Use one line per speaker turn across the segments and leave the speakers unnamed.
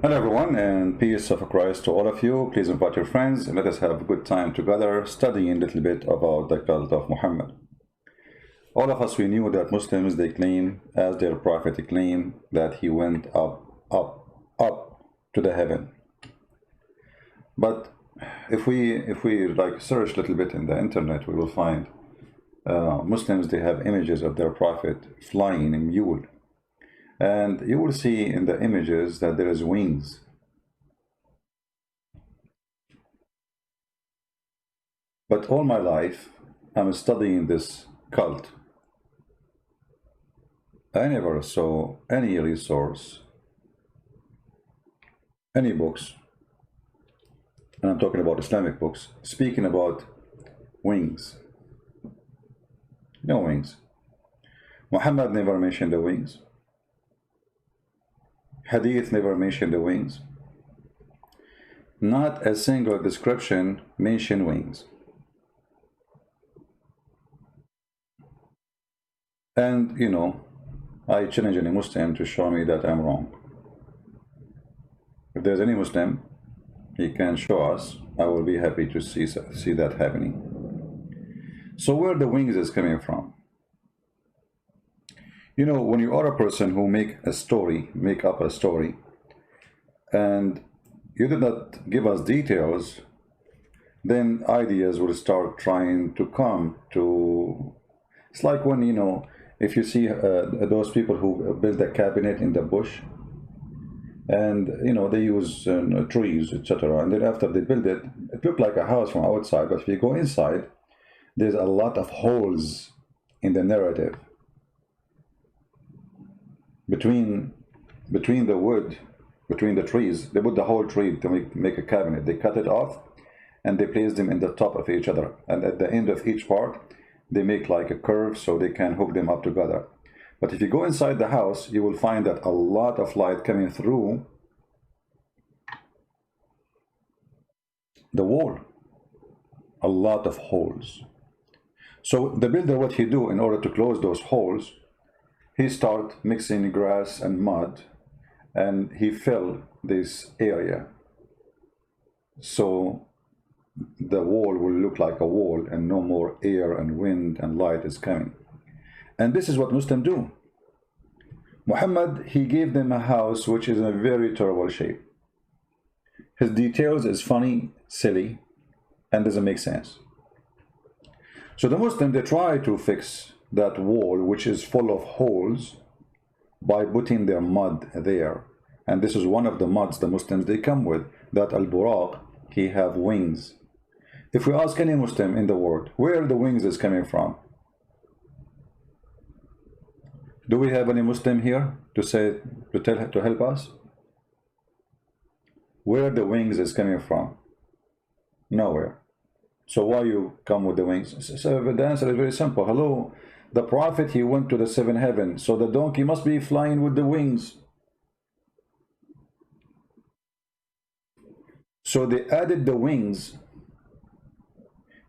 Hello everyone, and peace of Christ to all of you. Please invite your friends and let us have a good time together studying a little bit about the cult of Muhammad. All of us, we knew that Muslims, they claim, as their prophet claim, that he went up to the heaven. But if we like search a little bit in the internet, we will find Muslims, they have images of their prophet flying a mule. And you will see in the images that there is wings. But all my life, I'm studying this cult. I never saw any resource, any books, and I'm talking about Islamic books, speaking about wings. No wings. Muhammad never mentioned the wings. Hadith never mentioned the wings. Not a single description mentioned wings. And you know, I challenge any Muslim to show me that I'm wrong. If there's any Muslim, he can show us. I will be happy to see that happening. So where the wings is coming from? You know, when you are a person who make up a story, and you did not give us details, then ideas will start trying to come to. It's like when, you know, if you see those people who build a cabinet in the bush, and you know they use trees, etc., and then after they build it, it looked like a house from outside, but if you go inside, there's a lot of holes in the narrative. Between the wood, between the trees, they put the whole tree to make a cabinet. They cut it off and they place them in the top of each other, and at the end of each part they make like a curve so they can hook them up together. But if you go inside the house, you will find that a lot of light coming through the wall, a lot of holes. So the builder, what he do in order to close those holes, he start mixing grass and mud, and he fill this area so the wall will look like a wall and no more air and wind and light is coming. And this is what Muslims do. Muhammad, he gave them a house which is in a very terrible shape. His details is funny, silly, and doesn't make sense. So the Muslims, they try to fix that wall which is full of holes by putting their mud there. And this is one of the muds the Muslims, they come with, that al-buraq, he have wings. If we ask any Muslim in the world where the wings is coming from, do we have any Muslim here to help us? Where the wings is coming from? Nowhere. So why you come with the wings? So the answer is very simple. Hello, the prophet, he went to the seventh heaven, so the donkey must be flying with the wings. So they added the wings,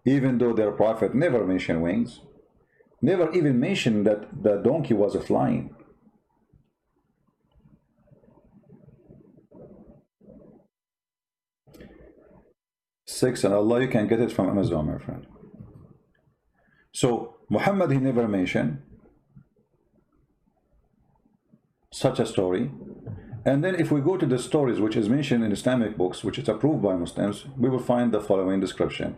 even though their prophet never mentioned wings, never even mentioned that the donkey was flying. Six, and Allah, you can get it from Amazon, my friend. So Muhammad, he never mentioned such a story. And then if we go to the stories which is mentioned in Islamic books, which is approved by Muslims, we will find the following description.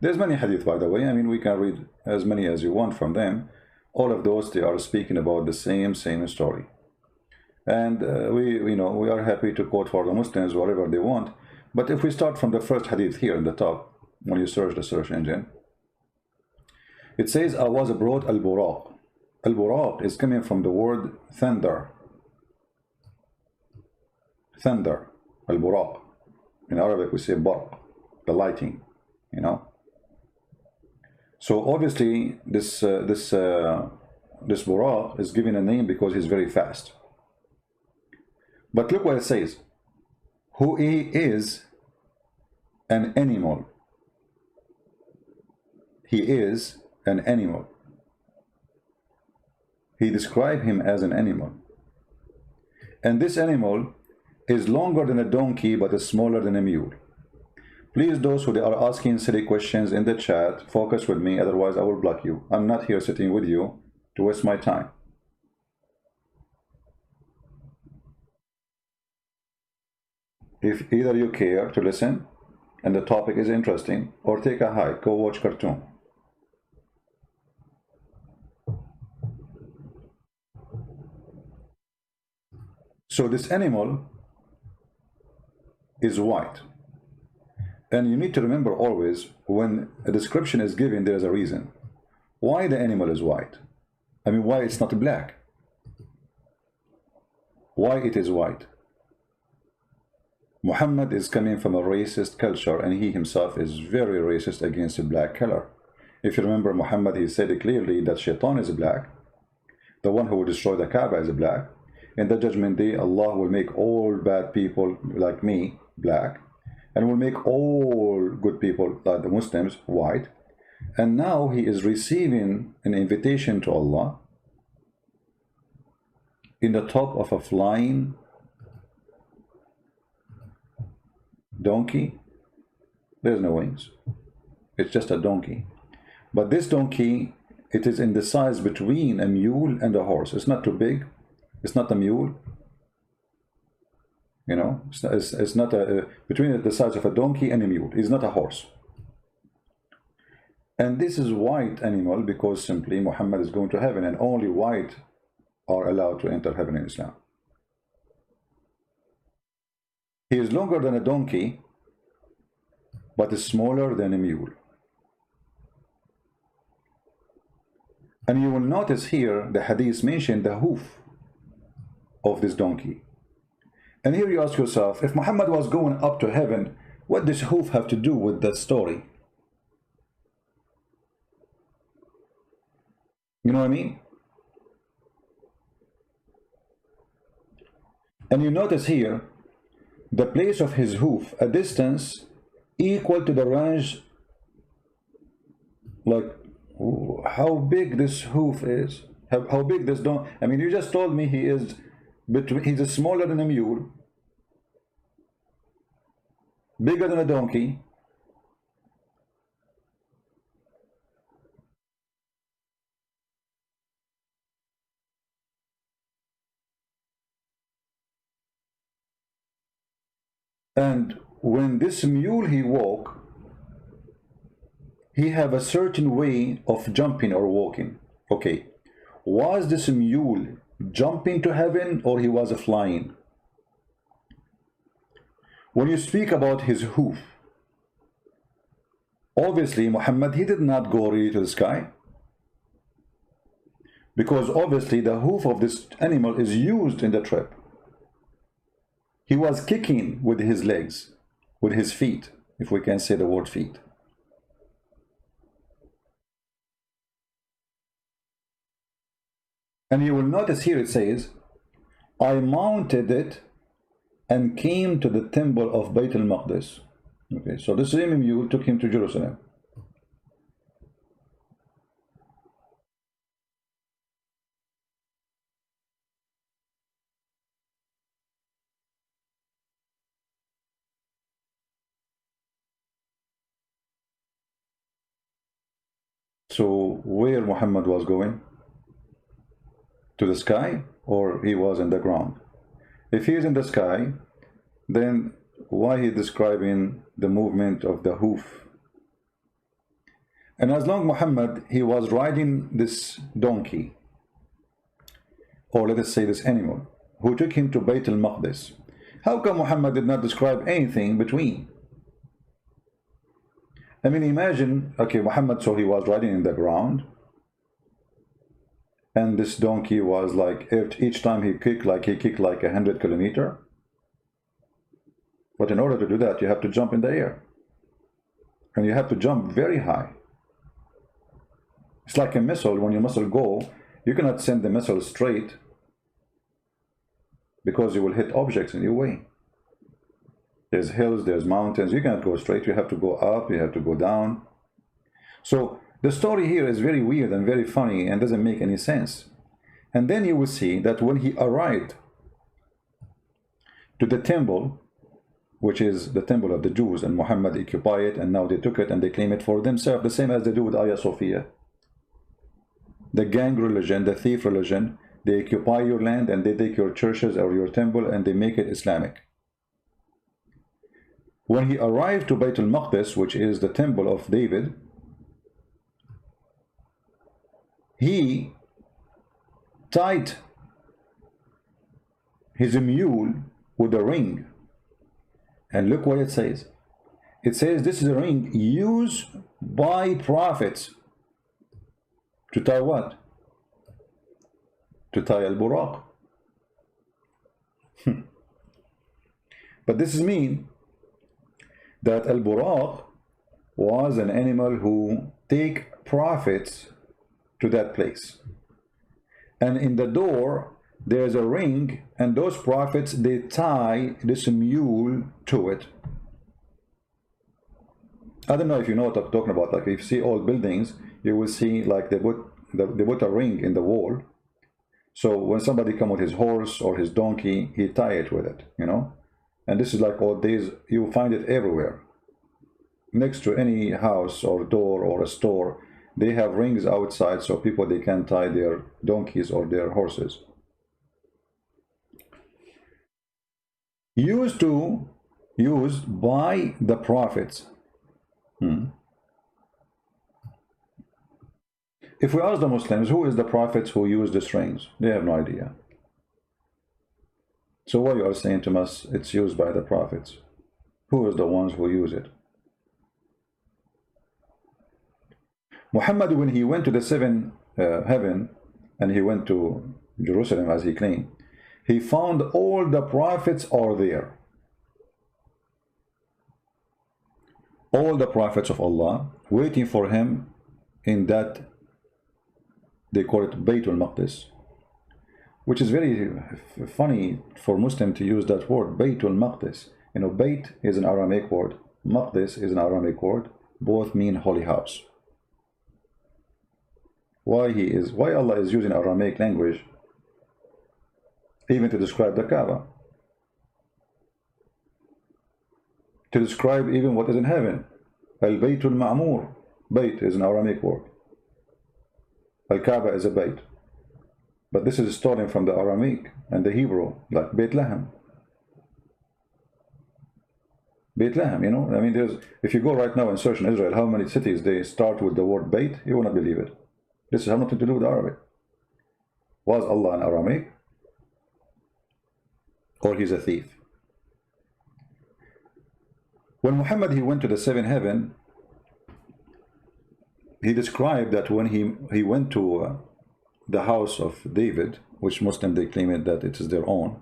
There's many hadith, by the way. I mean, we can read as many as you want from them. All of those, they are speaking about the same story. And we are happy to quote for the Muslims whatever they want. But if we start from the first hadith here in the top, when you search the search engine, it says, I was brought al-buraq. Al-buraq is coming from the word thunder. Thunder, al-buraq. In Arabic we say barq, the lighting, you know. So obviously this buraq is given a name because he's very fast. But look what it says. Who he is an animal. He is an animal. He described him as an animal. And this animal is longer than a donkey but is smaller than a mule. Please, those who are asking silly questions in the chat, focus with me, otherwise I will block you. I'm not here sitting with you to waste my time. If either you care to listen and the topic is interesting, or take a hike, go watch cartoon. So this animal is white. And you need to remember always, when a description is given, there is a reason. Why the animal is white? I mean, why it's not black? Why it is white? Muhammad is coming from a racist culture, and he himself is very racist against the black color. If you remember Muhammad, he said clearly that Shaitan is black. The one who will destroy the Kaaba is black. In the judgment day, Allah will make all bad people like me black, and will make all good people, like the Muslims, white. And now he is receiving an invitation to Allah in the top of a flying donkey. There's no wings. It's just a donkey. But this donkey, it is in the size between a mule and a horse. It's not too big. It's not a mule. You know, it's not between the size of a donkey and a mule. It's not a horse. And this is white animal because simply Muhammad is going to heaven, and only white are allowed to enter heaven in Islam. He is longer than a donkey, but is smaller than a mule. And you will notice here the hadith mentioned the hoof of this donkey. And here you ask yourself, if Muhammad was going up to heaven, what does hoof have to do with that story? You know what I mean? And you notice here the place of his hoof, a distance equal to the range, like how big this hoof is, how big this donkey. I mean, you just told me he is between, he's smaller than a mule, bigger than a donkey. And when this mule he walk, he have a certain way of jumping or walking. Okay, was this mule jumping to heaven or he was flying? When you speak about his hoof, obviously Muhammad, he did not go really to the sky, because obviously the hoof of this animal is used in the trip. He was kicking with his legs, with his feet, if we can say the word feet. And you will notice here it says, I mounted it and came to the temple of Bayt al-Maqdis. Okay, so this same mule took him to Jerusalem. So where Muhammad was going? To the sky, or he was in the ground? If he is in the sky, then why he describing the movement of the hoof? And as long Muhammad, he was riding this donkey, or let us say this animal, who took him to Bayt al-Maqdis, how come Muhammad did not describe anything between? I mean, imagine, okay, Muhammad, so he was riding in the ground, and this donkey was like, each time he kicked like 100 kilometers. But in order to do that, you have to jump in the air. And you have to jump very high. It's like a missile. When your missile go, you cannot send the missile straight, because you will hit objects in your way. There's hills, there's mountains. You cannot go straight. You have to go up, you have to go down. So the story here is very weird and very funny and doesn't make any sense. And then you will see that when he arrived to the temple, which is the temple of the Jews, and Muhammad occupied it, and now they took it and they claim it for themselves, the same as they do with Hagia Sophia. The gang religion, the thief religion, they occupy your land and they take your churches or your temple and they make it Islamic. When he arrived to Bayt al-Maqdis, which is the temple of David, he tied his mule with a ring. And look what it says. It says this is a ring used by prophets to tie what? To tie al-buraq. But this is mean that al-buraq was an animal who take prophets to that place. And in the door there's a ring, and those prophets, they tie this mule to it. I don't know if you know what I'm talking about. Like if you see old buildings, you will see like they put a ring in the wall. So when somebody come with his horse or his donkey, he tie it with it, you know. And this is like old days. You find it everywhere. Next to any house or door or a store, they have rings outside so people they can tie their donkeys or their horses. Used by the prophets. If we ask the Muslims, who is the prophets who use these rings? They have no idea. So why you are saying to us it's used by the prophets? Who is the ones who use it? Muhammad, when he went to the seventh heaven and he went to Jerusalem as he claimed, he found all the prophets are there. All the prophets of Allah waiting for him in that, they call it Bayt al-Maqdis, which is very funny for Muslim to use that word, Bayt al-Maqdis. You know, Bayt is an Aramaic word, Maqdis is an Aramaic word, both mean holy house. Why Allah is using Aramaic language even to describe the Kaaba, to describe even what is in heaven. Al-Baytul Ma'mur, Bayt is an Aramaic word. Al-Kaaba is a Bayt. But this is stolen from the Aramaic and the Hebrew, like Bethlehem. Bethlehem, you know, I mean, if you go right now and search in Israel, how many cities they start with the word Bayt, you will not believe it. This has nothing to do with Arabic. Was Allah an Aramaic? Or he's a thief? When Muhammad he went to the seventh heaven, he described that when he went to the house of David, which Muslims they claim that it is their own,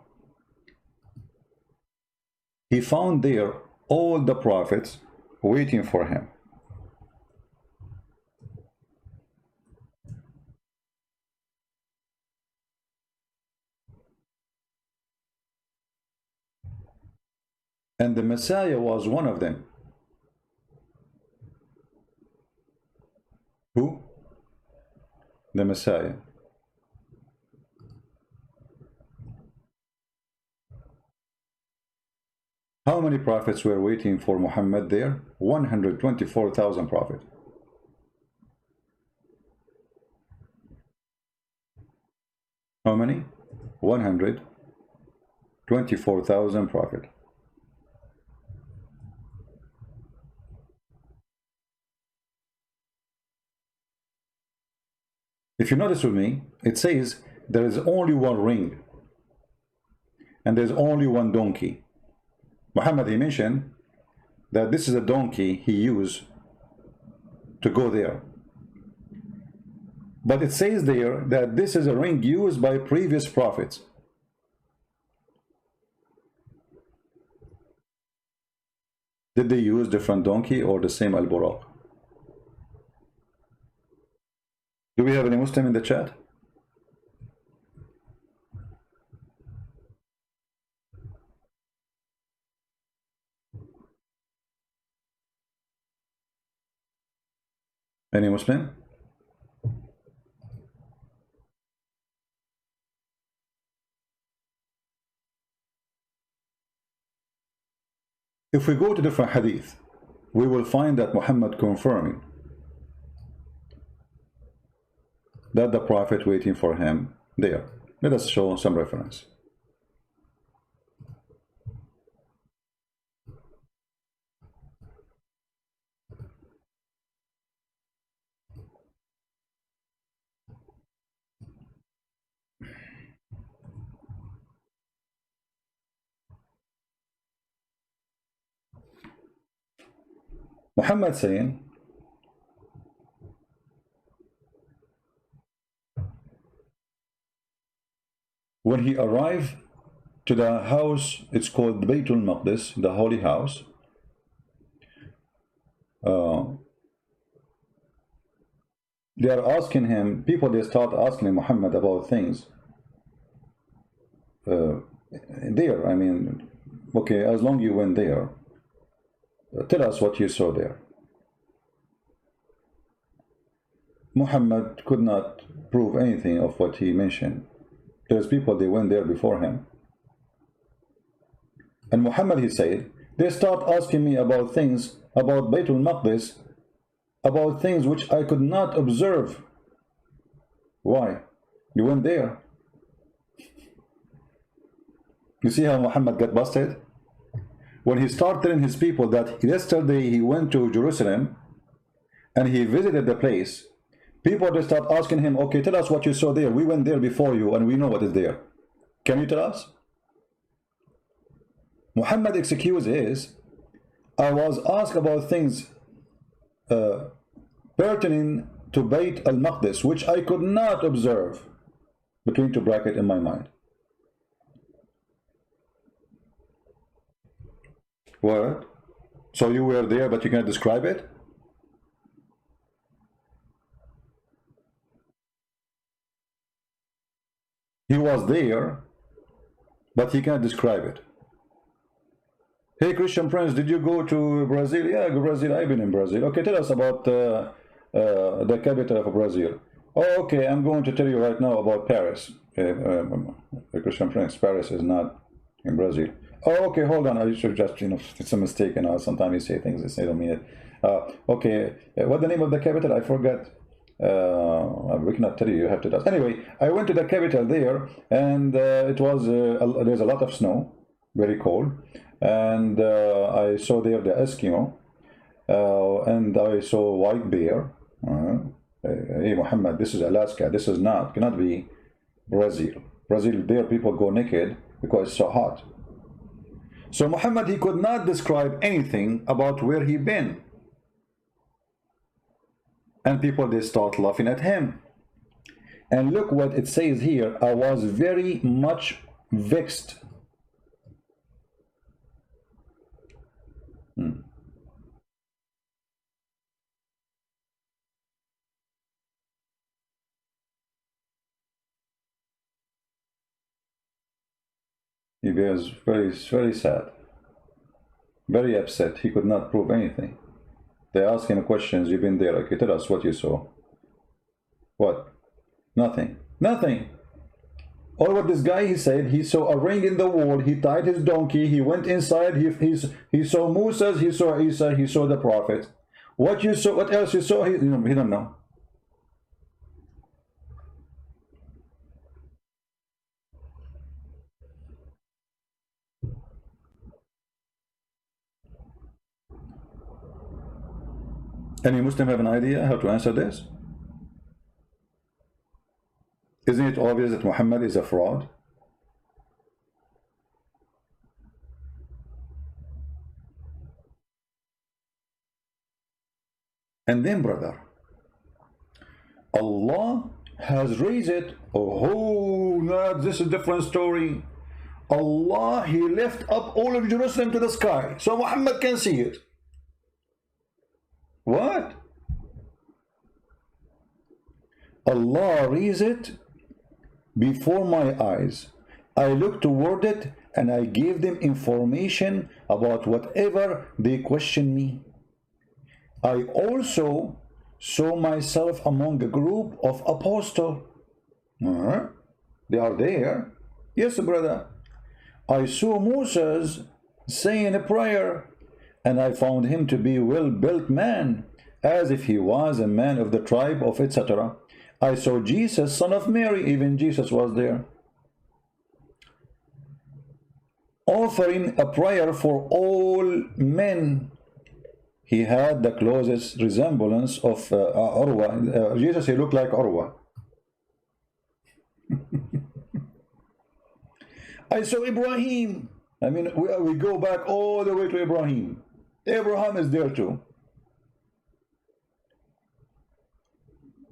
he found there all the prophets waiting for him. And the Messiah was one of them. Who? The Messiah. How many prophets were waiting for Muhammad there? 124,000 prophets. How many? 124,000 prophets. If you notice with me, it says there is only one ring and there's only one donkey. Muhammad, he mentioned that this is a donkey he used to go there. But it says there that this is a ring used by previous prophets. Did they use different donkey or the same al-buraq? Do we have any Muslim in the chat? Any Muslim? If we go to different hadith, we will find that Muhammad confirming that the Prophet waiting for him there. Let us show some reference. Muhammad saying, when he arrived to the house, it's called Baytul Maqdis, the holy house, they are asking him, people, they start asking Muhammad about things there. I mean, okay, as long you went there, tell us what you saw there. Muhammad could not prove anything of what he mentioned. There's people, they went there before him. And Muhammad, he said, they start asking me about things, about Baytul Maqdis, about things which I could not observe. Why? You went there. You see how Muhammad got busted? When he started telling his people that yesterday he went to Jerusalem and he visited the place, people just start asking him, okay, tell us what you saw there. We went there before you and we know what is there. Can you tell us? Muhammad's excuse is, I was asked about things pertaining to Bayt al-Maqdis, which I could not observe, between two brackets, in my mind. What? So you were there, but you can't describe it? He was there, but he can't describe it. Hey, Christian Prince, did you go to Brazil? Yeah, Brazil, I've been in Brazil. Okay, tell us about the capital of Brazil. Oh, okay, I'm going to tell you right now about Paris. Christian Prince, Paris is not in Brazil. Oh, okay, hold on. I should just, it's a mistake. Sometimes you say things, they don't mean it. Okay, what's the name of the capital? I forgot. We cannot tell you, you have to ask. Anyway, I went to the capital there, and it was, there's a lot of snow, very cold. And I saw there the Eskimo, and I saw white bear. Hey, Muhammad, this is Alaska. This is not, cannot be Brazil. Brazil, there people go naked because it's so hot. So Muhammad, he could not describe anything about where he been. And people, they start laughing at him. And look what it says here. I was very much vexed. He was very sad, very upset. He could not prove anything. They ask him questions. You've been there. Okay, tell us what you saw. What? Nothing. Nothing. All what this guy, he said, he saw a ring in the wall. He tied his donkey. He went inside. He saw Moses. He saw Isa. He saw the prophet. What you saw? What else you saw? He don't know. Any Muslim have an idea how to answer this? Isn't it obvious that Muhammad is a fraud? And then, brother, Allah has raised it. Oh, no, this is a different story. Allah, he left up all of Jerusalem to the sky, so Muhammad can see it. What? Allah raised it before my eyes. I looked toward it and I gave them information about whatever they questioned me. I also saw myself among a group of apostles. They are there. Yes, brother. I saw Moses saying a prayer. and I found him to be well-built man, as if he was a man of the tribe of etc. I saw Jesus, son of Mary, even Jesus was there, offering a prayer for all men. He had the closest resemblance of Urwa. Jesus, he looked like Urwa. I saw Ibrahim. I mean, we go back all the way to Ibrahim. Abraham is there too.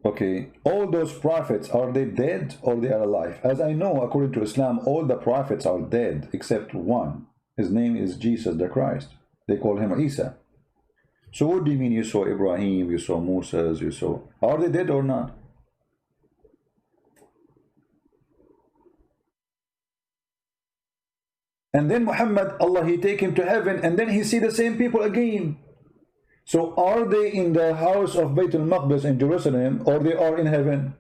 Okay, all those prophets, are they dead or they are alive? As I know, according to Islam, all the prophets are dead except one. His name is Jesus the Christ. They call him Isa. So what do you mean you saw Ibrahim, you saw Moses, you saw... Are they dead or not? And then Muhammad, Allah, he take him to heaven, and then he see the same people again. So are they in the house of Bayt al-Maqdis in Jerusalem, or they are in heaven?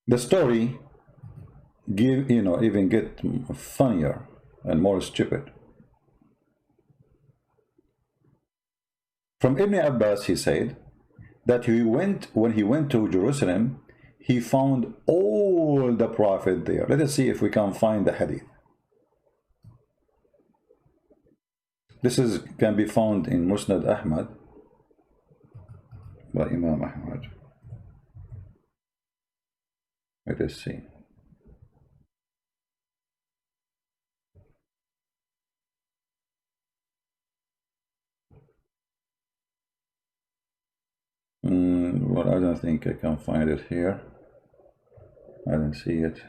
The story even get funnier and more stupid. From Ibn Abbas, he said that when he went to Jerusalem, he found all the prophet there. Let us see if we can find the hadith. This can be found in Musnad Ahmad by Imam Ahmad. Let us see. Well, I don't think I can find it here. I don't see it.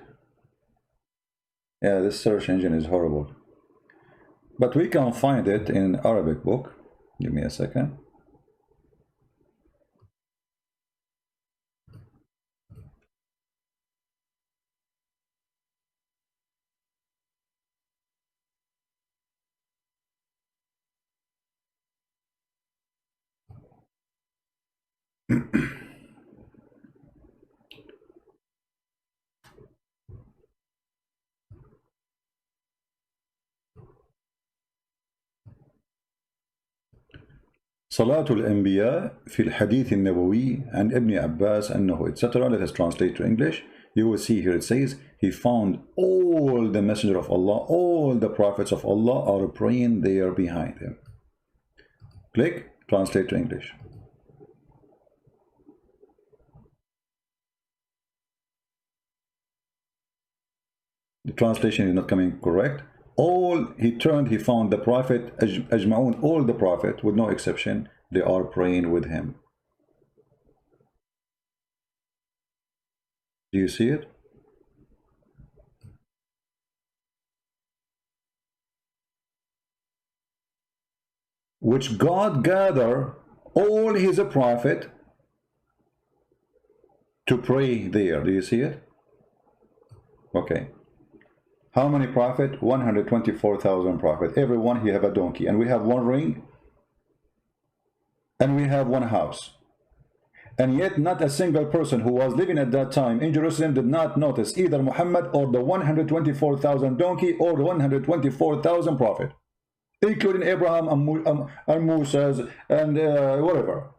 Yeah, this search engine is horrible. But we can find it in Arabic book. Give me a second. صلاة الأنبياء في الحديث النبوي عن ابن عباس أنه etc. Let us translate to English. You will see here it says he found all the messenger of Allah, all the prophets of Allah are praying there behind him. Click translate to English. The translation is not coming correct. He found the prophet ajma'un, all the prophet with no exception, they are praying with him. Do you see it? Which God gather all his prophet to pray there. Do you see it? Okay. How many prophet? 124,000 prophet. Everyone he have a donkey, and we have one ring, and we have one house. And yet not a single person who was living at that time in Jerusalem did not notice either Muhammad or the 124,000 donkey or the 124,000 prophet, including Abraham and Moses and whatever.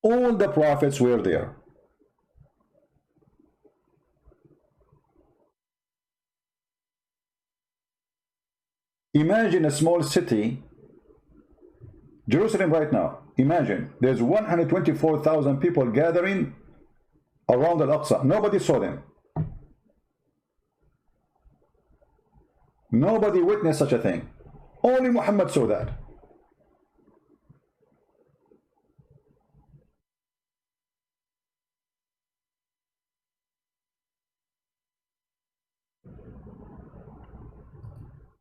All the prophets were there. Imagine a small city, Jerusalem right now. Imagine there's 124,000 people gathering around Al-Aqsa. Nobody saw them. Nobody witnessed such a thing. Only Muhammad saw that.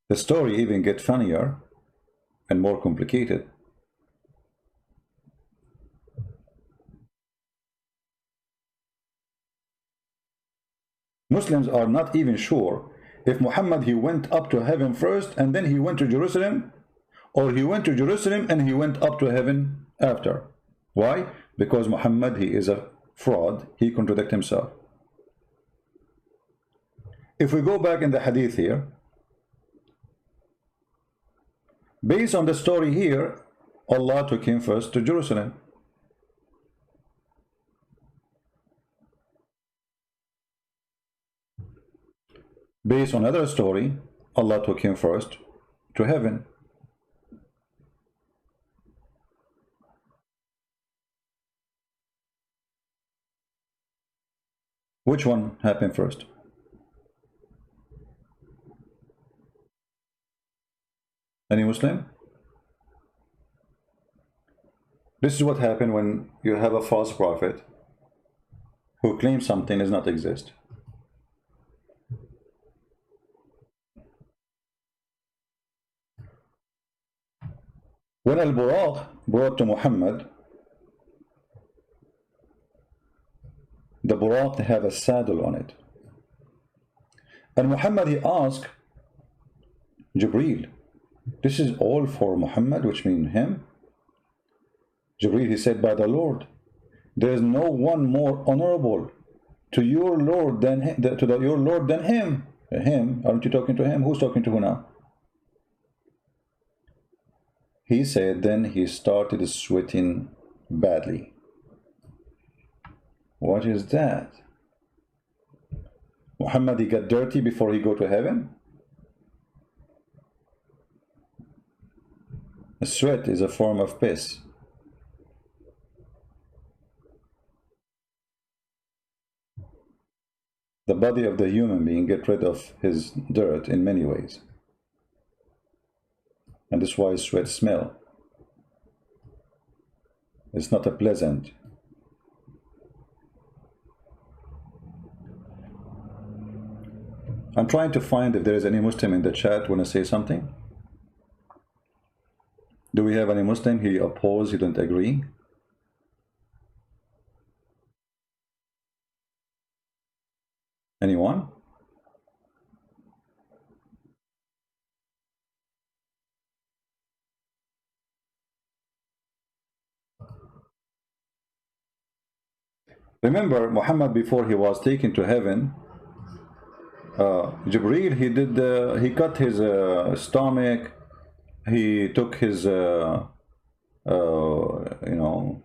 The story even gets funnier and more complicated. Muslims are not even sure if Muhammad he went up to heaven first and then he went to Jerusalem, or he went to Jerusalem and he went up to heaven after. Why? Because Muhammad he is a fraud, he contradicts himself. If we go back in the hadith here, based on the story here, Allah took him first to Jerusalem. Based on another story, Allah took him first to heaven. Which one happened first? Any Muslim? This is what happened when you have a false prophet who claims something does not exist. When Al-Buraq brought to Muhammad, the Buraq have a saddle on it. And Muhammad he asked Jibreel, this is all for Muhammad, which means him? Jibreel he said, by the Lord, there is no one more honorable to your Lord than your Lord than him. Him? Aren't you talking to him? Who's talking to who now? He said, then he started sweating badly. What is that? Muhammad he got dirty before he go to heaven? A sweat is a form of piss. The body of the human being get rid of his dirt in many ways. And that's why sweat smell. It's not a pleasant. I'm trying to find if there is any Muslim in the chat want to say something. Do we have any Muslim? He oppose, he don't agree. Anyone? Remember, Muhammad before he was taken to heaven, Jibreel he cut his stomach, he took his you know,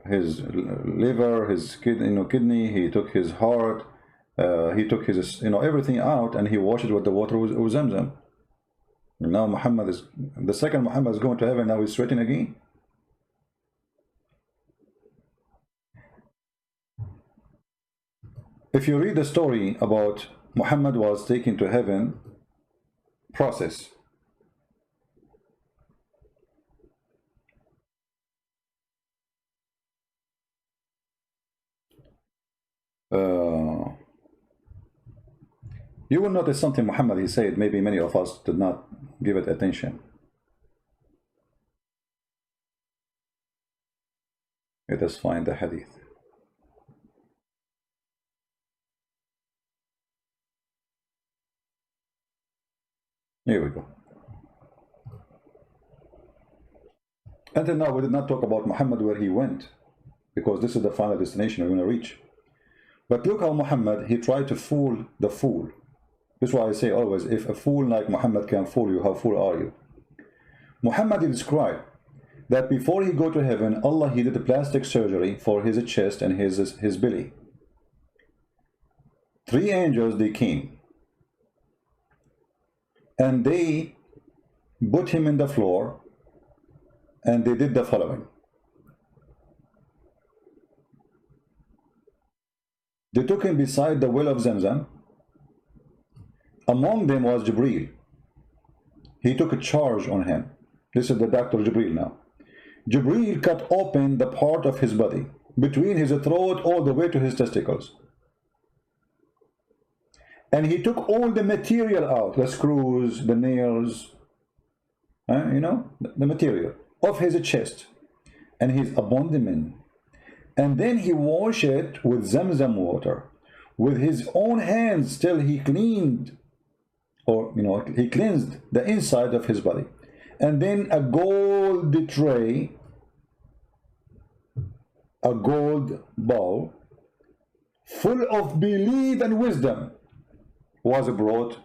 his liver, his kidney, he took his heart, he took his everything out, and he washed it with the water with Zamzam. And now Muhammad is the second Muhammad is going to heaven. Now he's sweating again. If you read the story about Muhammad was taken to heaven process, you will notice something Muhammad he said, maybe many of us did not give it attention. Let us find the hadith. Here we go. Until now we did not talk about Muhammad where he went, because this is the final destination we're going to reach. But look how Muhammad he tried to fool the fool. That's why I say always, if a fool like Muhammad can fool you, how fool are you? Muhammad he described that before he go to heaven, Allah he did a plastic surgery for his chest and his belly. 3 angels they came, and they put him in the floor, and they did the following. They took him beside the well of Zamzam. Among them was Jibreel. He took a charge on him. This is the Dr. Jibreel now. Jibreel cut open the part of his body between his throat all the way to his testicles. And he took all the material out, the screws, the nails, the material of his chest and his abdomen. And then he washed it with Zamzam water, with his own hands, still he cleaned, or he cleansed the inside of his body. And then a gold tray, a gold bowl full of belief and wisdom was brought.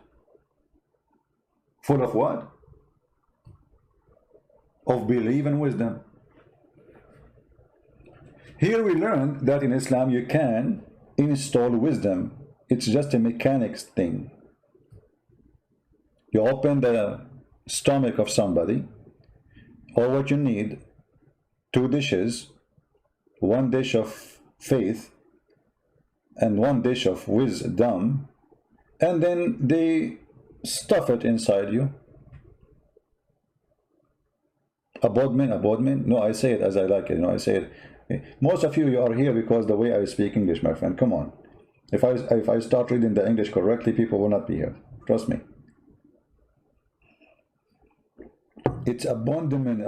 Full of what? Of belief and wisdom. Here we learn that in Islam you can install wisdom. It's just a mechanics thing. You open the stomach of somebody, or what you need, 2 dishes, 1 dish of faith and 1 dish of wisdom, and then they stuff it inside you. Abodmin. No, I say it as I like it. I say it. Most of you are here because the way I speak English, my friend. Come on. If I start reading the English correctly, people will not be here. Trust me. It's abandonment.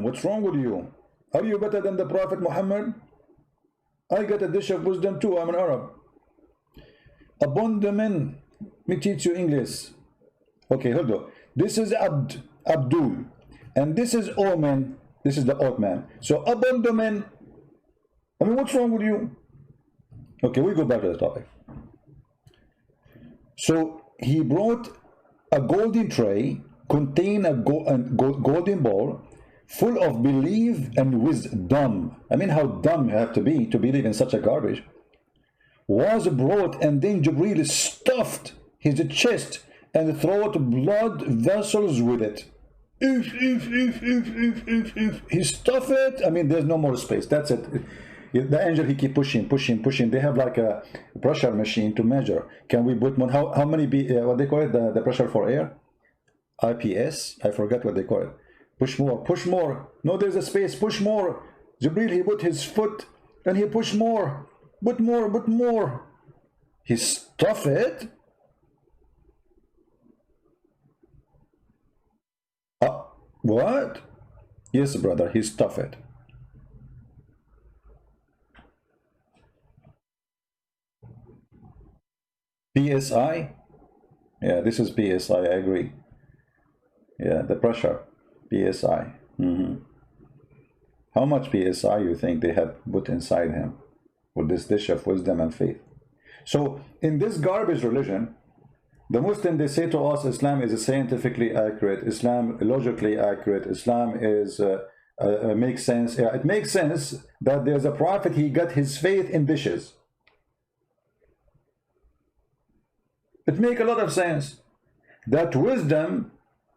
What's wrong with you? Are you better than the Prophet Muhammad? I got a dish of wisdom too. I'm an Arab. Abandonment. Let me teach you English. Okay, hold on. This is Abdul. And this is Omen. This is the old man. So abandonment. I mean, what's wrong with you? Okay, we go back to the topic. So he brought a golden tray, contain a golden bowl full of belief and wisdom. I mean, how dumb you have to be to believe in such a garbage. Was brought, and then Jibreel stuffed his chest and throat blood vessels with it. He stuffed it. I mean, there's no more space. That's it. The angel, he keep pushing. They have like a pressure machine to measure. Can we put more? How many? What they call it? The pressure for air? IPS. I forgot what they call it. Push more. No, there's a space. Push more. Jibreel, he put his foot and he pushed more. Put more. He stuffed it. What? Yes, brother, he stuffed it. PSI? Yeah, this is PSI, I agree. Yeah, the pressure. PSI. How much PSI you think they have put inside him with this dish of wisdom and faith? So, in this garbage religion, the Muslim, they say to us, Islam is scientifically accurate, Islam logically accurate, Islam is makes sense. Yeah, it makes sense that there's a prophet, he got his faith in dishes. It makes a lot of sense that wisdom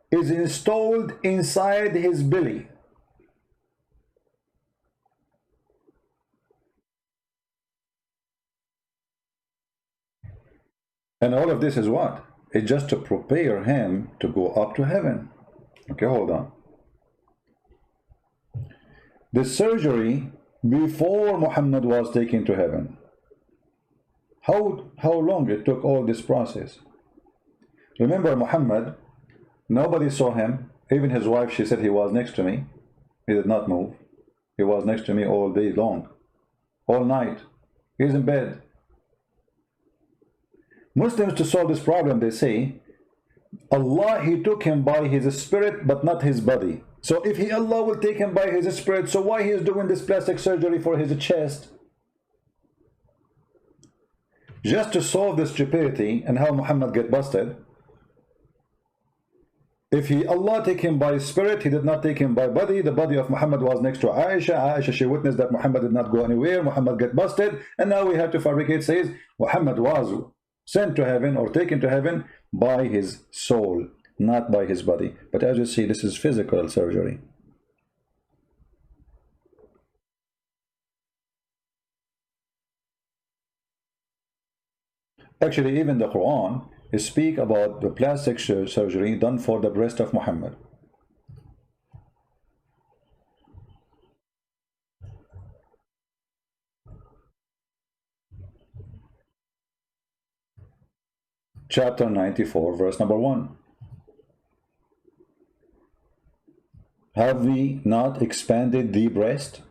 is installed inside his belly. And all of this is what? It's just to prepare him to go up to heaven. Okay, hold on. The surgery before Muhammad was taken to heaven. How long it took all this process? Remember Muhammad, nobody saw him. Even his wife, she said, he was next to me. He did not move. He was next to me all day long. All night. He's in bed. Muslims, to solve this problem, they say, Allah, he took him by his spirit, but not his body. So if Allah will take him by his spirit, so why he is doing this plastic surgery for his chest? Just to solve this stupidity and how Muhammad get busted. If Allah take him by spirit, he did not take him by body. The body of Muhammad was next to Aisha. Aisha, she witnessed that Muhammad did not go anywhere. Muhammad get busted. And now we have to fabricate, says Muhammad was sent to heaven or taken to heaven by his soul, not by his body. But as you see, this is physical surgery. Actually, even the Quran speak about the plastic surgery done for the breast of Muhammad. Chapter 94, verse number 1. Have we not expanded the breast?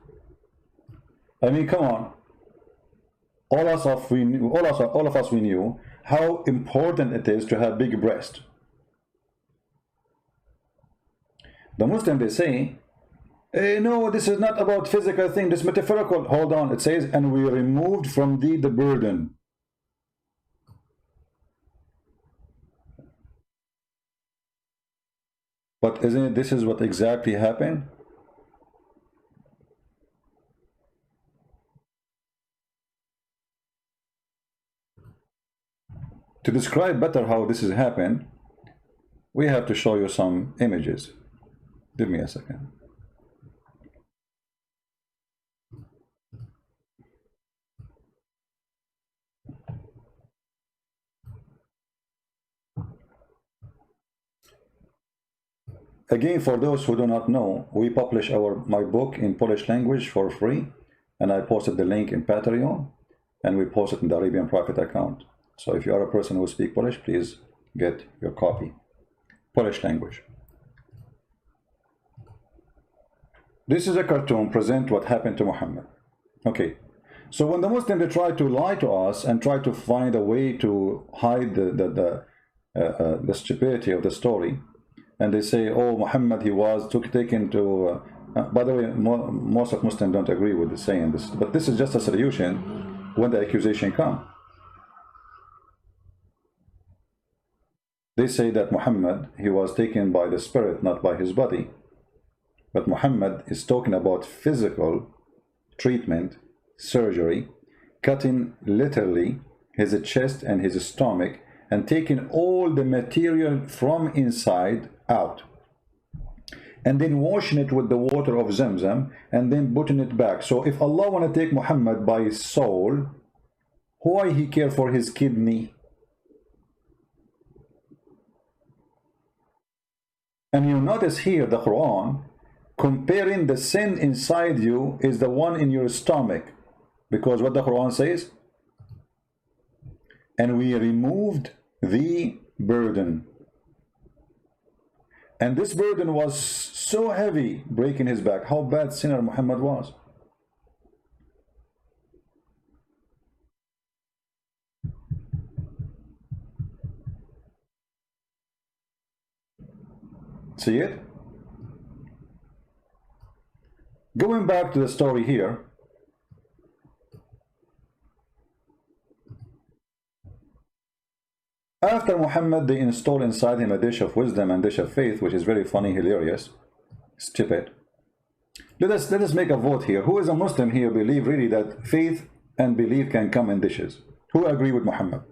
I mean, come on. all of us we knew how important it is to have big breast. The Muslim, they say, no, this is not about physical thing, this metaphorical. Hold on, it says, and we removed from thee the burden. But isn't it, this is what exactly happened? To describe better how this has happened, we have to show you some images. Give me a second. Again, for those who do not know, we publish my book in Polish language for free, and I posted the link in Patreon, and we post it in the Arabian Prophet account. So if you are a person who speaks Polish, please get your copy. Polish language. This is a cartoon, present what happened to Muhammad. Okay, so when the Muslims, they try to lie to us and try to find a way to hide the stupidity of the story, and they say, oh, Muhammad, he was taken to, by the way, most of Muslims don't agree with the saying this, but this is just a solution when the accusation comes. They say that Muhammad, he was taken by the spirit, not by his body. But Muhammad is talking about physical treatment, surgery, cutting literally his chest and his stomach, and taking all the material from inside out, and then washing it with the water of Zamzam, and then putting it back. So if Allah want to take Muhammad by his soul, why he care for his kidney? And you notice here the Quran comparing the sin inside you is the one in your stomach, because what the Quran says, and we removed the burden. And this burden was so heavy, breaking his back. How bad sinner Muhammad was. See it? Going back to the story here, after Muhammad, they install inside him a dish of wisdom and dish of faith, which is very funny, hilarious, stupid. Let us make a vote here. Who is a Muslim here believe really that faith and belief can come in dishes? Who agree with Muhammad?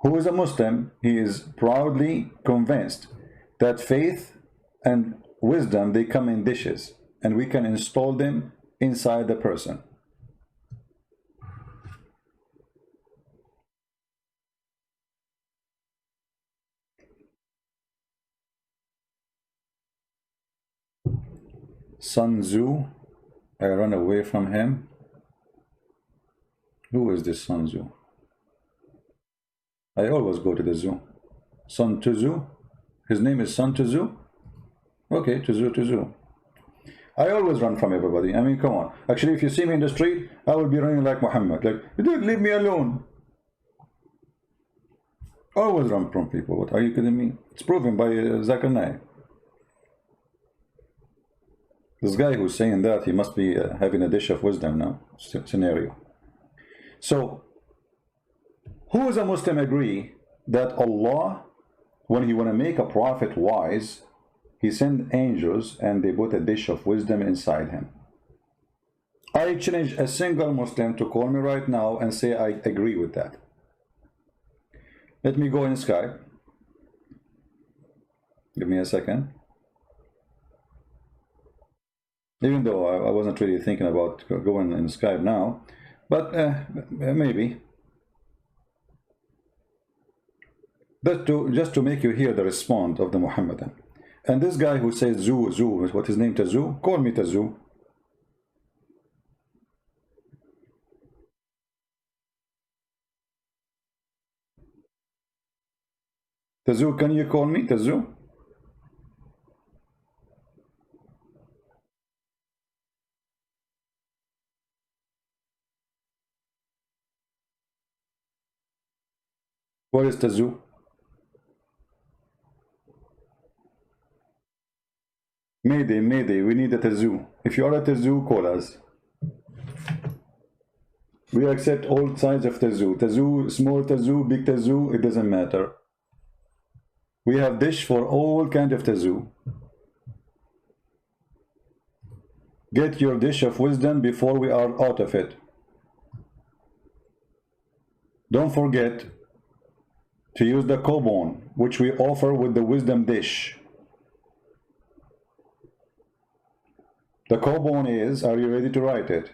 Who is a Muslim? He is proudly convinced that faith and wisdom, they come in dishes, and we can install them inside the person. Sun Tzu, I run away from him. Who is this Sun Tzu? I always go to the zoo. Sun Tzu. His name is Sun Tzu. Okay, Tzu. I always run from everybody. I mean, come on. Actually, if you see me in the street, I will be running like Muhammad. Like, dude, leave me alone. Always run from people. What are you kidding me? It's proven by Zakir Naik. This guy who's saying that, he must be having a dish of wisdom now scenario. So, who is a Muslim agree that Allah, when he want to make a prophet wise, he sent angels and they put a dish of wisdom inside him? I challenge a single Muslim to call me right now and say I agree with that. Let me go in Skype. Give me a second. Even though I wasn't really thinking about going in Skype now, but maybe. Just to make you hear the response of the Muhammadan. And this guy who says Zu, what his name, Tazu, call me Tazu. Tazu, can you call me Tazu? Where is Tazoo? Mayday, Mayday, we need a Tazoo. If you are a Tazoo, call us. We accept all sides of Tazoo. Tazoo, small Tazoo, big Tazoo, it doesn't matter. We have dish for all kind of Tazoo. Get your dish of wisdom before we are out of it. Don't forget to use the Kobon, which we offer with the wisdom dish. The Kobon is, are you ready to write it?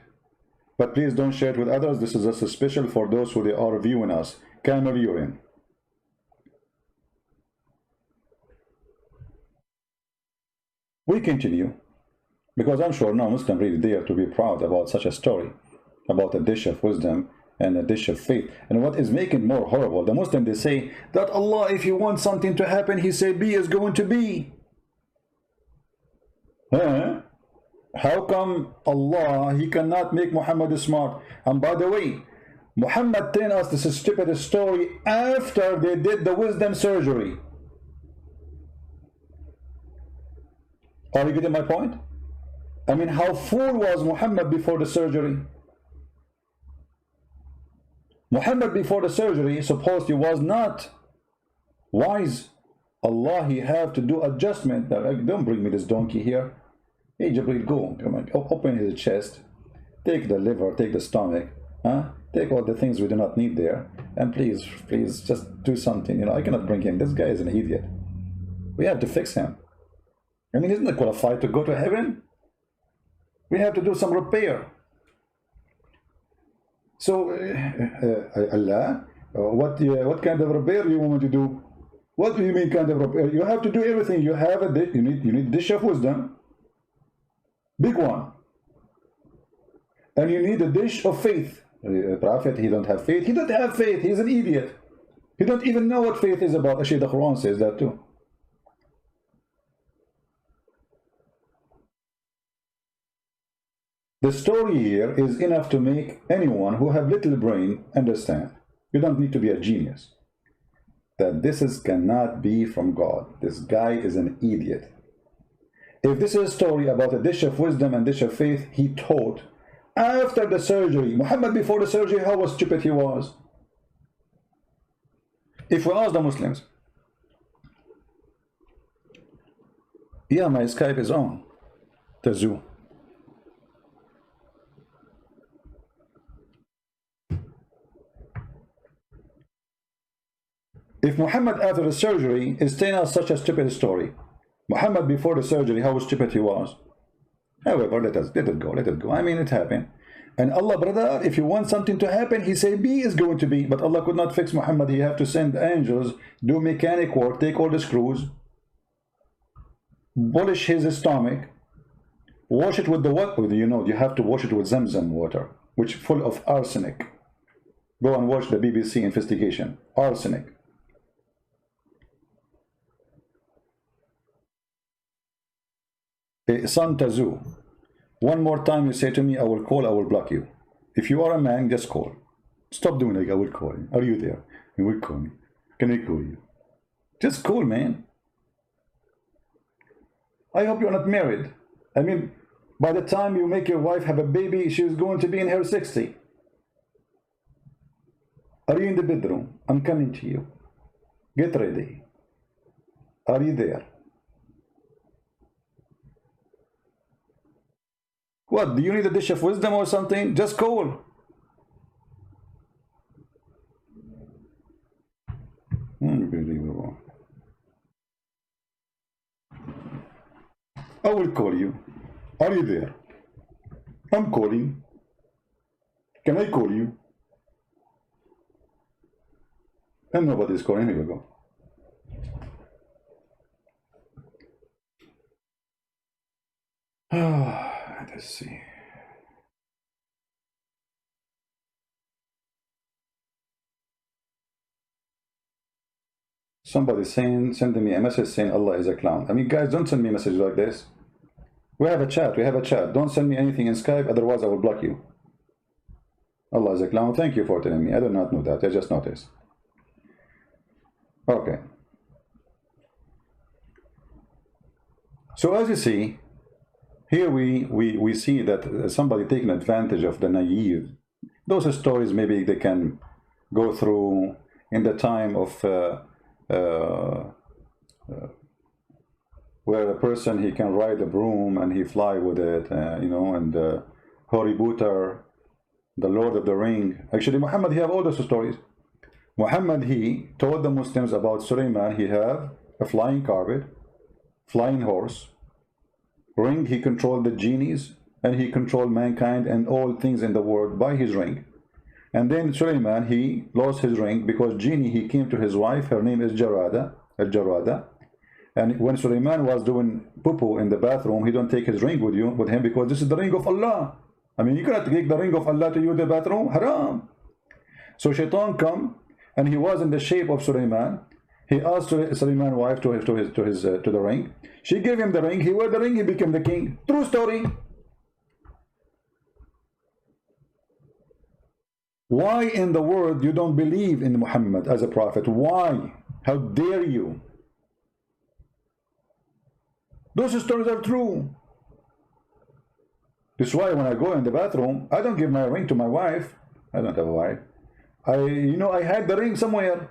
But please don't share it with others. This is just special for those who are viewing us. Camel urine. We continue, because I'm sure no Muslim really dare to be proud about such a story, about a dish of wisdom and a dish of faith. And what is making more horrible, the Muslim, they say that Allah, if you want something to happen, He say be is going to be. Huh? How come Allah, He cannot make Muhammad smart? And by the way, Muhammad telling us this stupid story after they did the wisdom surgery. Are you getting my point? I mean, how fool was Muhammad before the surgery? Muhammad before the surgery supposedly was not wise. Allah, He have to do adjustment. Don't bring me this donkey here. Hey Jibreel, go, come on, open his chest, take the liver, take the stomach, take all the things we do not need there, and please, please, just do something. You know, I cannot bring him. This guy is an idiot. We have to fix him. I mean, he's not qualified to go to heaven. We have to do some repair. So, Allah, what kind of repair you want to do? What do you mean kind of repair? You have to do everything. You have a you need dish of wisdom, big one, and you need a dish of faith. Prophet, he don't have faith. He don't have faith. He's an idiot. He don't even know what faith is about. Actually, the Quran says that too. The story here is enough to make anyone who have little brain understand. You don't need to be a genius. That this cannot be from God. This guy is an idiot. If this is a story about a dish of wisdom and dish of faith, he taught after the surgery. Muhammad before the surgery, how stupid he was. If we ask the Muslims, yeah, my Skype is on, Tazoo. If Muhammad after the surgery is telling us such a stupid story, Muhammad before the surgery, how stupid he was. However, let it go. I mean, it happened. And Allah, brother, if you want something to happen, He say B is going to be. But Allah could not fix Muhammad. He have to send angels, do mechanic work, take all the screws, polish his stomach, wash it with the water. You know, you have to wash it with Zamzam water, which full of arsenic. Go and watch the BBC investigation. Arsenic. Son Tazoo, one more time you say to me, I will call, I will block you. If you are a man, just call. Stop doing it, I will call you. Are you there? You will call me. Can I call you? Just call, man. I hope you're not married. I mean, by the time you make your wife have a baby, she's going to be in her 60. Are you in the bedroom? I'm coming to you. Get ready. Are you there? What, do you need a dish of wisdom or something? Just call. Unbelievable. I will call you. Are you there? I'm calling. Can I call you? And nobody's calling. Here we go. Let's see. Somebody sending me a message saying Allah is a clown. I mean, guys, don't send me messages like this. We have a chat. Don't send me anything in Skype, otherwise I will block you. Allah is a clown. Thank you for telling me. I did not know that. I just noticed. Okay. So as you see, here we see that somebody taking advantage of the naive. Those stories maybe they can go through in the time of where a person he can ride a broom and he fly with it, you know, and Harry Potter, the Lord of the Ring. Actually, Muhammad he have all those stories. Muhammad he told the Muslims about Sulaiman. He have a flying carpet, flying horse, ring. He controlled the genies and he controlled mankind and all things in the world by his ring. And then Sulaiman he lost his ring because genie he came to his wife. Her name is Jarada, Al-Jarada. And when Sulaiman was doing poo-poo in the bathroom, he don't take his ring with him because this is the ring of Allah. I mean, you cannot take the ring of Allah to use the bathroom. Haram. So Shaitan come and he was in the shape of Sulaiman. He asked Sulaiman's wife to the ring. She gave him the ring. He wore the ring. He became the king. True story. Why in the world you don't believe in Muhammad as a prophet? Why? How dare you? Those stories are true. That's why when I go in the bathroom, I don't give my ring to my wife. I don't have a wife. I hide the ring somewhere.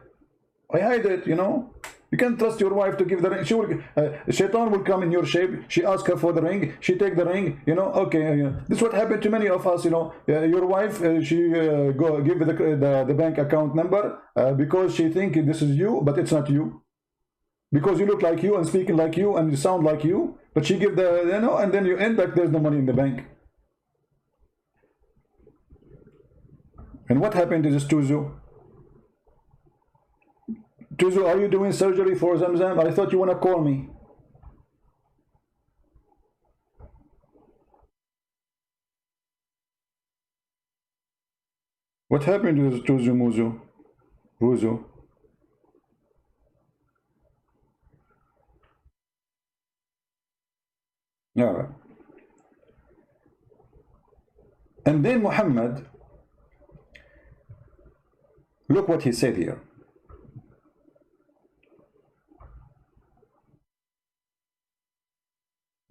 I hide it, you know. You can't trust your wife to give the ring. She will, Shaitan will come in your shape. She asks her for the ring. She take the ring. You know. Okay. This is what happened to many of us. You know. Your wife, she go give the bank account number because she think this is you, but it's not you. Because you look like you and speaking like you and you sound like you, but she give the and then you end up there's no money in the bank. And what happened to this Tuzu? Tuzu, are you doing surgery for Zamzam? I thought you want to call me. What happened to this Tuzu Muzu? Ruzu? All right. And then Muhammad, look what he said here.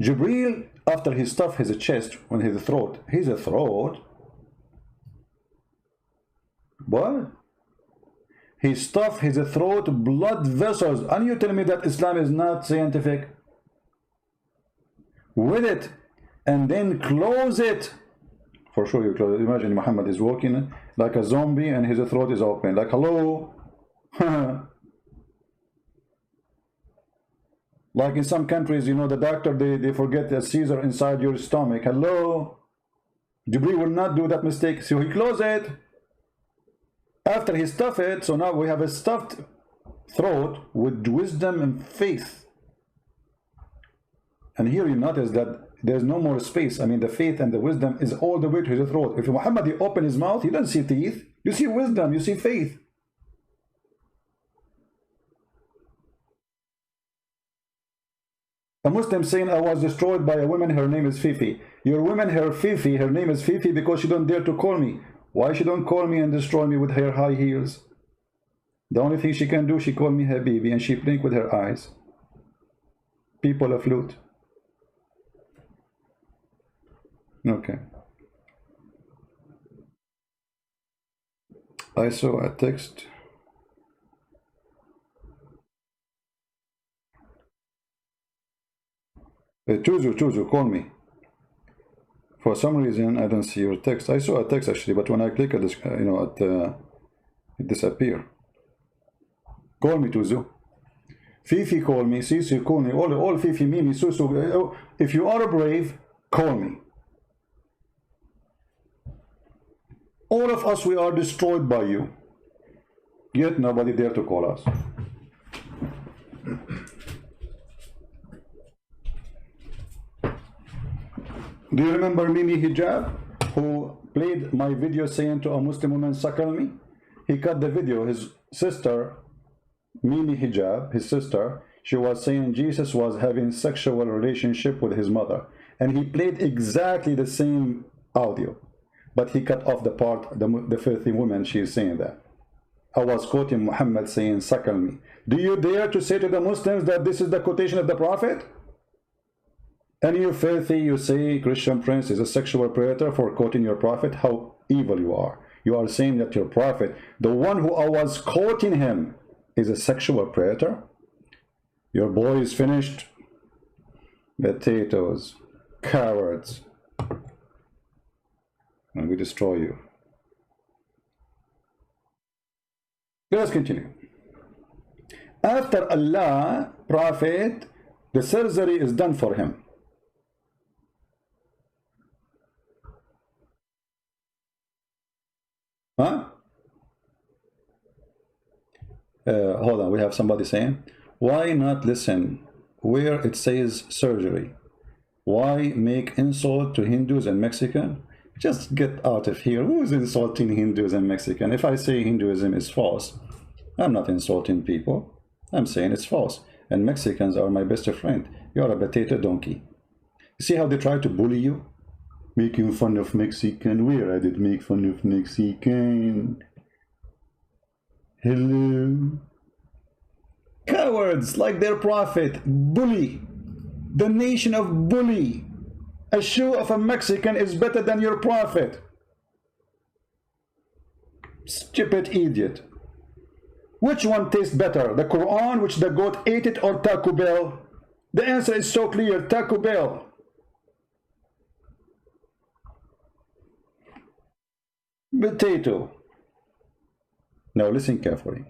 Jibreel, after he stuffed his chest on his throat, what? He stuffed his throat, blood vessels. And you tell me that Islam is not scientific? With it, and then close it. For sure you close it. Imagine Muhammad is walking like a zombie and his throat is open. Like, hello? Like in some countries, you know, the doctor, they forget the Caesar inside your stomach. Hello? Jibreel will not do that mistake. So he closed it. After he stuffed it, so now we have a stuffed throat with wisdom and faith. And here you notice that there's no more space. I mean, the faith and the wisdom is all the way to his throat. If Muhammad, he open his mouth, he doesn't see teeth. You see wisdom, you see faith. A Muslim saying, I was destroyed by a woman, her name is Fifi. Your woman, her Fifi, her name is Fifi because she don't dare to call me. Why she don't call me and destroy me with her high heels? The only thing she can do, she call me Habibi and she blink with her eyes. People a flute. Okay. I saw a text. Tuzu, call me. For some reason, I don't see your text. I saw a text actually, but when I click at this, it disappear. Call me, Tuzu. Fifi, call me. Sisi, call me. All Fifi, Mimi, Susu. If you are brave, call me. All of us, we are destroyed by you. Yet nobody dare to call us. Do you remember Mimi Hijab, who played my video saying to a Muslim woman, suckle me? He cut the video. His sister, Mimi Hijab, his sister, she was saying Jesus was having sexual relationship with his mother. And he played exactly the same audio. But he cut off the part, the filthy woman, she is saying that. I was quoting Muhammad saying, suckle me. Do you dare to say to the Muslims that this is the quotation of the Prophet? And you filthy, you say Christian Prince is a sexual predator for quoting your Prophet? How evil you are. You are saying that your Prophet, the one who I was quoting him, is a sexual predator? Your boy is finished. Potatoes, cowards, and we destroy you. Let us continue. After Allah, Prophet, the surgery is done for him. Huh? Hold on, we have somebody saying, why not listen where it says surgery? Why make insult to Hindus and Mexican? Just get out of here. Who is insulting Hindus and Mexican? If I say Hinduism is false, I'm not insulting people. I'm saying it's false. And Mexicans are my best friend. You're a potato donkey. See how they try to bully you? Making fun of Mexican. Where I did make fun of Mexican? Hello? Cowards like their prophet. Bully. The nation of bully. A shoe of a Mexican is better than your prophet. Stupid idiot. Which one tastes better? The Quran, which the goat ate it, or Taco Bell? The answer is so clear. Taco Bell. Potato. Now listen carefully.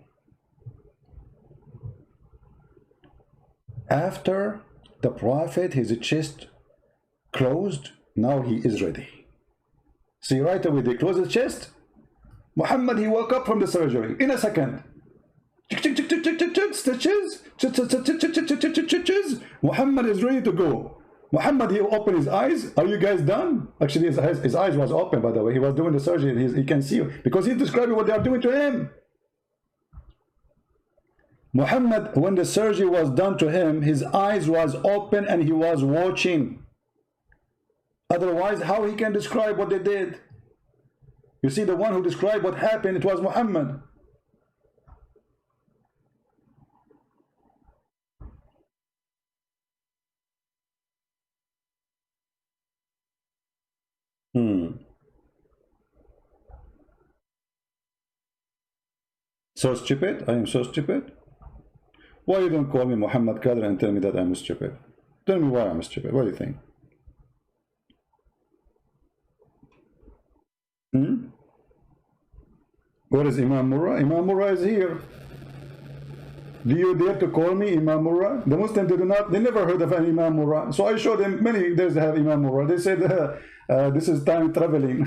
After the prophet, his chest closed, now he is ready. See, right away they close his chest. Muhammad, he woke up from the surgery in a second. Stitches. Muhammad is ready to go. Muhammad, he opened his eyes. Are you guys done? Actually, his eyes was open, by the way. He was doing the surgery. He can see you because he's describing what they are doing to him. Muhammad, when the surgery was done to him, his eyes was open and he was watching. Otherwise, how he can describe what they did? You see, the one who described what happened, it was Muhammad. So stupid? I am so stupid? Why you don't call me Muhammad Kader and tell me that I'm stupid? Tell me why I'm stupid. What do you think? Where is Imam Murrah? Imam Murrah is here. Do you dare to call me Imam Murrah? The Muslims, they never heard of an Imam Murrah. So I showed them many days they have Imam Murrah. They said, this is time traveling.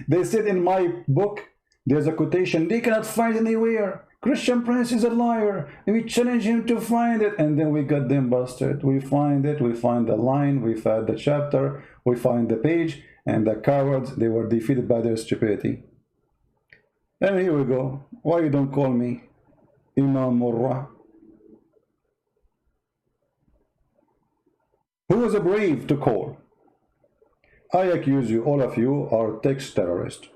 They said in my book, there's a quotation, they cannot find anywhere. Christian Prince is a liar. And we challenge him to find it. And then we got them busted. We find it, we find the line, we find the chapter, we find the page, and the cowards, they were defeated by their stupidity. And here we go. Why you don't call me Imam Murrah? Who was brave to call? I accuse you, all of you are text terrorists.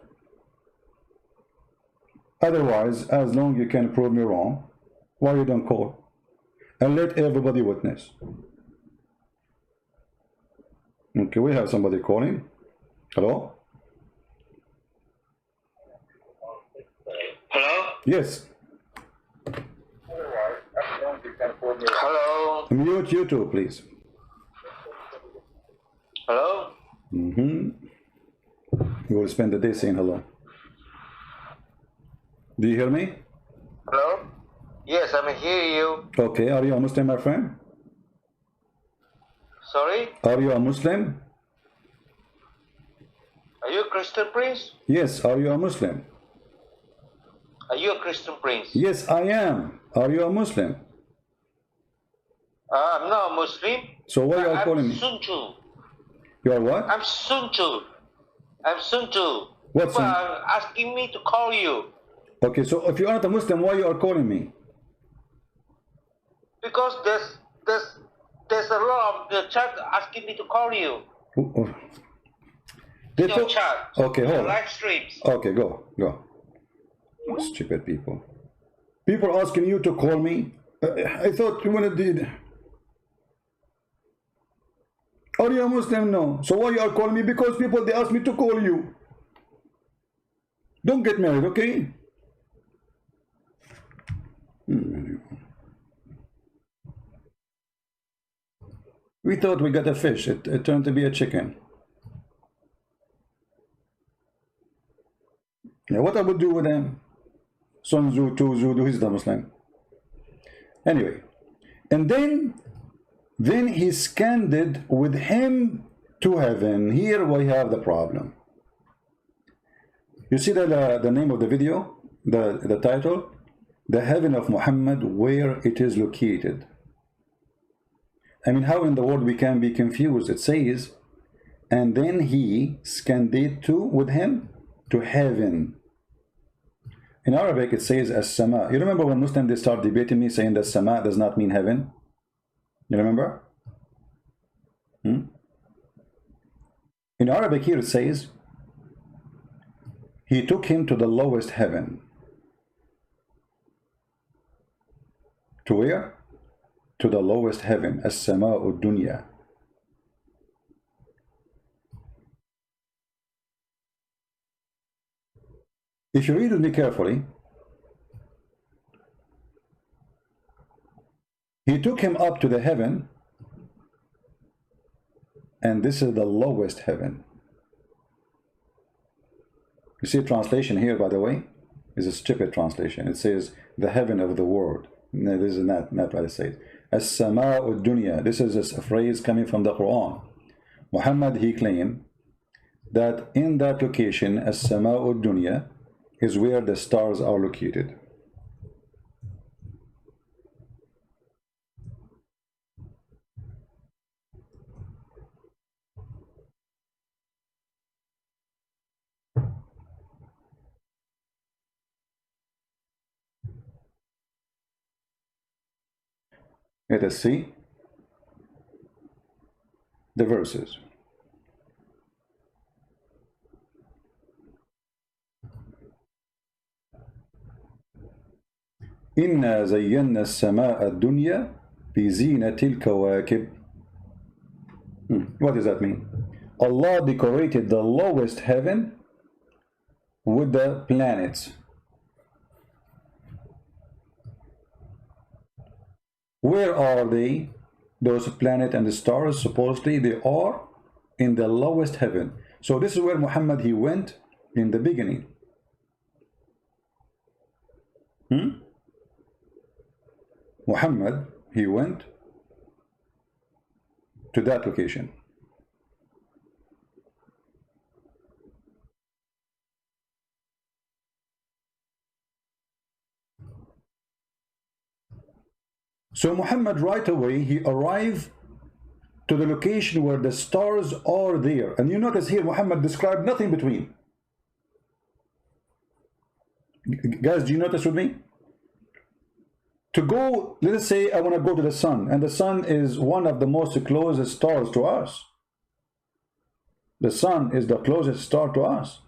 Otherwise, as long you can prove me wrong, why you don't call? And let everybody witness. Okay, we have somebody calling. Hello?
Hello?
Yes.
Hello?
Mute you too, please.
Hello?
You will spend the day saying hello. Do you hear me?
Hello? Yes, I'm hearing you.
Okay, are you a Muslim, my friend?
Sorry?
Are you a Muslim?
Are you a Christian Prince?
Yes, are you a Muslim?
Are you a Christian Prince?
Yes, I am. Are you a Muslim?
I'm not a Muslim.
So why you are calling
I'm
me?
Sunchu.
You are what?
I'm Sunchu. I'm Sunchu.
What's
People are asking me to call you.
Okay, so if you are not a Muslim, why you are calling me?
Because there's a lot of the chat asking me to call you.
They
Your chat.
Okay, hold
Your
on.
live streams.
Okay, go. Stupid people. People asking you to call me. I thought you wanted to. Are you a Muslim? No. So why you are calling me? Because people, they ask me to call you. Don't get married, okay? We thought we got a fish. It turned to be a chicken. Yeah, what I would do with them? Sun Tzu, Tu Tzu, he's the Muslim. Anyway, and then he scanned with him to heaven. Here we have the problem. You see the name of the video, the title, the heaven of Muhammad, where it is located. I mean, how in the world we can be confused? It says, and then he scanned it with him to heaven. In Arabic, it says as-sama. You remember when Muslims, they start debating me, saying that sama does not mean heaven? You remember? In Arabic, here it says, he took him to the lowest heaven. To where? To the lowest heaven, as-sama'u dunya. If you read with me carefully, he took him up to the heaven, and this is the lowest heaven. You see, translation here, by the way, is a stupid translation. It says the heaven of the world. No, this is not what it says. As-sama'u dunya. This is a phrase coming from the Quran. Muhammad, he claimed that in that location, as-sama'u dunya, is where the stars are located. Let us see the verses. إنا زينا السماء الدنيا بزينة الكواكب. What does that mean? Allah decorated the lowest heaven with the planets. Where are they? Those planets and the stars, supposedly they are in the lowest heaven. So this is where Muhammad, he went in the beginning. Muhammad, he went to that location. So Muhammad, right away, he arrived to the location where the stars are there. And you notice here, Muhammad described nothing between. Guys, do you notice with me? To go, let us say I want to go to the sun, and the sun is one of the most closest stars to us. The sun is the closest star to us.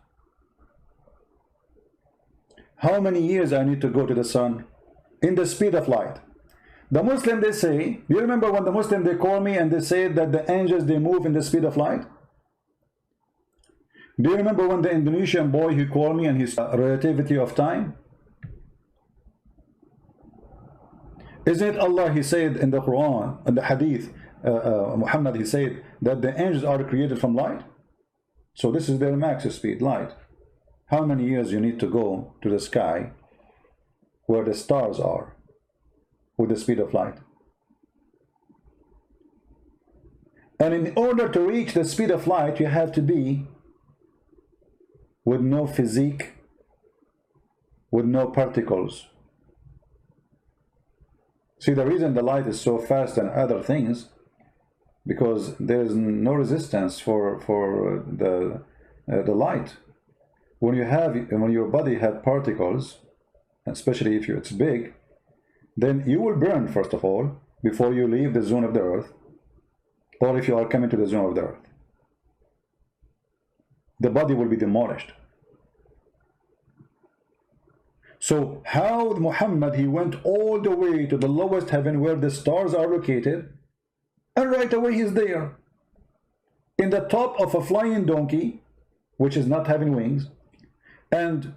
How many years I need to go to the sun? In the speed of light. The Muslim, they say, do you remember when the Muslim, they call me and they say that the angels, they move in the speed of light? Do you remember when the Indonesian boy, he called me and his relativity of time? Isn't it Allah, he said in the Quran, in the Hadith, Muhammad, he said that the angels are created from light? So this is their max speed, light. How many years you need to go to the sky where the stars are with the speed of light? And in order to reach the speed of light, you have to be with no physique, with no particles. See, the reason the light is so fast than other things, because there is no resistance for the light. When your body have particles, especially if it's big, then you will burn, first of all, before you leave the zone of the earth, or if you are coming to the zone of the earth. the body will be demolished. So how Muhammad, he went all the way to the lowest heaven where the stars are located, and right away he's there in the top of a flying donkey, which is not having wings, and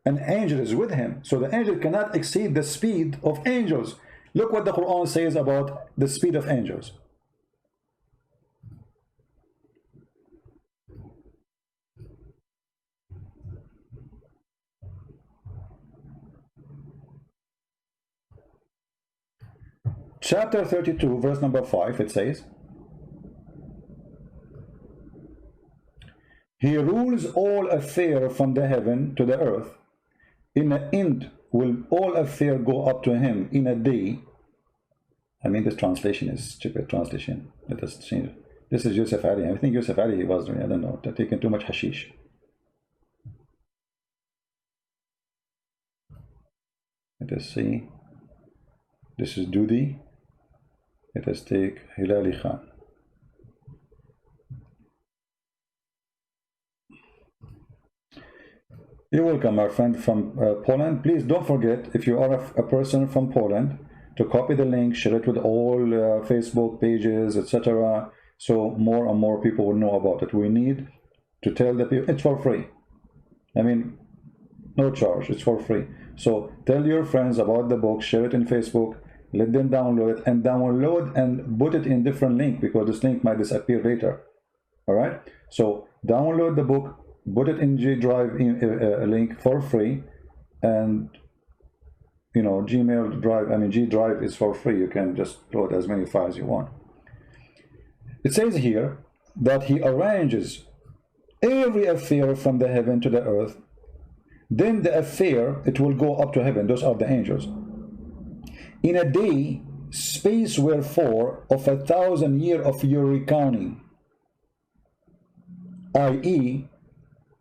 an angel is with him. So the angel cannot exceed the speed of angels. Look what the Quran says about the speed of angels. Chapter 32, verse number 5, it says, He rules all affair from the heaven to the earth. In the end will all affair go up to him in a day. I mean, this translation is stupid translation. Let us change it. This is Yusuf Ali. I think Yusuf Ali, he was doing, I don't know, taking too much hashish. Let us see. This is Dudi. Let us take Hilali Khan. You're welcome, our friend from Poland. Please don't forget, if you are a person from Poland, to copy the link, share it with all Facebook pages, etc. So more and more people will know about it. We need to tell the people, it's for free. I mean, no charge, it's for free. So tell your friends about the book, share it in Facebook, let them download it, and download and put it in different link, because this link might disappear later. All right, so download the book, put it in G Drive link for free, and you know, Gmail Drive, I mean G Drive is for free. You can just load as many files you want. It says here that he arranges every affair from the heaven to the earth. Then the affair, it will go up to heaven. Those are the angels. In a day, space wherefore of 1,000 years of your recounting, i.e.,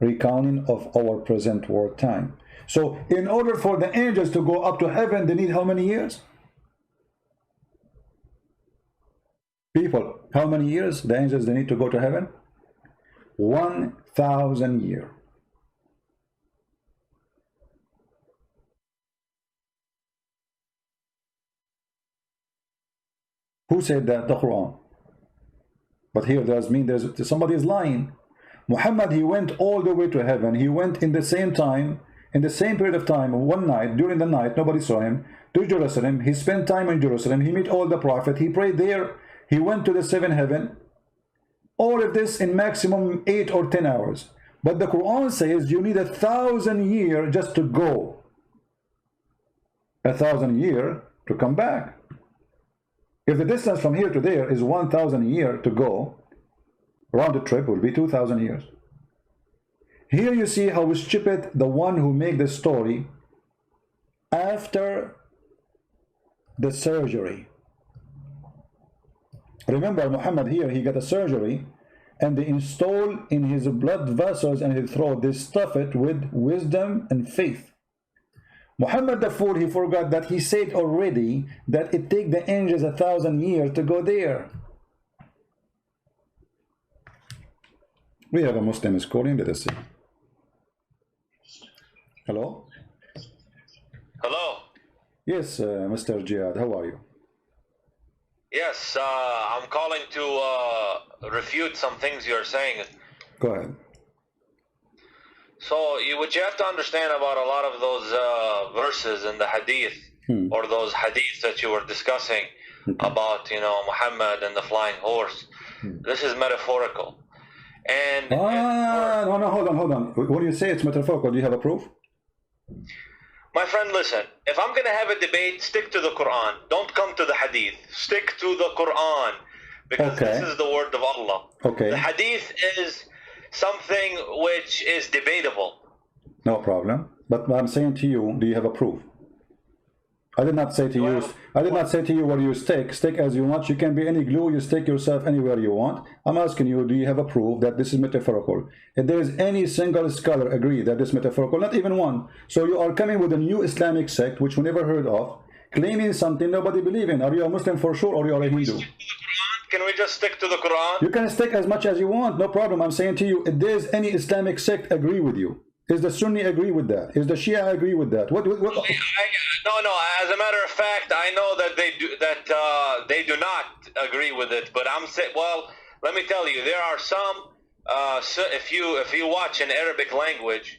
recounting of our present world time. So in order for the angels to go up to heaven, they need how many years? People, how many years the angels they need to go to heaven? 1,000 years. Who said that? The Quran. But here does mean there's somebody is lying. Muhammad, he went all the way to heaven. He went in the same time, in the same period of time, one night, during the night, nobody saw him, to Jerusalem. He spent time in Jerusalem. He met all the prophets. He prayed there. He went to the seventh heaven. All of this in maximum 8 or 10 hours. But the Quran says you need 1,000 years just to go. 1,000 years to come back. If the distance from here to there is 1,000 years to go, round the trip will be 2,000 years. Here you see how stupid the one who made the story after the surgery. Remember, Muhammad here, he got a surgery, and they install in his blood vessels and his throat, they stuff it with wisdom and faith. Muhammad the fool, he forgot that he said already that it take the angels 1,000 years to go there. We have a Muslim is calling, let us see. Hello?
Hello.
Yes, Mr. Jihad, how are you?
Yes, I'm calling to refute some things you're saying.
Go ahead.
So what you have to understand about a lot of those verses in the hadith, or those hadiths that you were discussing about, you know, Muhammad and the flying horse, this is metaphorical. And
no, hold on. When you say it's metaphorical, do you have a proof?
My friend, listen, if I'm going to have a debate, stick to the Quran. Don't come to the hadith. Stick to the Quran, because this is the word of Allah.
Okay.
The hadith is something which is debatable.
No problem. But I'm saying to you, do you have a proof? I did not say to you, I did not say to you where you stick. Stick as you want. You can be any glue. You stick yourself anywhere you want. I'm asking you, do you have a proof that this is metaphorical? If there is any single scholar agree that this is metaphorical, not even one. So you are coming with a new Islamic sect, which we never heard of, claiming something nobody believes in. Are you a Muslim for sure, or you are a Hindu?
Can we just stick to the Quran?
You can stick as much as you want, no problem. I'm saying to you, does any Islamic sect agree with you? Is the Sunni agree with that? Is the Shia agree with that? What?
No. As a matter of fact, I know that they do not agree with it. But I'm saying, well, let me tell you, there are some. So if you watch in Arabic language,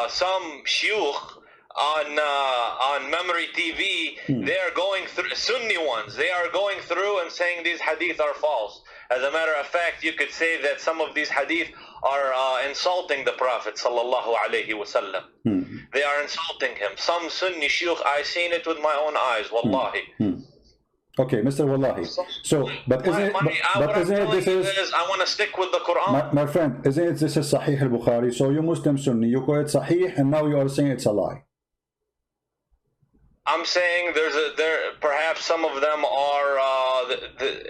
some shuyukh on Memory TV, they are going through Sunni ones. They are going through and saying these hadith are false. As a matter of fact, you could say that some of these hadith are insulting the Prophet sallallahu alaihi wasallam. They are insulting him. Some Sunni shuyukh, I seen it with my own eyes, wallahi.
Okay, Mr. Wallahi. So, but isn't it this is
I want to stick with the Quran.
My friend, isn't it this is Sahih al-Bukhari? So you Muslim Sunni, you call it Sahih, and now you are saying it's a lie.
I'm saying there perhaps some of them are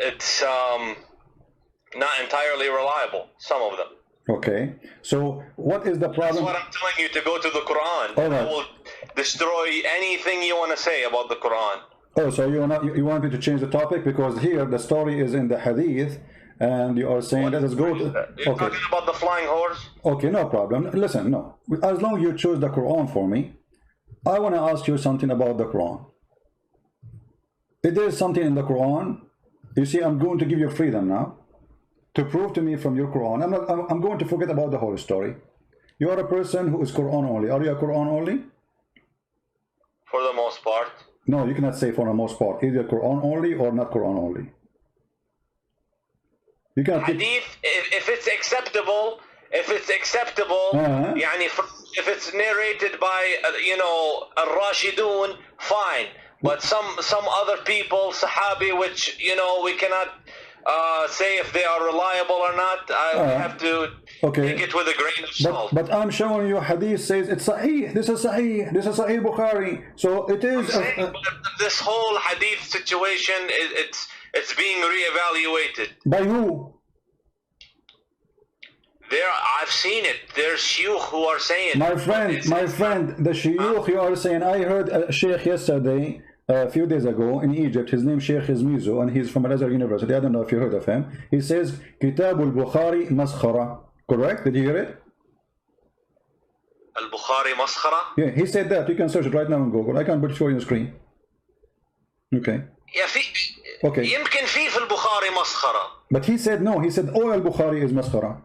it's not entirely reliable. Some of them.
Okay. So what is the problem?
That's what I'm telling you, to go to the Quran.
All right.
I will destroy anything you want to say about the Quran.
Oh, so you want me to change the topic because here the story is in the Hadith, and you are saying let us go to.
You're talking about the flying horse.
Okay, no problem. Listen, no. As long as you choose the Quran for me, I want to ask you something about the Quran. If there is something in the Quran, you see, I'm going to give you freedom now to prove to me from your Quran. I'm going to forget about the whole story. You are a person who is Quran only. Are you a Quran only?
For the most part.
No, you cannot say for the most part. Either Quran only or not Quran only. You cannot.
Hadith, if it's acceptable, يعني, if it's narrated by al-Rashidun, fine. But some other people, Sahabi, which we cannot say if they are reliable or not. I have to take it with a grain of salt.
But I'm showing you Hadith says it's Sahih. This is Sahih. This is Sahih Bukhari. So it is.
This whole Hadith situation, it's being reevaluated.
By who?
I've seen it. There's shuyukh who are saying.
My friend, the shuyukh you are saying. I heard a sheikh yesterday, a few days ago in Egypt. His name Sheikh Izmizu, and he's from Al-Azhar University. I don't know if you heard of him. He says Kitab al-Bukhari maskhara. Correct? Did you hear it?
Al-Bukhari maskhara?
Yeah, he said that. You can search it right now on Google. I can put it for you on the screen. Okay.
Yeah,
okay.
يمكن في البخاري مسخرة.
But he said no. He said all al-Bukhari is maskhara.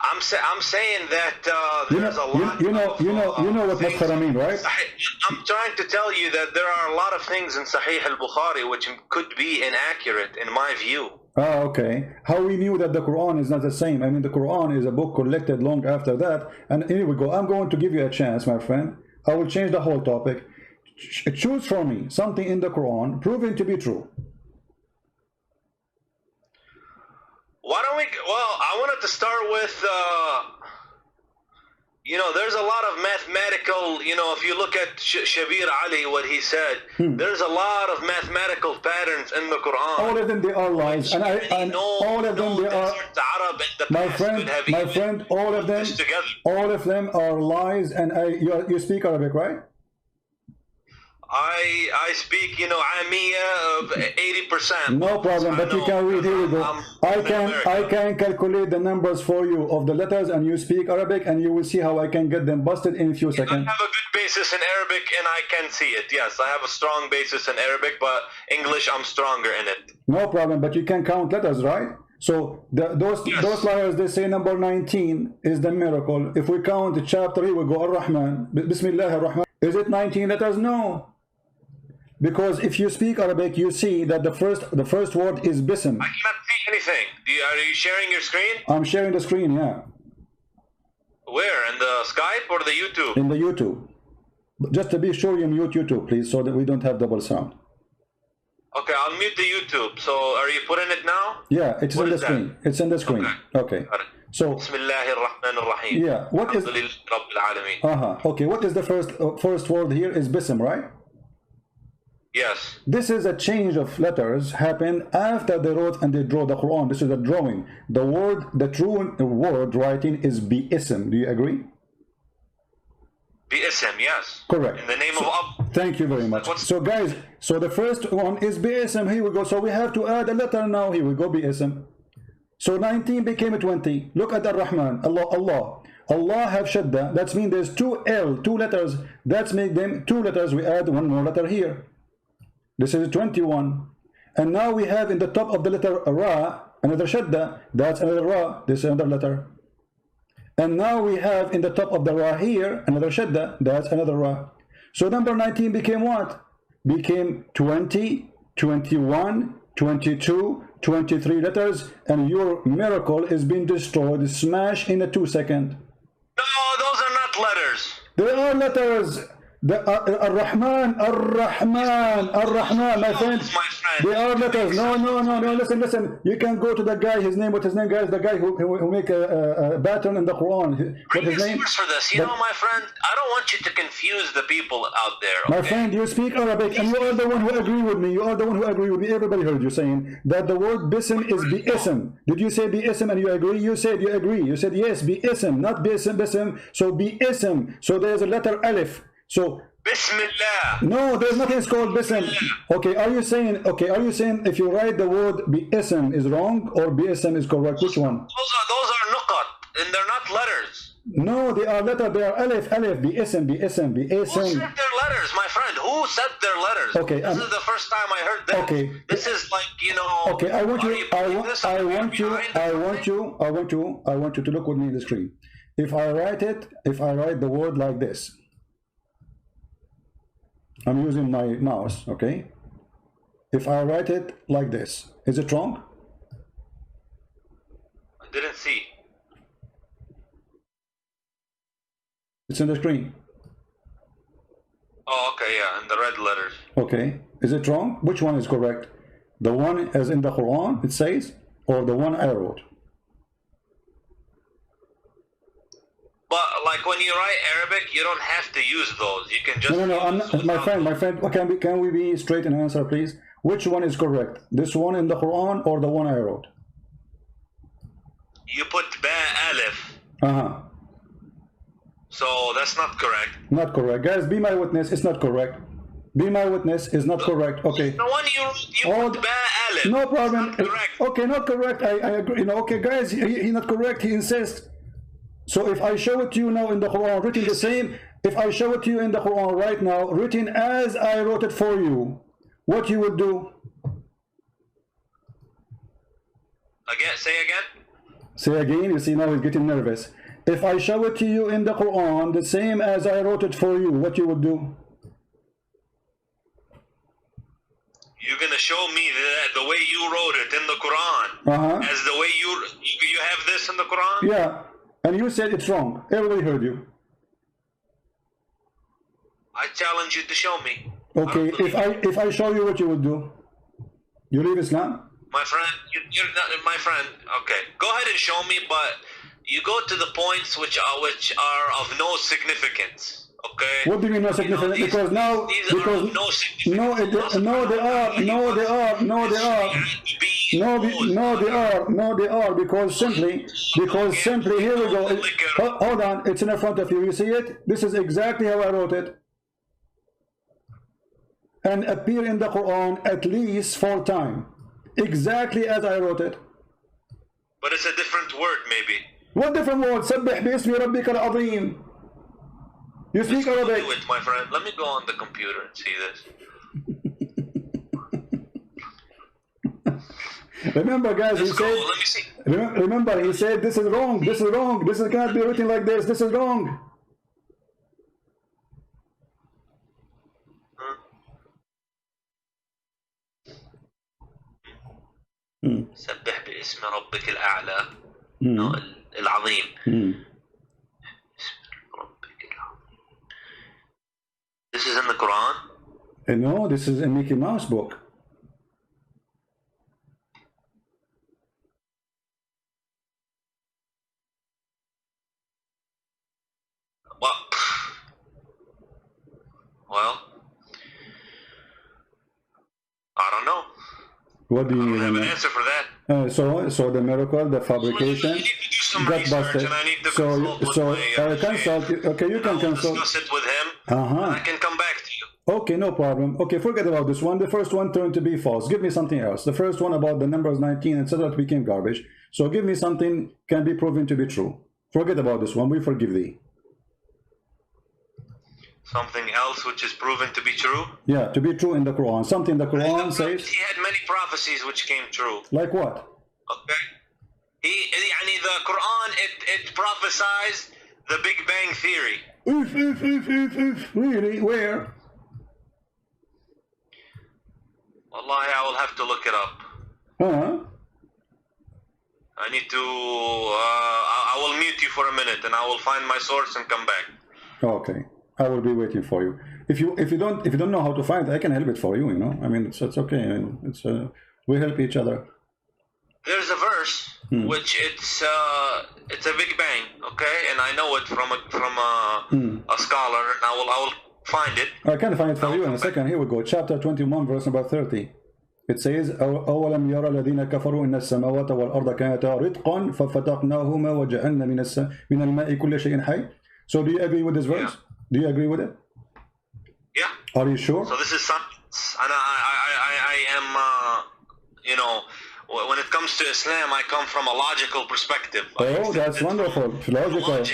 I'm saying that there's a lot.
You know what maskhara mean, right?
I'm trying to tell you that there are a lot of things in Sahih al-Bukhari which could be inaccurate in my view.
Ah, okay. How we knew that the Quran is not the same? I mean, the Quran is a book collected long after that. And here we go. I'm going to give you a chance, my friend. I will change the whole topic. Choose for me something in the Quran proven to be true.
Why don't we? Well, I wanted to start with, there's a lot of mathematical, if you look at Shabir Ali, what he said, there's a lot of mathematical patterns in the Quran.
All of them, they are lies. And all of them, they are, my friend, all of them are lies. And you speak Arabic, right?
I speak, Amiya of 80%.
No problem, but you can read. Here we go. I can calculate the numbers for you of the letters, and you speak Arabic, and you will see how I can get them busted in a few seconds.
I have a good basis in Arabic, and I can see it. Yes, I have a strong basis in Arabic, but English, I'm stronger in it.
No problem, but you can count letters, right? So those liars, they say number 19 is the miracle. If we count the chapter, here we go Ar-Rahman. Bismillah Ar-Rahman. Is it 19 letters? No. Because if you speak Arabic, you see that the first word is bism.
I cannot see anything. Are you sharing your screen?
I'm sharing the screen, yeah.
Where? In the Skype or the YouTube?
In the YouTube. Just to be sure, you mute YouTube, please, so that we don't have double sound.
Okay, I'll mute the YouTube. So, are you putting it now?
Yeah, it's in the screen. It's in the screen. Okay. So,
Bismillahir-Rahmanir-Rahim.
Yeah. What is? Okay. What is the first word here? Is bism, right?
Yes.
This is a change of letters happened after they wrote and they draw the Quran. This is a drawing. The true word writing is bi-ism. Do you agree?
BSM, yes.
Correct.
In the name of Allah.
Thank you very much. So guys, so the first one is BSM. Here we go. So we have to add a letter now. Here we go, BSM. So 19 became 20. Look at Ar-Rahman. Allah have shadda. That's mean there's two L, two letters. That's make them two letters. We add one more letter here. This is 21. And now we have in the top of the letter Ra, another shadda. That's another Ra. This is another letter. And now we have in the top of the Ra here, another shadda, that's another Ra. So number 19 became what? Became 20, 21, 22, 23 letters, and your miracle is being destroyed, smashed in a 2 seconds.
No, those are not letters.
They are letters. Ar-Rahman, my friend. They are letters. No. Listen. You can go to the guy. His name. What's his name, guys? The guy who make a pattern in the Quran. What's his name?
For this, you know, my friend. I don't want you to confuse the people out there. Okay?
My friend, you speak Arabic, and you are the one who agree with me. Everybody heard you saying that the word bism is bi-ism. Did you say bi-ism and you agree? You said you agree. You said yes, bi-ism, not bism. So bi-ism. So there's a letter alif. So
Bismillah.
No, there's nothing called bism. Okay, are you saying if you write the word bism is wrong or bism is correct? Which one?
Those are nuqat, and they're not letters.
No, they are letters. They are alif, bism.
Who said their letters, my friend? Who said their letters?
Okay,
this is the first time I heard that.
Okay,
this is like, you know.
Okay, I want you to look with me in the screen. If I write the word like this. I'm using my mouse, okay? If I write it like this, is it wrong?
I didn't see.
It's in the screen.
Oh, okay, yeah, in the red letters.
Okay, is it wrong? Which one is correct? The one as in the Quran, it says, or the one I wrote?
But like when you write Arabic, you don't have to use those. You can just
No, I'm not, my friend. Can we be straight in answer, please? Which one is correct? This one in the Quran or the one I wrote?
You put ba alif. So that's not correct.
Not correct, guys. Be my witness. It's not correct. Be my witness is not correct. Okay.
The one you put ba alif.
No problem.
Not correct.
Okay, not correct. I agree. You know, okay, guys. He's not correct. He insists. So if I show it to you now in the Quran, written the same, if I show it to you in the Quran right now, written as I wrote it for you, what you will do?
Again, say again.
Say again. You see now he's getting nervous. If I show it to you in the Quran, the same as I wrote it for you, what you will do?
You're gonna show me the way you wrote it in the Quran, as the way you have this in the Quran.
Yeah. And you said it's wrong. Everybody heard you.
I challenge you to show me.
Okay, if I show you, what you would do? You leave Islam?
My friend, you're not my friend. Okay, go ahead and show me, but you go to the points which are of no significance. Okay.
What do you mean no significance?
You know,
because now,
these
because
are no significance.
no, they are. Because simply, here we go. Hold on, it's in front of you. You see it? This is exactly how I wrote it, and appear in the Quran at least 4 times, exactly as I wrote it.
But it's a different word, maybe.
What different word? سبح باسم ربك العظيم. You speak Arabic.
Do it, my friend. Let me go on the computer and see this.
Remember, guys, he said.
Let me see.
Remember, he said this is wrong. This is wrong. This cannot be written like this. This is wrong.
سبح باسم ربك الأعلى العظيم. This is in the Quran?
No, this is a Mickey Mouse book.
Well, I don't know.
What do you
have an answer for that.
So the miracle, the fabrication.
You need to do some
got
research
busted.
and I need to
So
consult with my
consult. Okay, you can
I'll
consult.
discuss it with him. And I can come back to you.
Okay, no problem. Okay, forget about this one. The first one turned to be false. Give me something else. The first one about the numbers 19, etc. became garbage. So give me something can be proven to be true. Forget about this one. We forgive thee.
Something else which is proven to be true?
Yeah, to be true in the Quran. Something the Quran says.
He had many prophecies which came true.
Like what?
Okay. The Quran, it prophesies the Big Bang Theory.
Really? Where?
Wallahi, I will have to look it up. I need to, I will mute you for a minute and I will find my source and come back.
Okay. I will be waiting for you. If you don't know how to find it, I can help it for you, you know. I mean, it's okay. I mean, it's we help each other.
There's a verse which it's a Big Bang, okay? And I know it from a scholar, and I will find it.
I can find it for you in a second. Here we go. Chapter 21, verse number 30. It says, أولم يرى الذين كفروا إن السماوات والأرض كانتا رتقا ففتقناهما وجعلنا من الماء كل شيء حي. So do you agree with this verse?
Yeah.
Do you agree with it?
Yeah.
Are you sure?
So this is science, and I am, you know, when it comes to Islam, I come from a logical perspective.
Oh, that's wonderful. Logical.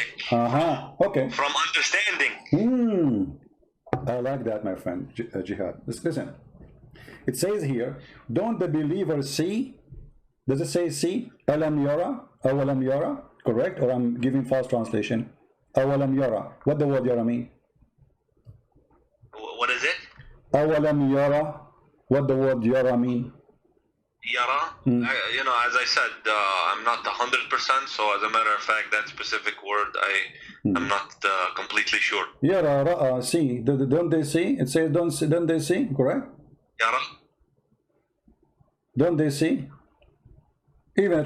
Okay.
From understanding.
I like that, my friend, Jihad. Listen. It says here, don't the believers see? Does it say see? Alam yara? Awalam yara? Correct? Or I'm giving false translation. Awalam yara. What the word yara mean?
What is it?
Awalam yara. What the word yara mean?
Yara? You know, as I said, I'm not 100%, so as a matter of fact, that specific word, I'm not completely sure.
Yara, ra'a, see. Don't they see? It says don't they see? Correct?
Yara?
Don't they see? Even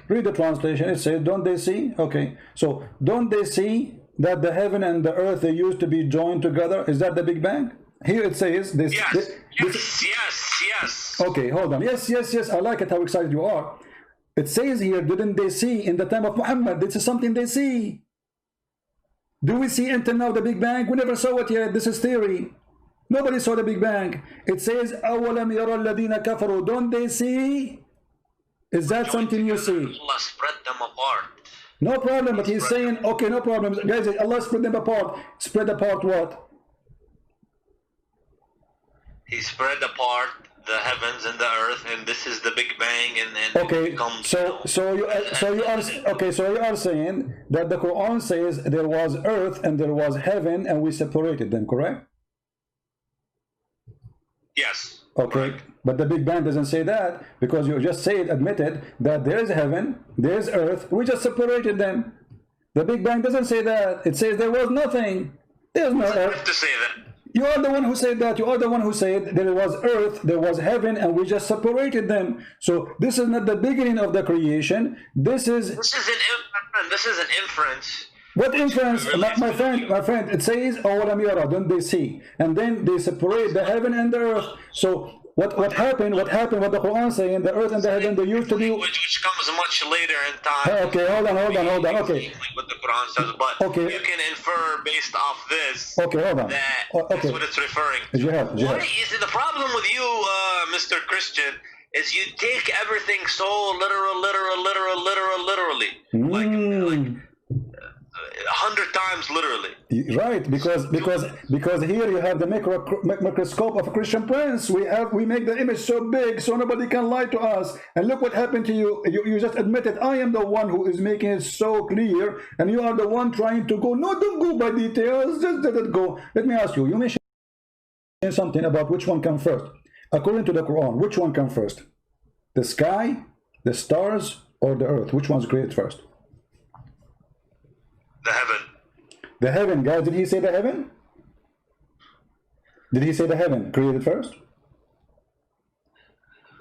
read the translation. It says, don't they see? Okay. So, don't they see that the heaven and the earth, they used to be joined together? Is that the Big Bang? Here it says this.
Yes.
Okay, hold on. Yes. I like it how excited you are. It says here, didn't they see in the time of Muhammad? This is something they see. Do we see until now the Big Bang? We never saw it yet. This is theory. Nobody saw the Big Bang. It says, أَوَلَمْ يَرَى الَّذِينَ كَفَرُوا. Don't they see? Is that something you see?
Allah spread them apart.
No problem, but he's saying, okay, no problem. Guys, Allah spread them apart. Spread apart what?
He spread apart the heavens and the earth, and this is the Big Bang, and
okay, so you are saying that the Quran says there was earth and there was heaven and we separated them, correct?
Yes.
Okay,
correct.
But the Big Bang doesn't say that, because you just admitted that there is heaven, there is earth, we just separated them. The Big Bang doesn't say that. It says there was nothing. There's no earth.
I have to say that.
You are the one who said that. You are the one who said there was earth, there was heaven, and we just separated them. So this is not the beginning of the creation. This is
an inference.
What inference? My friend, it says, "Awalam yara," don't they see? And then they separate the heaven and the earth. So what happened? What the Quran saying? The earth and the heaven, they used to be.
Which comes much later in time.
Okay, hold on. Okay.
What the Quran says, but
okay.
You can infer based off this.
Okay, hold on.
That's what it's referring to.
Jihad.
You see, the problem with you, Mr. Christian, is you take everything so literally. Like 100 times literally.
Right, because here you have the microscope of a Christian prince. We make the image so big so nobody can lie to us. And look what happened to you. You just admitted I am the one who is making it so clear, and you are the one trying to go. No, don't go by details. Just let it go. Let me ask you. You mentioned something about which one comes first. According to the Quran, which one comes first? The sky, the stars, or the earth? Which one's created first?
The heaven.
The heaven, guys. Did he say the heaven? Did he say the heaven created first?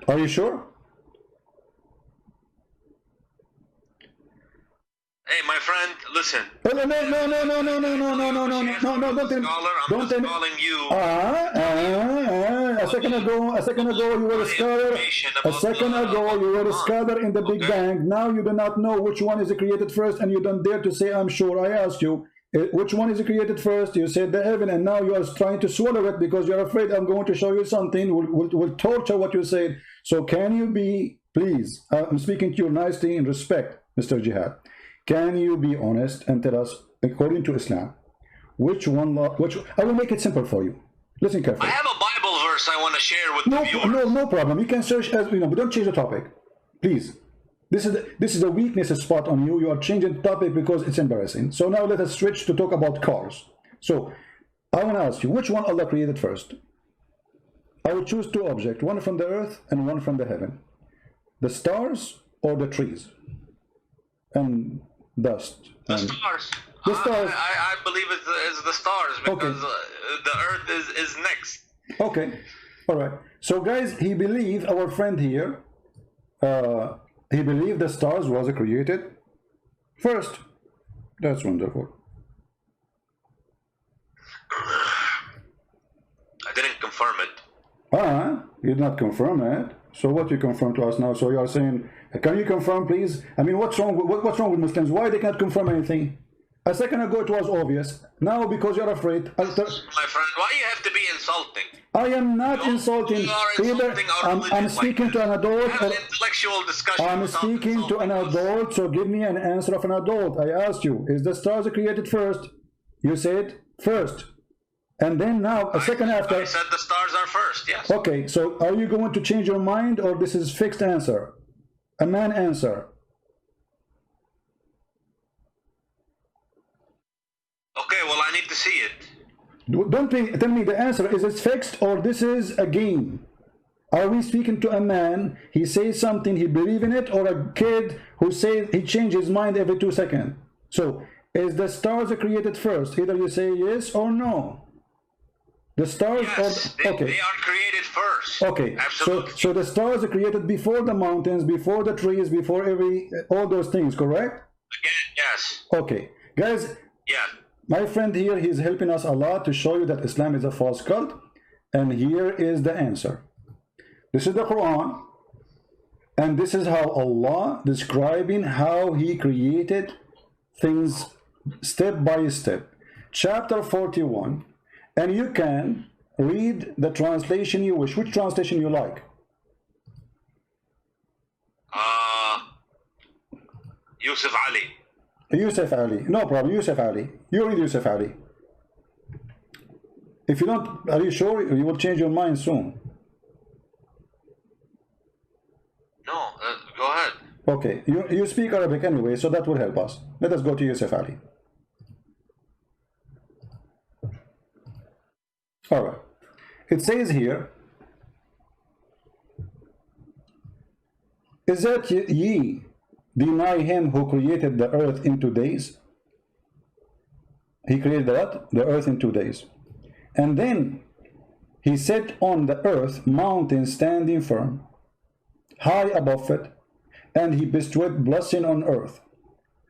Are you sure?
Hey, my friend, listen.
No, don't tell me.
I'm calling you.
a second ago you were a scholar. A second ago you were a scholar in the Big Bang. Now you do not know which one is created first, and you don't dare to say, I'm sure. I asked you, which one is created first? You said the heaven, and now you are trying to swallow it because you're afraid I'm going to show you something. Will torture what you said. So can you be, please, I'm speaking to you nicely in respect, Mr. Jihad. Can you be honest and tell us, according to Islam, which one, I will make it simple for you. Listen carefully.
I have a Bible verse I want to share with the viewers.
No problem. You can search as you know, but don't change the topic, please. This is a weakness spot on you. You are changing the topic because it's embarrassing. So now let us switch to talk about cars. So I want to ask you, which one Allah created first? I will choose two objects, one from the earth and one from the heaven. The stars or the trees and dust?
The stars.
The stars.
I believe it's the stars because the earth is next.
Okay. All right. So guys, he believed, our friend here, he believed the stars was created first. That's wonderful.
I didn't confirm it.
You did not confirm it. So what you confirm to us now? So you are saying, can you confirm, please? I mean, what's wrong with Muslims? Why they can't confirm anything? A second ago it was obvious. Now because you're afraid.
My friend, why you have to be insulting?
I am not insulting. Either I'm speaking to an adult.
Have an intellectual discussion.
I'm speaking to an adult, so give me an answer of an adult. I asked you, is the stars created first? You said first. And then now, a second after.
I said the stars are first, yes.
Okay, so are you going to change your mind, or this is fixed answer? A man answer.
Okay, well, I need to see it.
Don't tell me the answer. Is it fixed or this is a game? Are we speaking to a man, he says something, he believes in it, or a kid who says he changes his mind every 2 seconds? So, is the stars created first? Either you say yes or no. The stars
yes,
are okay.
They are created first.
Okay,
absolutely.
So the stars are created before the mountains, before the trees, before all those things, correct?
Again, yes.
Okay, guys.
Yeah.
My friend here, he's helping us a lot to show you that Islam is a false cult. And here is the answer. This is the Quran. And this is how Allah describing how he created things step by step. Chapter 41. And you can read the translation you wish. Which translation you like?
Yusuf Ali.
Yusuf Ali, no problem. Yusuf Ali, you read Yusuf Ali. If you don't, are you sure you will change your mind soon?
No, go ahead.
Okay, you speak Arabic anyway, so that will help us. Let us go to Yusuf Ali. All right. It says here, is that ye deny him who created the earth in 2 days? He created what? The earth in 2 days. And then he set on the earth mountains standing firm, high above it, and he bestowed blessing on earth,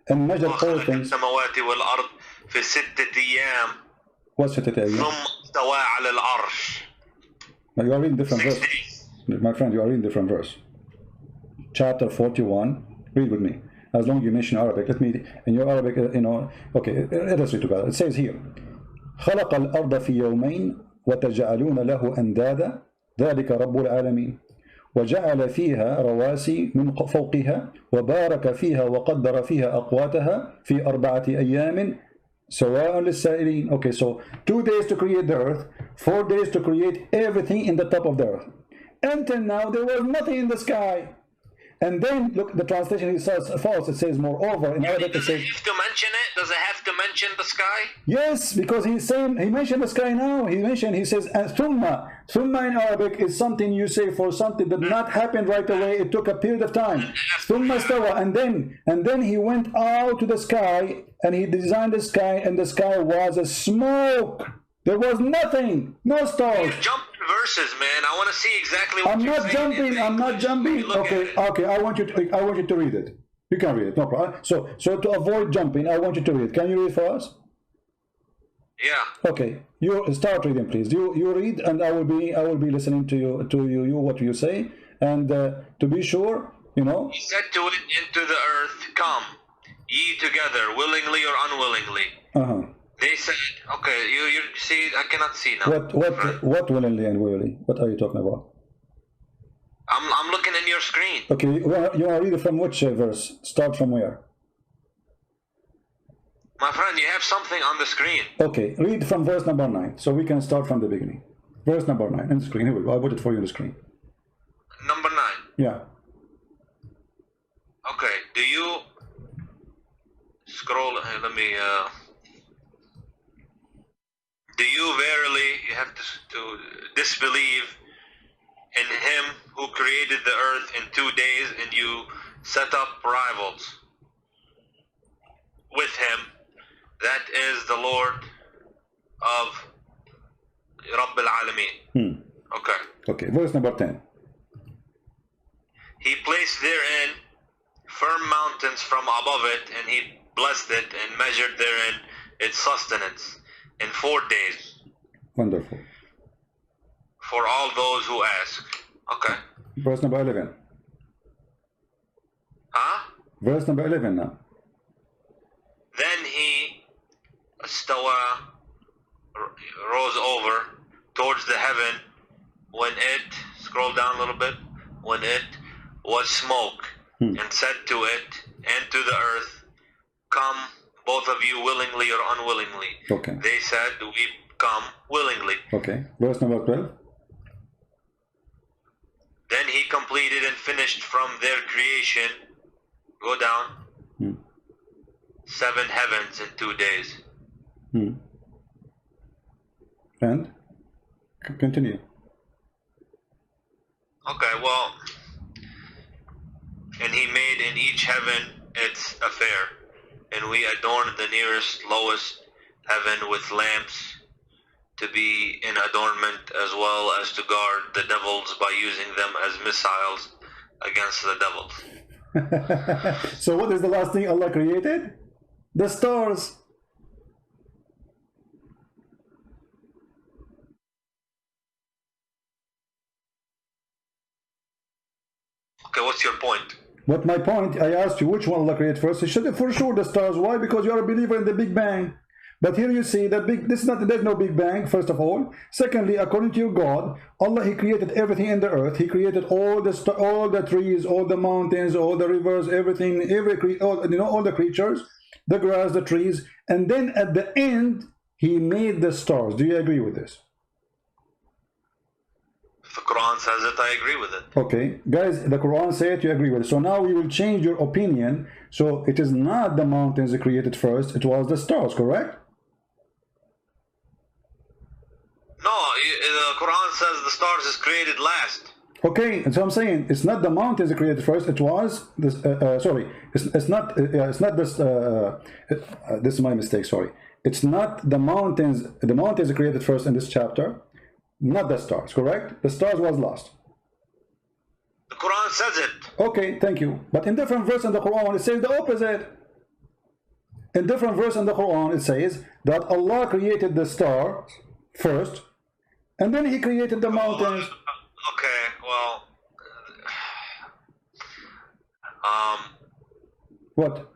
and measured all things. What's 6 أيام? You are reading different verse. My friend, you are reading different verse. Chapter 41. Read with me. As long as you mention Arabic, let me, in your Arabic, you know, okay, let us read together. It says here, خلق الأرض في يومين وتجعلون له أندادا ذلك رب العالمين وجعل فيها رواسي من فوقها وبارك فيها وقدر فيها أقواتها في 4 أيام سواء للسائلين. Okay, so 2 days to create the earth, 4 days to create everything in the top of the earth. Until now, there was nothing in the sky. And then look, the translation is false. It says moreover. In Arabic, it says.
Does it have to mention it? Does it have to mention the sky?
Yes, because he's saying he mentioned the sky now. He says thumma. Thumma in Arabic is something you say for something that not happened right away. It took a period of time. Thumma stawa, and then he went out to the sky and he designed the sky, and the sky was a smoke. There was nothing, no stars.
Verses, man. I want to see exactly what
you're saying. I'm not jumping. Okay. I want you to read it. You can read it, no problem. So to avoid jumping, I want you to read it. Can you read it for us?
Yeah.
Okay, you start reading, please. You read, and I will be listening to you what you say, and to be sure, you know.
He said to it, into the earth, come, ye together, willingly or unwillingly. They said, okay, you see, I cannot see now.
What willingly and willingly? What are you talking about?
I'm looking in your screen.
Okay, you want to read it from which verse? Start from where?
My friend, you have something on the screen.
Okay, read from verse number 9, so we can start from the beginning. Verse number 9 on the screen. Here we go. I put it for you on the screen.
Number 9.
Yeah.
Okay. Do you scroll? Let me. Do you verily? You have to disbelieve in Him who created the earth in 2 days, and you set up rivals with Him. That is the Lord of Rabb al-Alameen. Okay.
Okay, verse number 10.
He placed therein firm mountains from above it, and He blessed it and measured therein its sustenance in 4 days.
Wonderful.
For all those who ask. Okay.
Verse number 11.
Huh?
Verse number 11 now.
Then He Stawa rose over towards the heaven when it, scroll down a little bit, when it was smoke, and said to it and to the earth, come, both of you, willingly or unwillingly.
Okay.
They said, we come willingly.
Okay. Verse number 12.
Then He completed and finished from their creation, go down, 7 heavens in 2 days.
And continue.
Okay, well, and He made in each heaven its affair, and we adorned the nearest, lowest heaven with lamps to be in adornment, as well as to guard the devils by using them as missiles against the devils.
So what is the last thing Allah created? The stars.
Okay, what's your point?
But my point, I asked you which one Allah created first. You should for sure the stars. Why? Because you are a believer in the Big Bang. But here you see that there's no Big Bang, first of all. Secondly, according to your God, Allah, He created everything in the earth. He created all the trees, all the mountains, all the rivers, everything, all the creatures, the grass, the trees, and then at the end He made the stars. Do you agree with this?
If the Quran says it, I agree with it.
Okay, guys, the Quran says you agree with it. So now we will change your opinion. So it is not the mountains that created first, it was the stars, correct?
No, the Quran says the stars is created last.
Okay, and so I'm saying it's not the mountains that created first. It was this. Sorry, it's not this. This is my mistake. Sorry, it's not the mountains. The mountains are created first in this chapter, not the stars. Correct? The stars was last.
The Quran says it.
Okay, thank you. But in different verse in the Quran, it says the opposite. In different verse in the Quran, it says that Allah created the stars first, and then He created the mountains.
Okay, well,
What?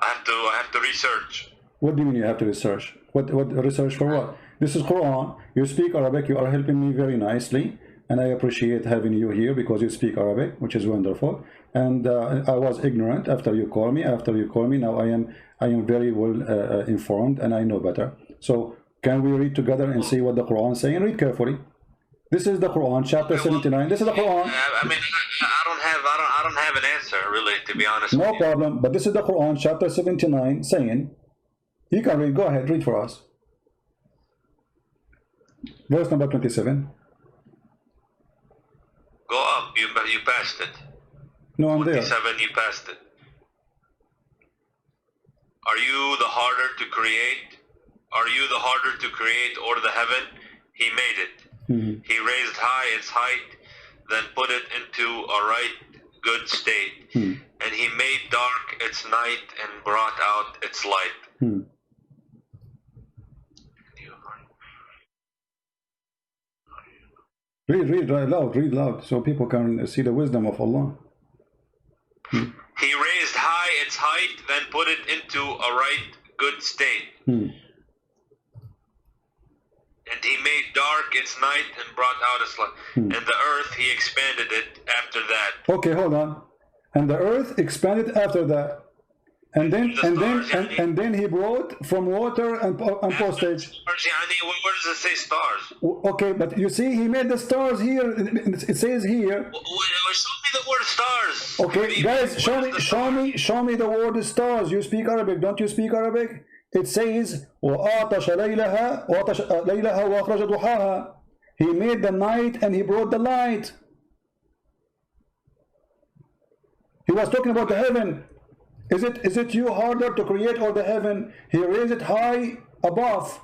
I have to research.
What do you mean you have to research? What research for what? This is Quran. You speak Arabic. You are helping me very nicely, and I appreciate having you here because you speak Arabic, which is wonderful. And I was ignorant after you call me. Now I am very well informed, and I know better. So can we read together and see what the Quran is saying? Read carefully. This is the Quran, chapter 79. This is the Quran.
I mean, I don't have an answer, really, to be honest.
No problem. But this is the Quran, chapter 79, saying, you can read. Go ahead, read for us. Verse number 27.
Go up. You passed it.
No, I'm there.
27. You passed it. Are you the harder to create? Are you the harder to create, or the heaven? He made it. He raised high its height, then put it into a right good state. And He made dark its night and brought out its light.
Read read loud, so people can see the wisdom of Allah.
He raised high its height, then put it into a right good state. And he made dark its night and brought out its light. And the earth he expanded it after that.
Okay, hold on. And the earth expanded after that. And then he brought from water and postage.
Where does it say stars?
Okay, but you see, he made the stars here. It says here.
Show me the word stars.
Okay, guys, show me the word stars. You speak Arabic, don't you speak Arabic? It says وَآتَشَ لَيْلَهَا وَأَخْرَجَ ضُحَاهَا. He made the night and he brought the light. He was talking about the heaven. Is it you harder to create all the heaven? He raised it high above,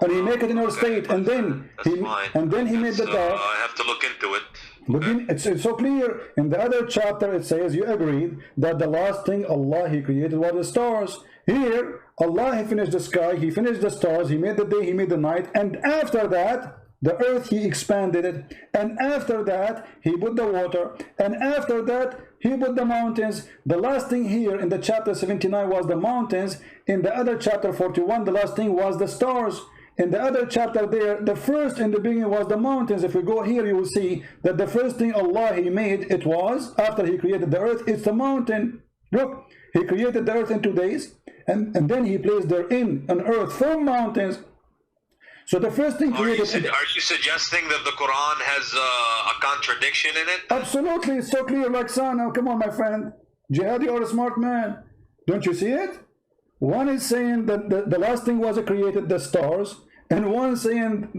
and he make it in our state, and then he made the dark.
I have to look into it.
But it's so clear. In the other chapter, it says you agreed that the last thing Allah He created was the stars. Here, Allah He finished the sky, He finished the stars, He made the day, He made the night, and after that, the earth He expanded it, and after that He put the water, and after that He put the mountains. The last thing here in the chapter 79 was the mountains. In the other chapter 41, the last thing was the stars. In the other chapter there, the first in the beginning was the mountains. If we go here, you will see that the first thing Allah He made, it was, after He created the earth, it's the mountain. Look, He created the earth in 2 days, and then He placed therein an earth from mountains. So the first thing created...
Are you suggesting that the Quran has a contradiction in it?
Absolutely, it's so clear like sun. Now, come on, my friend. Jihad, you're a smart man. Don't you see it? One is saying that the last thing was created, the stars, and one saying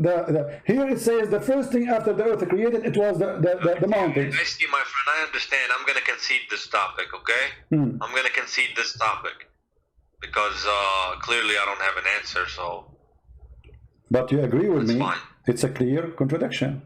here it says the first thing after the earth created, it was the mountains.
I see, my friend, I understand. I'm going to concede this topic, okay? I'm going to concede this topic because clearly I don't have an answer, so...
But you agree with me,
fine.
It's a clear contradiction.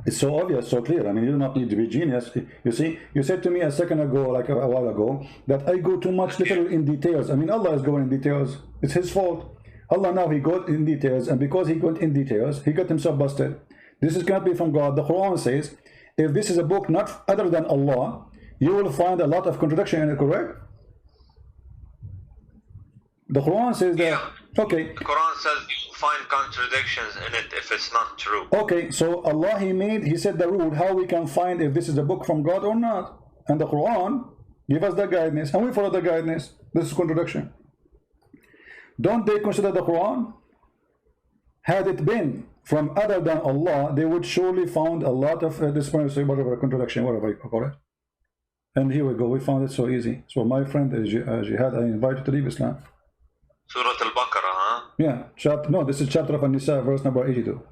It's so obvious, so clear. I mean, you do not need to be genius. You see, you said to me a second ago, like a while ago, that I go too much little in details. I mean, Allah is going in details. It's His fault. Allah now, He got in details, and because He got in details, He got Himself busted. This cannot be from God. The Quran says, if this is a book not other than Allah, you will find a lot of contradiction in it, correct? The Quran says that, okay.
The Quran says you find contradictions in it if it's not true.
Okay, so Allah He said the rule, how we can find if this is a book from God or not. And the Quran give us the guidance, and we follow the guidance. This is contradiction. Don't they consider the Quran? Had it been from other than Allah, they would surely found a lot of whatever contradiction, whatever you call it. And here we go, we found it so easy. So my friend Jihad, I invite you to leave Islam.
Surah Al-Baqarah, huh?
Yeah, this is chapter of An-Nisa, verse number 82.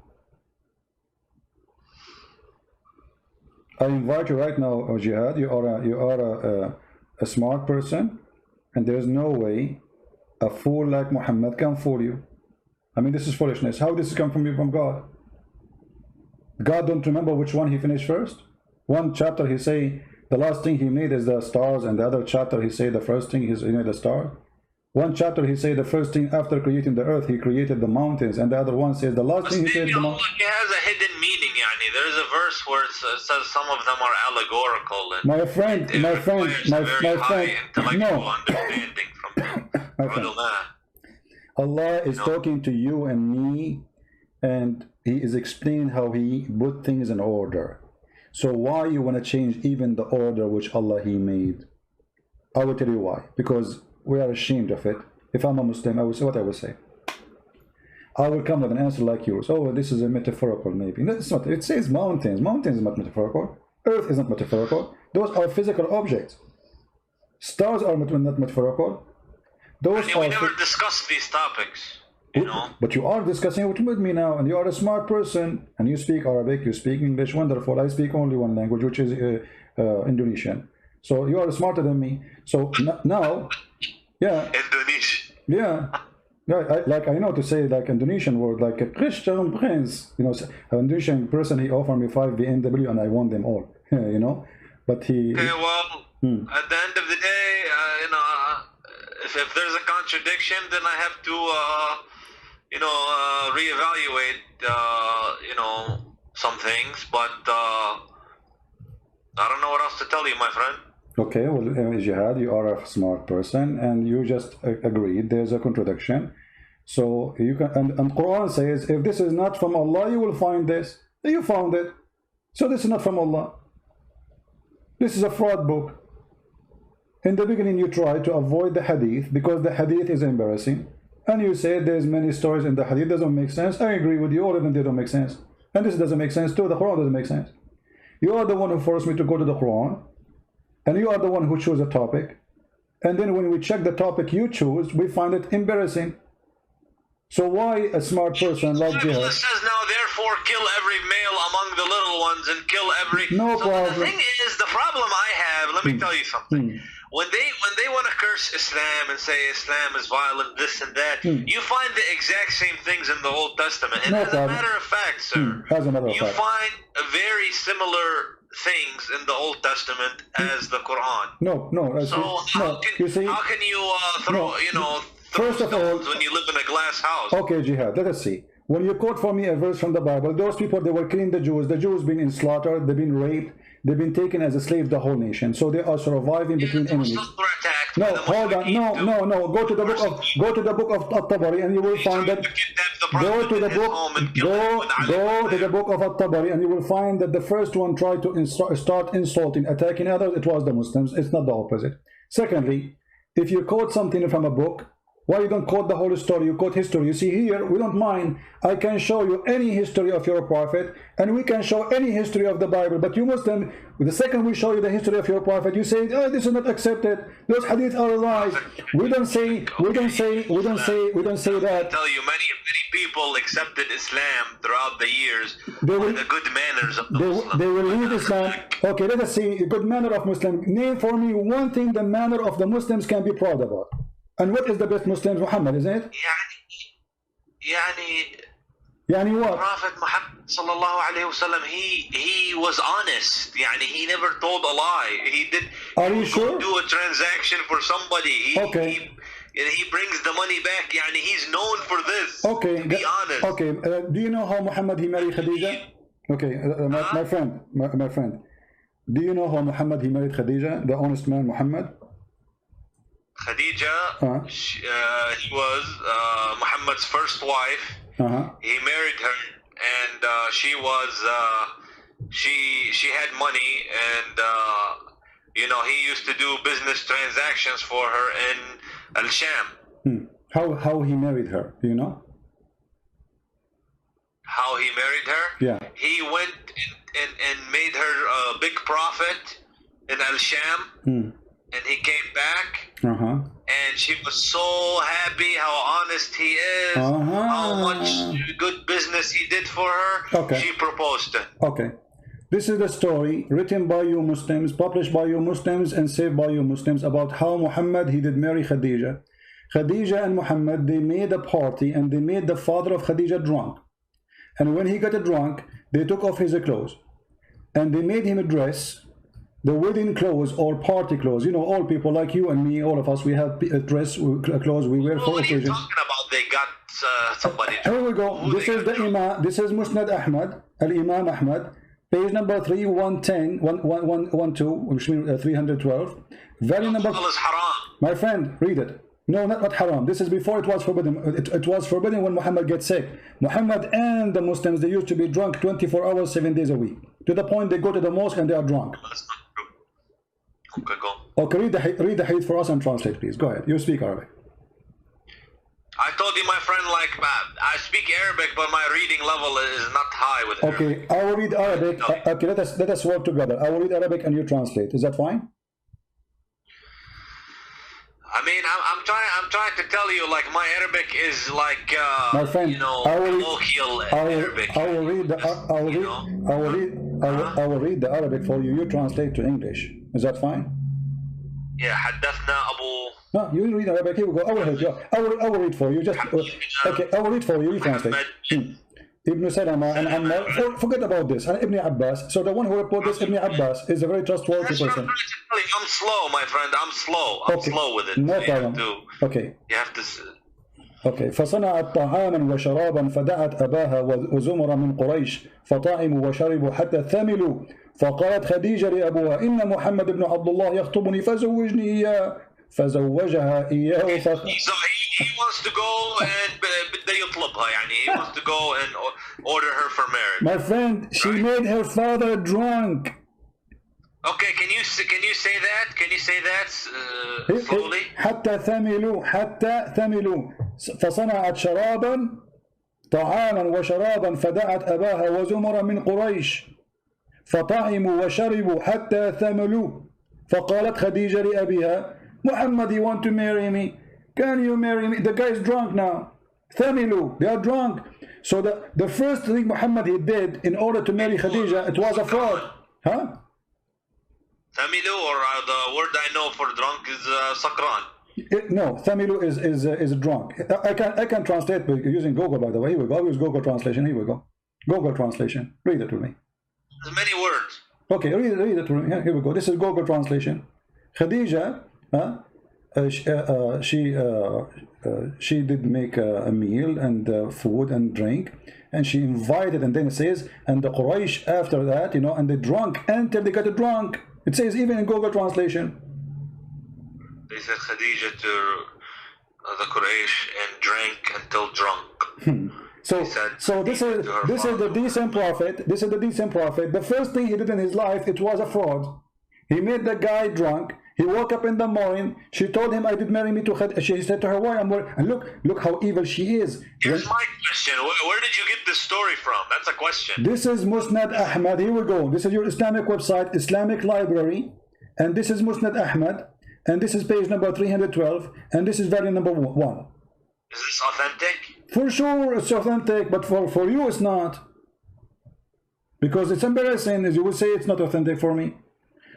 I invite you right now, Jihad. You are a smart person, and there is no way a fool like Muhammad can fool you. I mean, this is foolishness. How this come from you, from God? God don't remember which one He finished first? One chapter He say the last thing He made is the stars, and the other chapter He say the first thing He made the star. One chapter He say the first thing after creating the earth He created the mountains, and the other one says the last thing He said the mountains.
It has a hidden meaning, yani. There is a verse where it says some of them are allegorical. And
my friend, Allah is talking to you and me, and He is explaining how He put things in order. So why you want to change even the order which Allah He made? I will tell you why. Because we are ashamed of it. If I'm a Muslim, I will say what I will say. I will come with an answer like yours. Oh, this is a metaphorical maybe. No, it's not. It says mountains. Mountains is not metaphorical. Earth is not metaphorical. Those are physical objects. Stars are not metaphorical. Those
we never discussed these topics, you know.
But you are discussing it with me now, and you are a smart person, and you speak Arabic, you speak English, wonderful. I speak only one language, which is Indonesian. So you are smarter than me. So now, yeah.
Indonesian.
Yeah. I know to say like Indonesian word, like a Christian prince. You know, an Indonesian person, he offered me 5 BMW and I won them all. You know, but he.
Okay, well, at the end of the day, you know, if there's a contradiction, then I have to reevaluate, some things, but I don't know what else to tell you, my friend.
Okay, well, Jihad, you are a smart person, and you just agreed there's a contradiction. So you can, and Quran says, if this is not from Allah, you will find this. You found it. So this is not from Allah. This is a fraud book. In the beginning, you try to avoid the hadith because the hadith is embarrassing. And you say there's many stories in the hadith, doesn't make sense. I agree with you, all of them, they don't make sense. And this doesn't make sense too, the Quran doesn't make sense. You are the one who forced me to go to the Quran. And you are the one who chose a topic. And then when we check the topic you choose, we find it embarrassing. So why a smart person like Jihad?
It says now, therefore, kill every male among the little ones and kill every...
No problem.
The thing is, the problem I have, let me tell you something. When they want to curse Islam and say Islam is violent, this and that, you find the exact same things in the Old Testament. And as a matter of fact, sir, you find very similar things in the Old Testament as the Quran.
No.
So how can you throw,
first of all,
when you live in a glass house?
Okay, Jihad, let us see. When you quote for me a verse from the Bible, those people, they were killing the Jews. The Jews been slaughtered, they've been raped, they've been taken as a slave, the whole nation. So they are surviving between enemies. No, hold on. No. Go to the book of At-Tabari, and you will find that. Go to the book of At-Tabari, and you will find that the first one tried to start insulting, attacking others. It was the Muslims. It's not the opposite. Secondly, if you quote something from a book, why you don't quote the whole story? You quote history. You see here, we don't mind. I can show you any history of your prophet, and we can show any history of the Bible. But you Muslim, the second we show you the history of your prophet, you say, oh, this is not accepted. Those hadith are lies. We don't say that.
I tell you, many people accepted Islam throughout the years for the good manners of the Muslims.
They will leave Islam. Okay, let us see good manner of Muslim. Name for me one thing the manner of the Muslims can be proud about. And what is the best Muslims? Muhammad, isn't it? Yani what?
Prophet Muhammad sallallahu alayhi wasallam, he was honest. He never told a lie. He did.
Are you sure?
Do a transaction for somebody.
Okay.
He brings the money back. He's known for this.
Okay.
To be honest.
Okay. Do you know how Muhammad he married Khadija? Okay, my friend. Do you know how Muhammad he married Khadija, the honest man Muhammad?
Khadija, he was Muhammad's first wife. He married her, and she had money, and he used to do business transactions for her in Al-Sham.
How he married her? Do you know?
How he married her?
Yeah.
He went and made her a big profit in Al-Sham. And he came back, and she was so happy how honest he is, how much good business he did for her.
Okay.
She proposed to him.
Okay. This is the story written by you Muslims, published by you Muslims, and saved by you Muslims about how Muhammad, he did marry Khadija. Khadija and Muhammad, they made a party, and they made the father of Khadija drunk. And when he got drunk, they took off his clothes, and they made him a dress, the wedding clothes or party clothes. All people like you and me, all of us, we have a dress, clothes we wear for occasions.
What are you talking about? They got somebody.
Here we go. This is the Imam. This is Musnad Ahmad, Al-Imam Ahmad, page number 311, 112, which means 312. Value number.
Is haram.
My friend, read it. No, not haram. This is before it was forbidden. It was forbidden when Muhammad gets sick. Muhammad and the Muslims, they used to be drunk 24 hours, 7 days a week. To the point they go to the mosque and they are drunk.
That's not true. Okay, go.
Okay, read the hadith for us and translate, please. Go ahead. You speak Arabic.
I told you, my friend, I speak Arabic, but my reading level is not high with Arabic.
Okay, I will read Arabic. Okay, let us work together. I will read Arabic and you translate. Is that fine?
I'm trying to tell you, my Arabic is
my friend,
colloquial Arabic.
I will read the Arabic for you. You translate to English. Is that fine?
Yeah, حدثنا أبو.
No, you read Arabic. Here we go. I will read for you. Okay, I will read for you. You translate. Ibn Salama and Ammar. Forget about this. And Ibn Abbas. So the one who reported this, Ibn Abbas, is a very trustworthy person.
I'm slow, my friend. I'm slow. I'm slow with it.
No problem. Okay.
You have to.
اوكي. فصنعت طعاما وشرابا فدعت اباها وزمر من قريش فطعموا وشربوا حتى ثملوا. فقالت خديجه لابوها ان محمد بن عبد الله يخطبني فزوجني اياه. فزوجها اياه.
He wants to go and بده يطلبها يعني he wants to go and order her for marriage.
My friend, she made her father drunk.
Okay, can you say that? Can you say that slowly?
حتى ثملوا فصنعت شرابا طعاما وشرابا فدعت أباها وزمرا من قريش فطعموا وشربوا حتى ثملوا. فقالت خديجة لأبيها محمد, you want to marry me? Can you marry me? The guy is drunk now. ثملوا, they are drunk. So the first thing Muhammad he did in order to marry Khadija, it was a fraud. Huh?
ثملوا, or the word I know for drunk is sakran.
No, ثملوا is drunk. I can translate using Google, by the way. Here we go. I'll use Google translation. Here we go. Google translation. Read it to me.
There's many words.
Okay, read it to me. Here we go. This is Google translation. Khadija, she did make a meal and food and drink, and she invited, and then it says, and the Quraysh after that, and they drunk until they got drunk. It says even in Google translation.
They said Khadija to the Quraysh and drank until drunk.
So this is the decent prophet. This is the decent prophet. The first thing he did in his life, it was a fraud. He made the guy drunk. He woke up in the morning. She told him, I did marry me to Khadija. She said to her, why I'm worried? And look how evil she is.
Here's my question. Where did you get this story from? That's a question.
This is Musnad Ahmad. Here we go. This is your Islamic website, Islamic Library. And this is Musnad Ahmad. And this is page number 312. And this is volume number 1.
Is this authentic?
For sure it's authentic, but for you it's not. Because it's embarrassing, as you will say it's not authentic for me.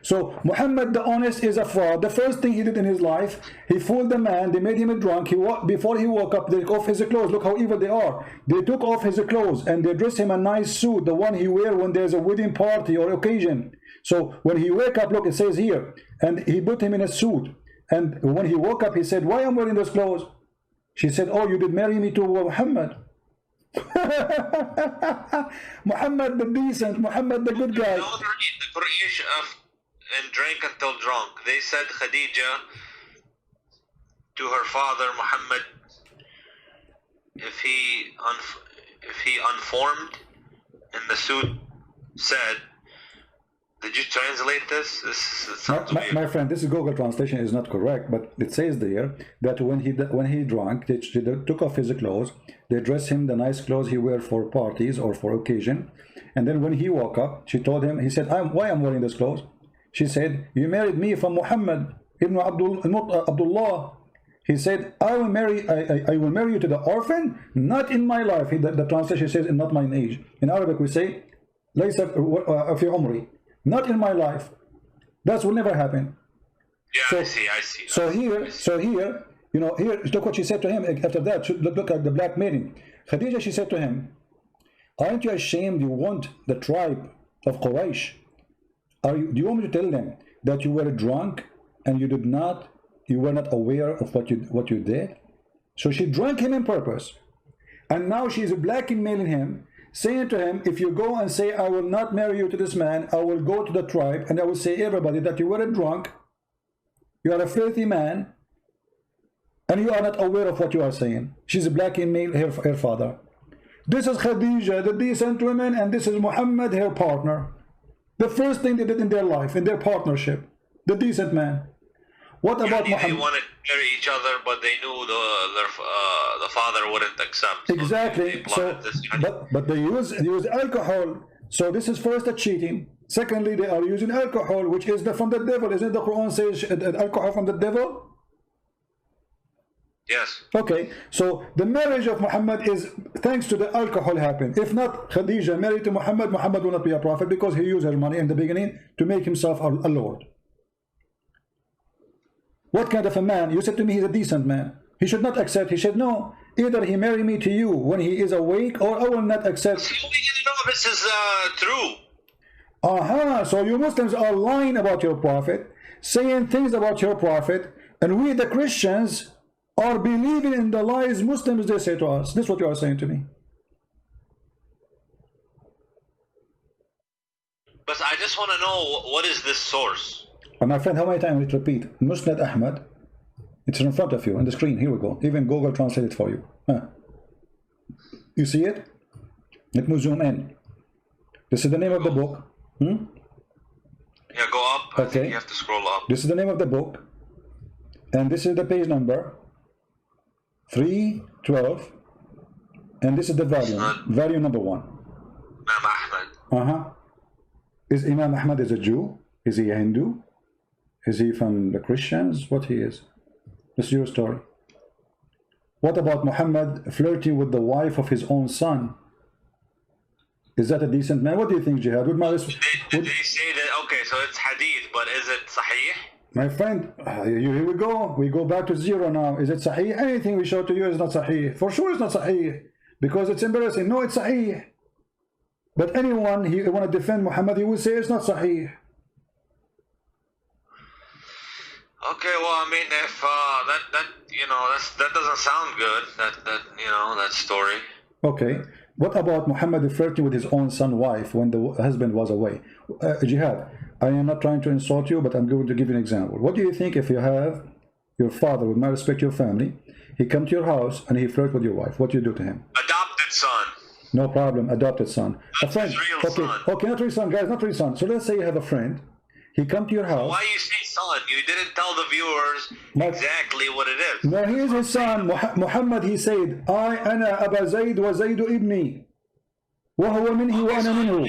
So Muhammad the honest is a fraud. The first thing he did in his life, he fooled the man. They made him drunk. Before he woke up, they took off his clothes. Look how evil they are. They took off his clothes and they dressed him a nice suit, the one he wear when there's a wedding party or occasion. So when he wake up, look, it says here, and he put him in a suit. And when he woke up, he said, why am I wearing those clothes? She said, oh, you did marry me to Muhammad. Muhammad the decent, Muhammad the good guy.
The Quraysh and drank until drunk. They said Khadija to her father Muhammad, if he unformed in the suit, said, did you translate this?
My friend, this is Google translation is not correct, but it says there that when he drank, they took off his clothes, they dressed him the nice clothes he wear for parties or for occasion, and then when he woke up, she told him, he said, why I'm wearing these clothes? She said, you married me from Muhammad ibn Abdullah. He said, I will marry you to the orphan, not in my life. The translation says, not my age. In Arabic we say, ليس في عمري, not in my life. That will never happen.
Yeah, I see.
So here, here, look what she said to him after that. Look at the blackmailing. Khadija, she said to him, aren't you ashamed you want the tribe of Quraysh? Do you want me to tell them that you were drunk and you were not aware of what you did? So she drank him on purpose. And now she is blackmailing him, saying to him, if you go and say, I will not marry you to this man, I will go to the tribe and I will say everybody that you were a drunk, you are a filthy man, and you are not aware of what you are saying. She's blackmailing her father. This is Khadija, the decent woman, and this is Muhammad, her partner. The first thing they did in their life, in their partnership, the decent man. What about Muhammad?
They wanted to marry each other, but they knew the father wouldn't accept.
Exactly. So but they use alcohol. So this is first a cheating. Secondly, they are using alcohol, which is from the devil. Isn't the Quran says alcohol from the devil?
Yes.
Okay, so the marriage of Muhammad is thanks to the alcohol happened. If not Khadija married to Muhammad, Muhammad will not be a prophet because he used her money in the beginning to make himself a lord. What kind of a man? You said to me he's a decent man. He should not accept. He said, no, either he marry me to you when he is awake, or I will not accept.
We didn't know this is true.
So you Muslims are lying about your prophet, saying things about your prophet, and we the Christians, are believing in the lies Muslims they say to us. This is what you are saying to me.
But I just want to know, what is this source?
My friend, how many times did it repeat? Musnad Ahmad. It's in front of you on the screen. Here we go. Even Google translate it for you. You see it? Let me zoom in. This is the name of the book.
Yeah, go up.
Okay.
I think you have to scroll up.
This is the name of the book. And this is the page number 312. And this is the volume. Volume number 1.
Imam Ahmad.
Is Imam Ahmad is a Jew? Is he a Hindu? Is he from the Christians? What he is? This is your story. What about Muhammad flirting with the wife of his own son? Is that a decent man? What do you think, Jihad?
Did they say that? Okay, so it's hadith, but is it sahih?
My friend, here we go. We go back to zero now. Is it sahih? Anything we show to you is not sahih. For sure it's not sahih. Because it's embarrassing. No, it's sahih. But anyone who want to defend Muhammad, he will say it's not sahih.
Okay, well, I mean, if that doesn't sound good. That story.
Okay. What about Muhammad flirting with his own son's wife when the husband was away? Jihad, I am not trying to insult you, but I'm going to give you an example. What do you think if you have your father, with my respect your family, he come to your house and he flirt with your wife? What do you do to him?
Adopted son.
No problem, adopted son.
That's
a friend.
His real son.
Okay, not real son, guys, not real son. So let's say you have a friend. He come to your house.
Why you say son? You didn't tell the viewers exactly what it is.
No, he is his son. Muhammad, he said, أنا أبا زيد وزيد ابني وهو منه وأنا منه.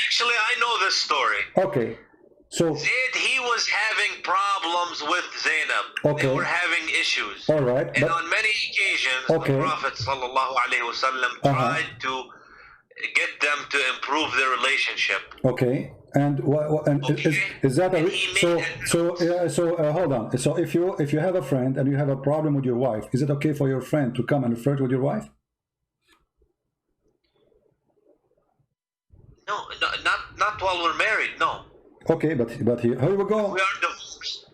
Actually, I know this story.
Okay. So
Zayd, he was having problems with Zainab.
Okay.
They were having issues.
All right.
And on many occasions,
Okay.
the Prophet ﷺ tried to get them to improve their relationship.
Okay. And is that a hold on. So if you have a friend and you have a problem with your wife, is it okay for your friend to come and flirt with your wife?
No, not while we're married. No.
Okay, but here we go.
We are divorced.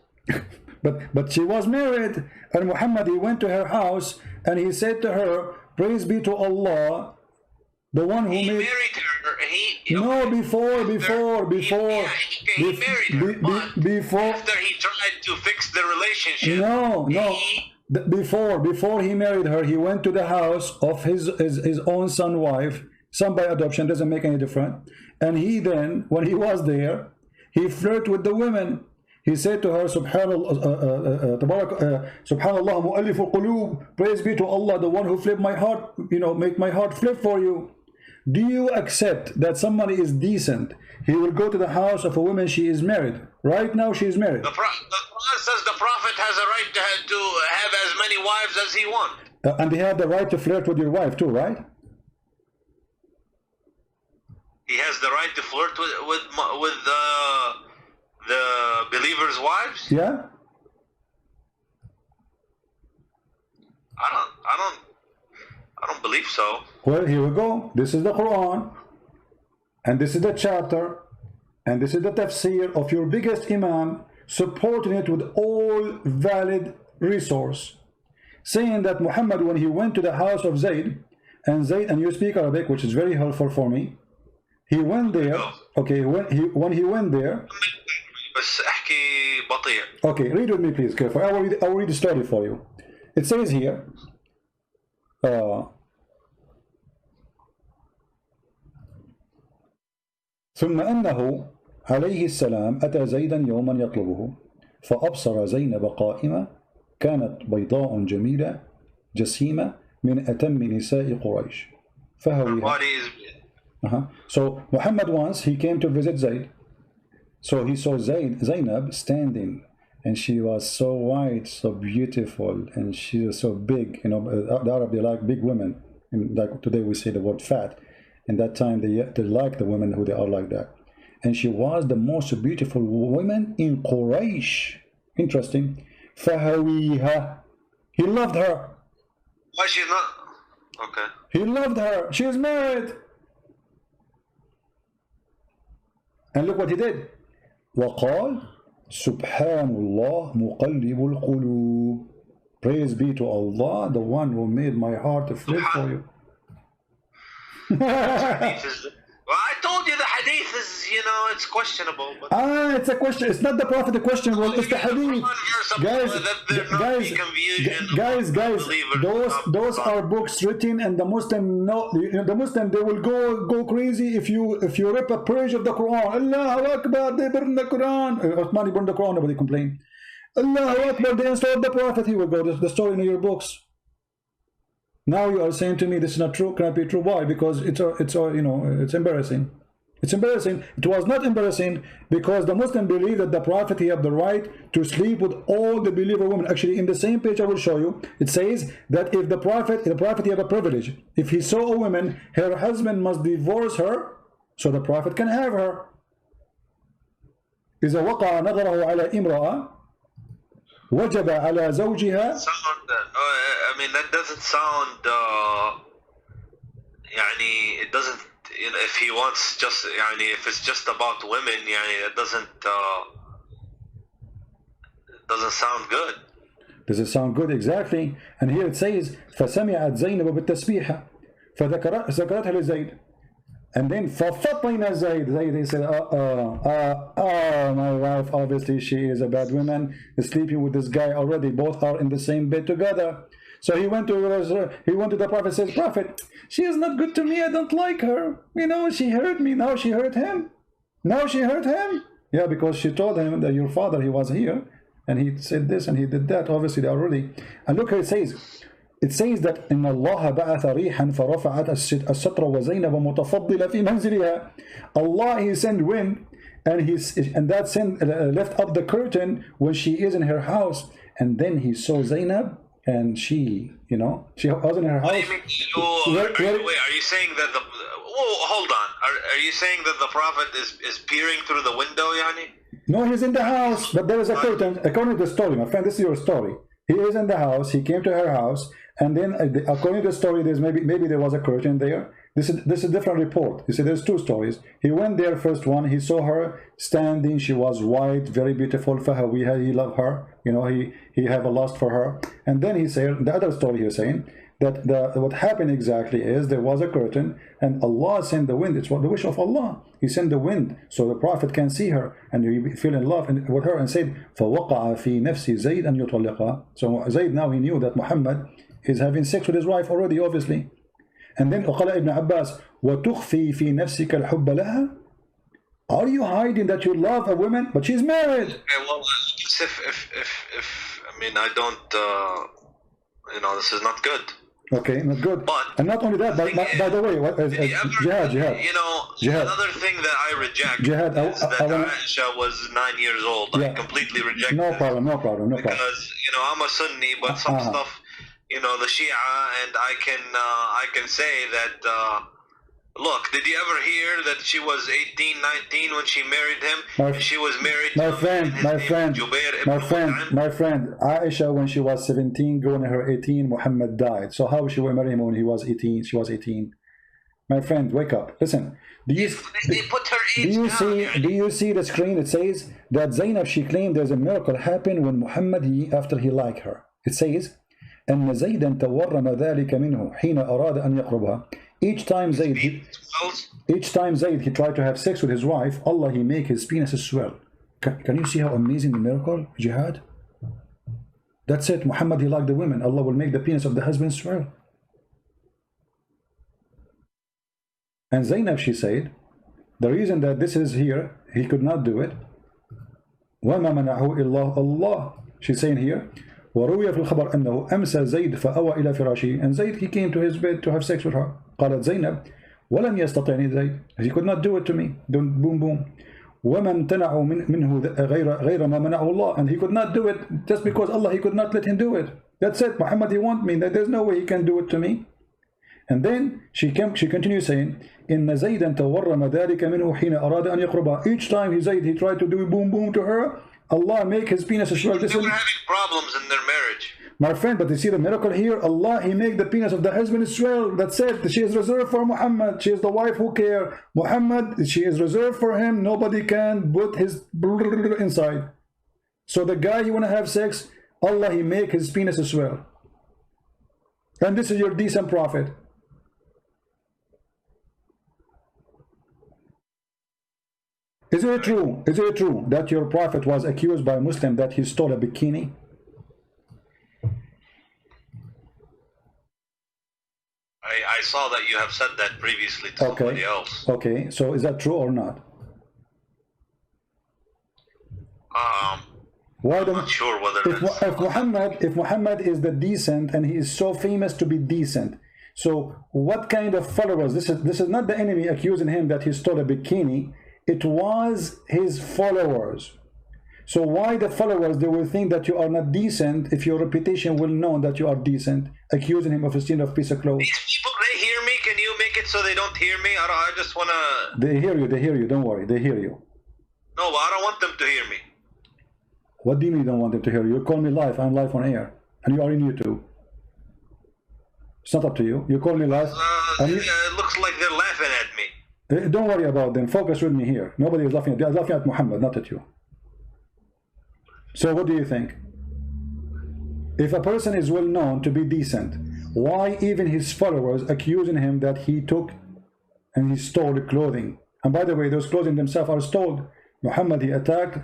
but she was married, and Muhammad, he went to her house and he said to her, "Praise be to Allah, the one who
He
made."
married her.
No, before.
He married her. But
Before.
after he tried to fix the relationship.
No. Before he married her, he went to the house of his own son's wife, son by adoption, doesn't make any difference. And he then, when he was there, he flirted with the women. He said to her, Subhanallah, mu'allif al-qulub, praise be to Allah, the one who flipped my heart, make my heart flip for you. Do you accept that somebody is decent? He will go to the house of a woman, she is married. Right now she is married.
The Quran says the Prophet has a right to have as many wives as he wants.
And he had the right to flirt with your wife too, right?
He has the right to flirt with the believers' wives?
Yeah.
I don't believe so.
Well, here we go. This is the Quran, and this is the chapter, and this is the tafsir of your biggest imam, supporting it with all valid resource, saying that Muhammad, when he went to the house of Zayd, and you speak Arabic, which is very helpful for me, he went there. Okay, when he went there. Okay, read with me, please, careful. I will read the story for you. It says here. ثم أنه عليه السلام أتى زيدا يوما يطلبه فأبصر زينب قائمة كانت بيضاء جميلة جسيمة من أتم نساء قريش فهويها. So Muhammad once he came to visit Zayd. So he saw Zainab standing, and she was so white, so beautiful, and she was so big. The Arab, they like big women. And like today we say the word fat. In that time they like the women who they are like that. And she was the most beautiful woman in Quraysh. Interesting. فهويها. He loved her.
Why she not? Okay.
He loved her. She is married. And look what he did. وقال سبحان الله مقلب القلوب. Praise be to Allah, the one who made my heart to flip for you.
Well, I told you the hadith is, you know, it's questionable. But
it's a question. It's not the Prophet the questionable. It's the hadith. Guys, those are books written, and the Muslim know. The Muslim, they will go crazy if you rip a page of the Quran. Allahu Akbar, they burn the Quran. Uthmani burned the Quran, nobody complained. Allahu Akbar, they installed the Prophet. He will go. The story in your books. Now you are saying to me this is not true, cannot be true. Why? Because it's you know, it's embarrassing. It's embarrassing. It was not embarrassing because the Muslim believe that the Prophet, he have the right to sleep with all the believer women. Actually, in the same page I will show you, it says that if the Prophet he have a privilege. If he saw a woman, her husband must divorce her, so the Prophet can have her. إذا وقع نظره على امرأة وجب على زوجها.
I mean, that doesn't sound يعني, it doesn't, you know, if he wants just يعني, if it's just about women يعني, it doesn't sound good.
Does it sound good? Exactly. And here it says فسمعت زينب بالتسبيحة فذكرتها لزيد. And then ففطن زيد, he said, my wife, obviously she is a bad woman, is sleeping with this guy already, both are in the same bed together. So he went to the Prophet, says, Prophet, she is not good to me, I don't like her, you know, she hurt me, now she hurt him. Yeah, because she told him that your father, he was here, and he said this and he did that. Obviously they already. And look how it says that إن الله بعث ريحا فرفعت الستر وزينب متفضلة في منزلها. Allah, he sent wind, and that sent left up the curtain when she is in her house, and then he saw Zainab, and she, you know, she was in her house.
Wait, are you saying that the? Hold on. Are you saying that the Prophet is peering through the window, yani?
No, he's in the house, but there is a curtain. According to the story, my friend, this is your story. He is in the house. He came to her house, and then according to the story, there's maybe there was a curtain there. This is a different report. You see, there's two stories. He went there, first one. He saw her standing. She was white, very beautiful. Fahawiha, he loved her. You know, he have a lust for her. And then he said the other story. He's saying that what happened exactly is there was a curtain, and Allah sent the wind. It's what the wish of Allah. He sent the wind so the Prophet can see her, and he fell in love with her, and said, فَوَقَعَ فِي نَفْسِ زَيْدْ أَنْ يُطَلِّقَهَا. So Zayd, now he knew that Muhammad is having sex with his wife already, obviously. And then وقال Ibn Abbas, وَتُخْفِي فِي نَفْسِكَ الْحُبَّ لَهَا. Are you hiding that you love a woman, but she's married?
Okay, well, if I mean, I don't, you know, this is not good.
Okay, not good.
But
and not only that, by the way, jihad.
You know, another thing that I reject is that Aisha was 9 years old. Yeah. I completely reject
no problem.
Because, you know, I'm a Sunni, but some stuff, you know, the Shia, and I can say that, look, did you ever hear that she was 18, 19 when she married him? And she was married
my friend, Aisha, when she was 17, going to her 18, Muhammad died. So how she will marry him when he was 18? She was 18. My friend, wake up. Listen. Do you see the screen? It says that Zainab, she claimed there's a miracle happened when Muhammad, after he liked her. It says, أن زيدا تورم ذلك منه حين أراد أن يقربها. Each time Zayd he tried to have sex with his wife, Allah, he make his penis swell. Can you see how amazing the miracle, jihad? That's it. Muhammad, he liked the women. Allah will make the penis of the husband swell. And Zainab, she said, the reason that this is here, he could not do it. وَمَا مَنَعَهُ إِلَّا اللَّهِ. She's saying here, وروي في الخبر أنه أمسى زيد فأوى إلى فراشه. And Zayd, he came to his bed to have sex with her. قالت زينب ولم يستطعني زيد. He could not do it to me. Don't boom boom. وما امتنعوا منه غير ما منعه الله. And he could not do it just because Allah, he could not let him do it. That's it. Muhammad, he want me. There's no way he can do it to me. And then she continues saying, إن زيدا تورم ذلك منه حين أراد أن يقربها. Each time he tried to do boom boom to her, Allah make his penis swell.
They were having problems in their marriage.
My friend, but you see the miracle here? Allah, he make the penis of the husband swell. That's it. She is reserved for Muhammad. She is the wife who care. Muhammad, she is reserved for him. Nobody can put his inside. So the guy, you want to have sex, Allah, he make his penis swell. And this is your decent prophet. Is it true? Is it true that your prophet was accused by a Muslim that he stole a bikini?
I saw that you have said that previously to somebody else.
Okay, so is that true or not? Why
I'm not sure whether
if Muhammad is the decent and he is so famous to be decent, so what kind of followers? This is not the enemy accusing him that he stole a bikini. It was his followers. So why the followers, they will think that you are not decent if your reputation will know that you are decent, accusing him of stealing a piece of clothes.
These people, they hear me. Can you make it so they don't hear me? I just want to...
They hear you, don't worry, they hear you.
No, but I don't want them to hear me.
What do you mean you don't want them to hear you? You call me live, I'm live on air, and you are in YouTube. It's not up to you. You call me live.
It looks like they're laughing at me.
Don't worry about them. Focus with me here. Nobody is laughing at you. They're laughing at Muhammad, not at you. So what do you think? If a person is well known to be decent, why even his followers accusing him that he took and he stole clothing? And by the way, those clothing themselves are stolen. Muhammad, he attacked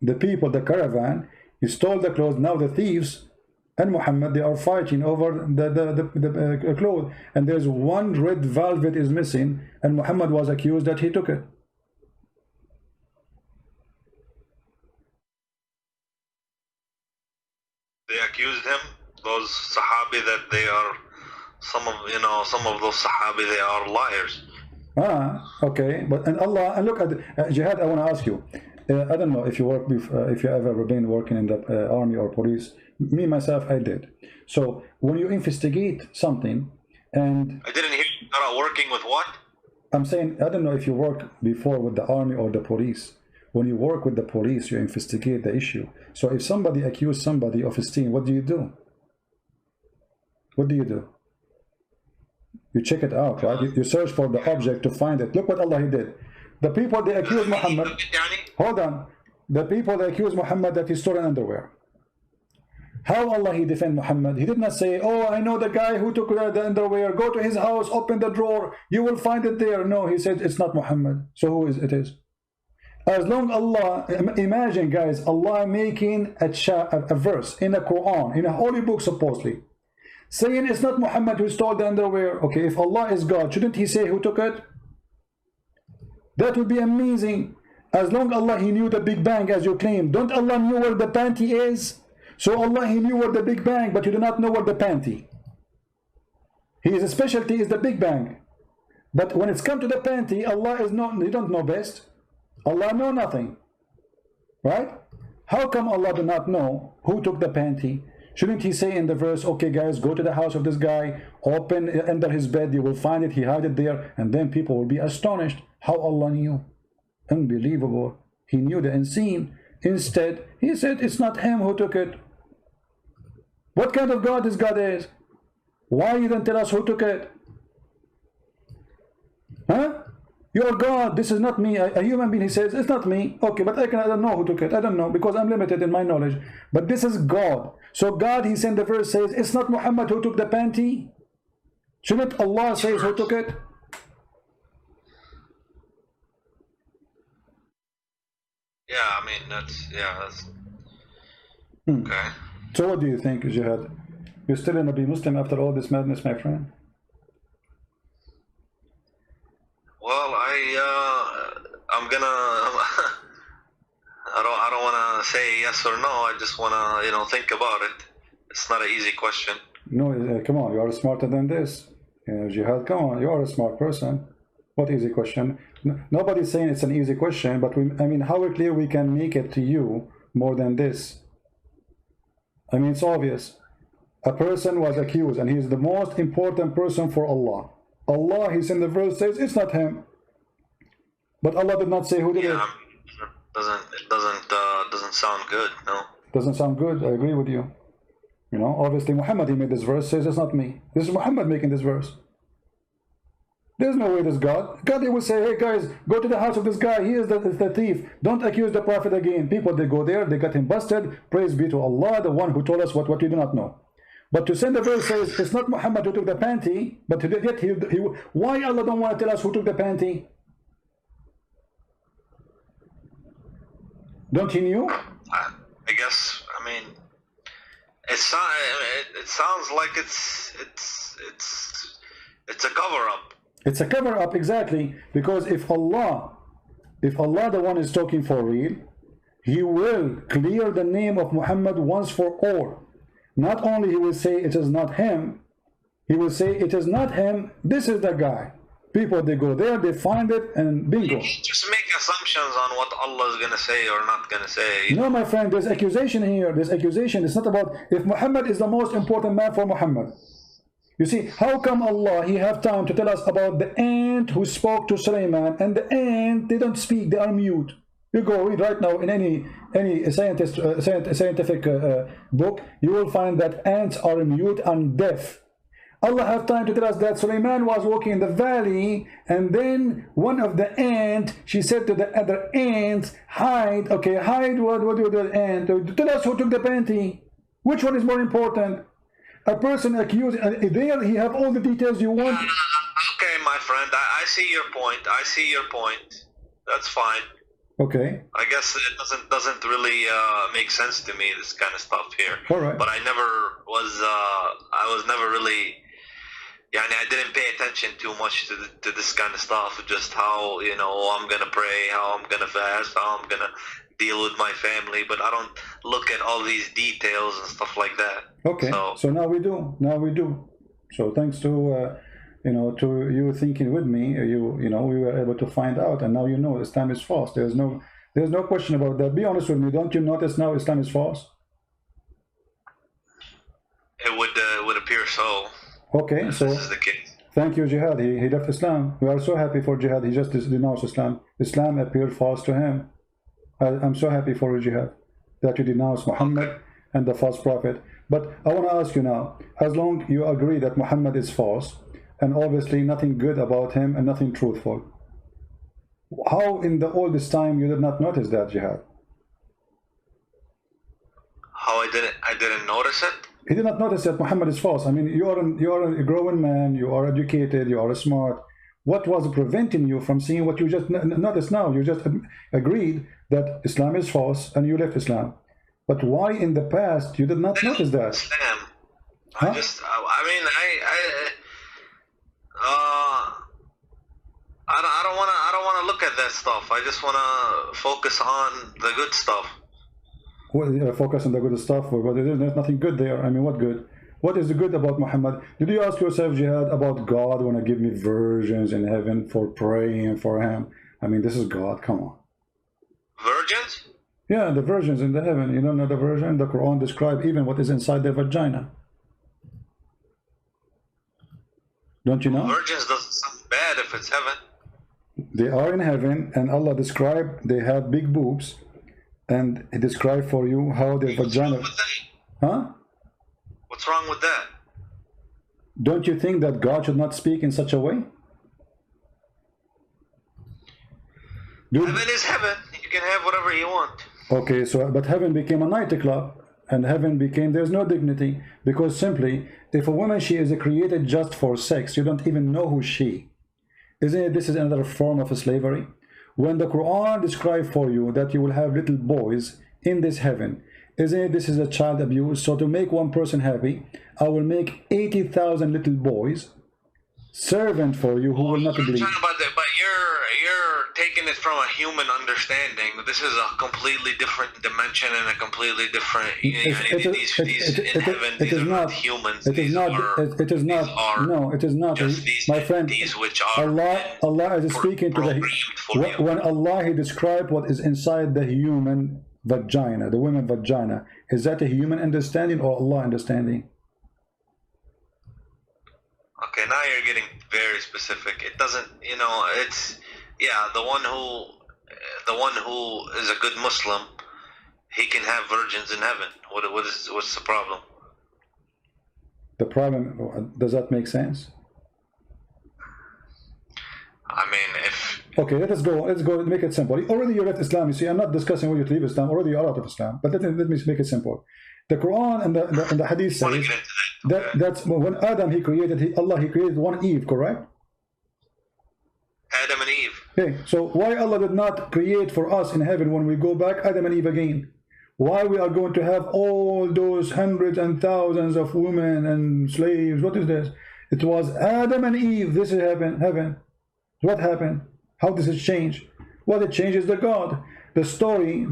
the people, the caravan, he stole the clothes. Now the thieves and Muhammad, they are fighting over the clothes, and there's one red velvet is missing, and Muhammad was accused that he took it.
They accused him, those Sahabi, that they are some of those Sahabi, they are liars.
Okay, but and Allah, and look at Jihad. I want to ask you. I don't know if you work if you ever been working in the army or police. Me myself, I did. So when you investigate something, and
I didn't hear you are working with what?
I'm saying I don't know if you worked before with the army or the police. When you work with the police, you investigate the issue. So if somebody accuses somebody of stealing, what do you do? What do you do? You check it out, right? You search for the object to find it. Look what Allah he did. The people, they accuse Muhammad. Hold on. The people, they accuse Muhammad that he stole underwear. How Allah he defend Muhammad? He did not say, oh, I know the guy who took the underwear. Go to his house, open the drawer. You will find it there. No, he said, it's not Muhammad. So who is it is? As long Allah, imagine guys, Allah making a verse in the Quran, in a holy book supposedly, saying it's not Muhammad who stole the underwear. Okay, if Allah is God, shouldn't he say who took it? That would be amazing. As long Allah he knew the Big Bang as you claim. Don't Allah knew where the panty is? So Allah he knew where the Big Bang, but you do not know where the panty. His specialty is the Big Bang. But when it's come to the panty, Allah is not, you don't know best. Allah know nothing. Right? How come Allah do not know who took the panty? Shouldn't he say in the verse, okay guys, go to the house of this guy, open under his bed, you will find it, he hide it there, and then people will be astonished. How Allah knew? Unbelievable. He knew the unseen. Instead, he said it's not him who took it. What kind of God this God is? Why you don't tell us who took it? Huh? You're God, this is not me. A human being, he says, it's not me. Okay, but I don't know who took it. I don't know, because I'm limited in my knowledge. But this is God. So God, he sent the verse, says, it's not Muhammad who took the panty. Shouldn't Allah say who took it?
Yeah, I mean, that's okay.
So what do you think, Jihad? You're still gonna be Muslim after all this madness, my friend?
Well, I'm gonna. I don't want to say yes or no. I just want to, think about it. It's not an easy question.
No, come on. You are smarter than this. Jihad, come on. You are a smart person. What easy question? Nobody's saying it's an easy question, but I mean, how clear we can make it to you more than this? I mean, it's obvious. A person was accused, and he is the most important person for Allah. Allah, he's in the verse, says it's not him. But Allah did not say who did it.
It doesn't sound good, no.
Doesn't sound good. I agree with you. Obviously Muhammad, he made this verse, says it's not me. This is Muhammad making this verse. There's no way there's God. God, they will say, hey guys, go to the house of this guy. He is the thief. Don't accuse the prophet again. People, they go there, they got him busted. Praise be to Allah, the one who told us what we do not know. But to send the verse says, it's not Muhammad who took the panty, but yet why Allah don't want to tell us who took the panty? Don't he knew?
I guess, I mean, it sounds like it's a cover-up.
It's a cover-up, exactly, because if Allah the one is talking for real, he will clear the name of Muhammad once for all. Not only he will say it is not him, he will say it is not him, this is the guy. People, they go there, they find it, and bingo.
You just make assumptions on what Allah is going to say or not going to say.
No, my friend, there's accusation here. There's accusation. It's not about if Muhammad is the most important man for Muhammad. You see, how come Allah, he have time to tell us about the ant who spoke to Sulaiman, and the ant, they don't speak, they are mute. You go read right now in any scientific book, you will find that ants are mute and deaf. Allah have time to tell us that Sulaiman was walking in the valley, and then one of the ants, she said to the other ants, hide. Okay, hide. What do the ant? Tell us who took the panty. Which one is more important? A person accused, there he have all the details you want.
Okay, my friend, I see your point. I see your point. That's fine.
Okay.
I guess it doesn't really make sense to me, this kind of stuff here.
All right.
But I was never really, I didn't pay attention too much to this kind of stuff. Just how, I'm going to pray, how I'm going to fast, how I'm going to deal with my family. But I don't look at all these details and stuff like that.
Okay. So now we do. Now we do. So thanks to to you thinking with me, we were able to find out, and now you know Islam is false. There's no question about that. Be honest with me. Don't you notice now Islam is false?
It would appear so.
Okay, so
this is the case.
Thank you, Jihad. He left Islam. We are so happy for Jihad. He just denounced Islam. Islam appeared false to him. I'm so happy for you, Jihad, that you denounce Muhammad and the false prophet. But I want to ask you now, as long you agree that Muhammad is false, and obviously nothing good about him and nothing truthful, how in all this time you did not notice that, Jihad?
How I didn't notice it?
He did not notice that Muhammad is false. I mean, you are a growing man, you are educated, you are smart. What was preventing you from seeing what you just noticed now? You just agreed that Islam is false and you left Islam. But why in the past you did not notice that?
Islam.
Huh? I don't want to look at that stuff. I just want to focus on the good stuff. Well, focus on the good stuff, but there's nothing good there. I mean, what good? What is the good about Muhammad? Did you ask yourself, Jihad, about God want to give me virgins in heaven for praying for him? I mean, this is God. Come on.
Virgins?
Yeah, the virgins in the heaven. You don't know the virgin? The Quran describes even what is inside their vagina. Don't you know?
Virgins doesn't sound bad if it's heaven.
They are in heaven, and Allah described they have big boobs, and He described for you how their vagina. Huh?
What's wrong with that?
Don't you think that God should not speak in such a way?
Heaven is heaven. You can have whatever you want.
Okay, so but heaven became a nightclub, and heaven became, there's no dignity, because simply if a woman, she is created just for sex, you don't even know who she. Isn't it, this is another form of slavery? When the Quran describes for you that you will have little boys in this heaven, isn't it, this is a child abuse? So to make one person happy, I will make 80,000 little boys servant for you who will not believe.
But you're taking it from a human understanding. This is a completely different dimension and a completely different. These in heaven, these are not humans.
It is not. No, it is not. My friend, Allah is speaking to the. When Allah He described what is inside the human vagina, the woman vagina, is that a human understanding or Allah understanding?
Okay, now you're getting very specific. It doesn't, it's, yeah, the one who is a good Muslim, he can have virgins in heaven. What's the problem?
The problem, does that make sense?
I mean, if
okay, let's go make it simple. Already you left Islam. You see, I'm not discussing whether you leave Islam. Already you're out of Islam. But let me make it simple. The Quran and the Hadith
I want to
says
get into that. Okay.
that's when Adam he created Allah he created one Eve, correct?
Adam and Eve.
Okay, so why Allah did not create for us in heaven when we go back Adam and Eve again? Why we are going to have all those hundreds and thousands of women and slaves? What is this? It was Adam and Eve. This is heaven. What happened? How does it change? What it changes the God. The story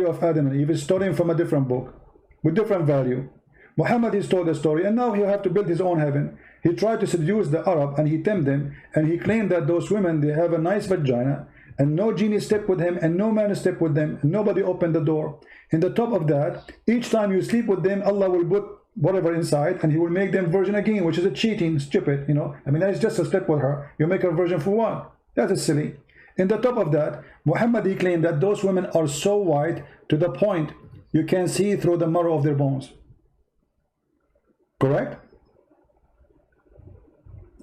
of Adam and Eve is stolen from a different book with different value. Muhammad is told the story, and now he have to build his own heaven. He tried to seduce the Arab, and he tempted them, and he claimed that those women, they have a nice vagina, and no genie stepped with him, and no man stepped with them, and nobody opened the door. In the top of that, each time you sleep with them, Allah will put whatever inside, and he will make them virgin again, which is a cheating, stupid, you know. I mean, that's just a step with her. You make her virgin for what? That is silly. In the top of that, Muhammad, he claimed that those women are so white to the point you can see through the marrow of their bones. Correct?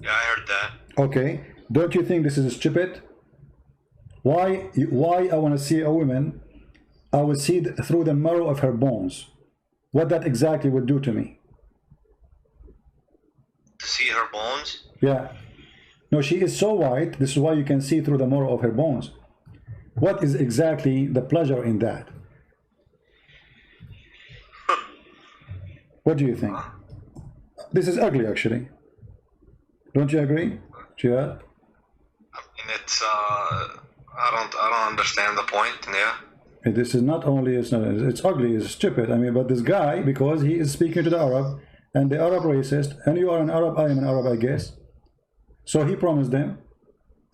Yeah, I heard that.
Okay. Don't you think this is stupid? Why I want to see a woman, I will see through the marrow of her bones. What that exactly would do to me.
To see her bones?
Yeah. No, she is so white. This is why you can see through the marrow of her bones. What is exactly the pleasure in that? What do you think? This is ugly, actually. Don't you agree, Jihad?
I mean, it's I don't understand the point. Yeah.
This is not only it's ugly, it's stupid. I mean, but this guy, because he is speaking to the Arab, and the Arab racist, and you are an Arab, I am an Arab, I guess. So he promised them